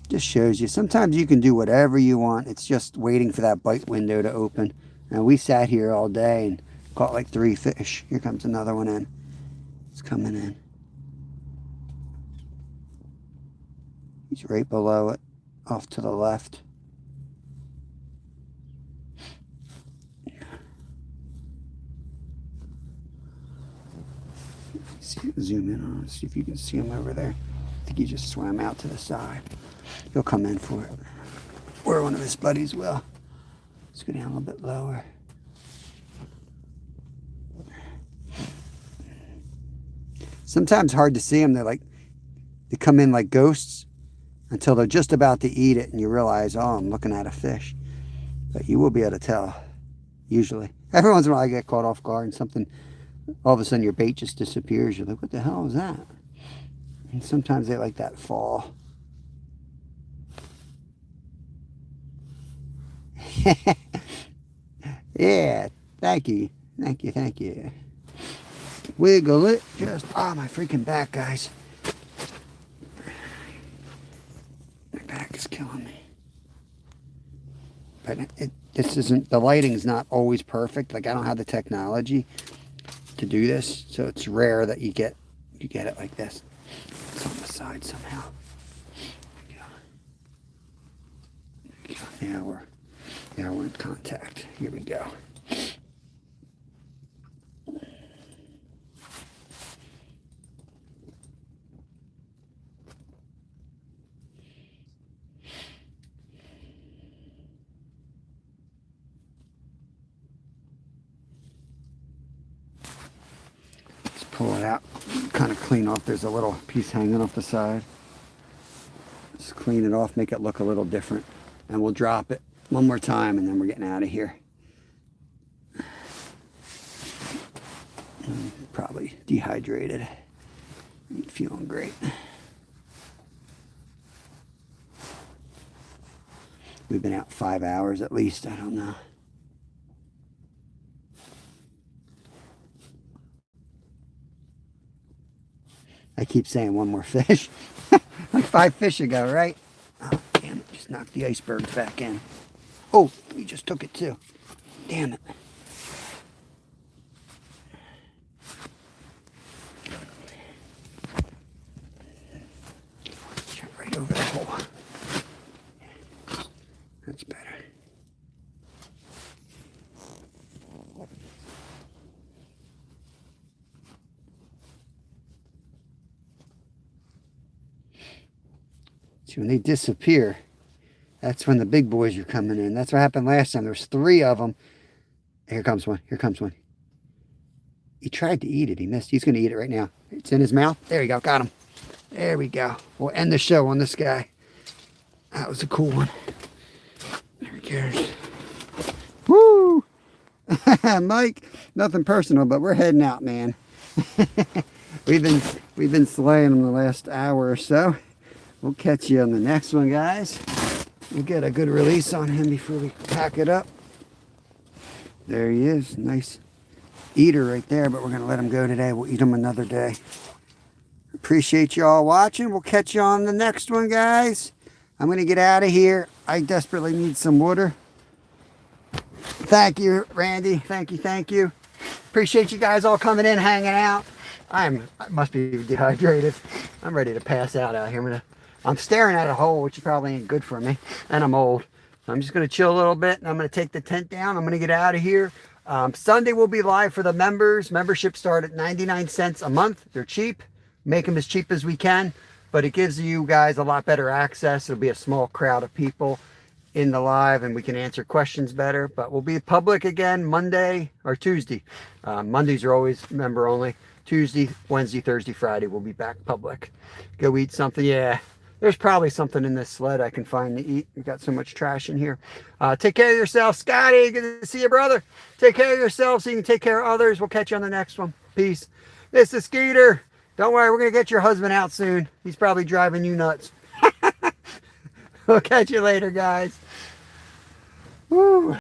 Just shows you. Sometimes you can do whatever you want. It's just waiting for that bite window to open. And we sat here all day and caught like 3 fish. Here comes another one in. It's coming in. He's right below it, off to the left. Zoom in on him, see if you can see him over there. I think he just swam out to the side. He'll come in for it. Or one of his buddies will. Let's go down a little bit lower. Sometimes hard to see them. They come in like ghosts until they're just about to eat it and you realize, oh, I'm looking at a fish. But you will be able to tell, usually. Every once in a while I get caught off guard and something, all of a sudden your bait just disappears. You're like, what the hell is that? And sometimes they like that fall. Yeah, thank you. Thank you, thank you. Wiggle it. Just, oh, my freaking back, guys. My back is killing me. But this isn't, the lighting's not always perfect. Like, I don't have the technology to do this, so it's rare that you get it like this. It's on the side somehow. There we go. Now we're in contact. Here we go. Pull it out, kind of clean off. There's a little piece hanging off the side. Just clean it off, make it look a little different. And we'll drop it one more time and then we're getting out of here. Probably dehydrated. Ain't feeling great. We've been out 5 hours at least, I don't know. I keep saying one more fish. Like 5 fish ago, right? Oh, damn it. Just knocked the icebergs back in. Oh, we just took it too. Damn it. Right over the hole. That's better. See, when they disappear, that's when the big boys are coming in. That's what happened last time. There was 3 of them. Here comes one. Here comes one. He tried to eat it. He missed. He's going to eat it right now. It's in his mouth. There you go. Got him. There we go. We'll end the show on this guy. That was a cool one. There he goes. Woo! Mike, nothing personal, but we're heading out, man. We've been slaying him the last hour or so. We'll catch you on the next one, guys. We'll get a good release on him before we pack it up. There he is. Nice eater right there, but we're going to let him go today. We'll eat him another day. Appreciate you all watching. We'll catch you on the next one, guys. I'm going to get out of here. I desperately need some water. Thank you, Randy. Thank you, thank you. Appreciate you guys all coming in, hanging out. I must be dehydrated. I'm ready to pass out here. I'm staring at a hole, which probably ain't good for me, and I'm old. So I'm just going to chill a little bit, and I'm going to take the tent down. I'm going to get out of here. Sunday we'll be live for the members. Memberships start at 99 cents a month. They're cheap. Make them as cheap as we can, but it gives you guys a lot better access. It'll be a small crowd of people in the live, and we can answer questions better. But we'll be public again Monday or Tuesday. Mondays are always member only. Tuesday, Wednesday, Thursday, Friday, we'll be back public. Go eat something. Yeah, there's probably something in this sled I can find to eat. We've got so much trash in here. Take care of yourself. Scotty, good to see you, brother. Take care of yourself so you can take care of others. We'll catch you on the next one. Peace. This is Skeeter. Don't worry, we're going to get your husband out soon. He's probably driving you nuts. We'll catch you later, guys. Woo.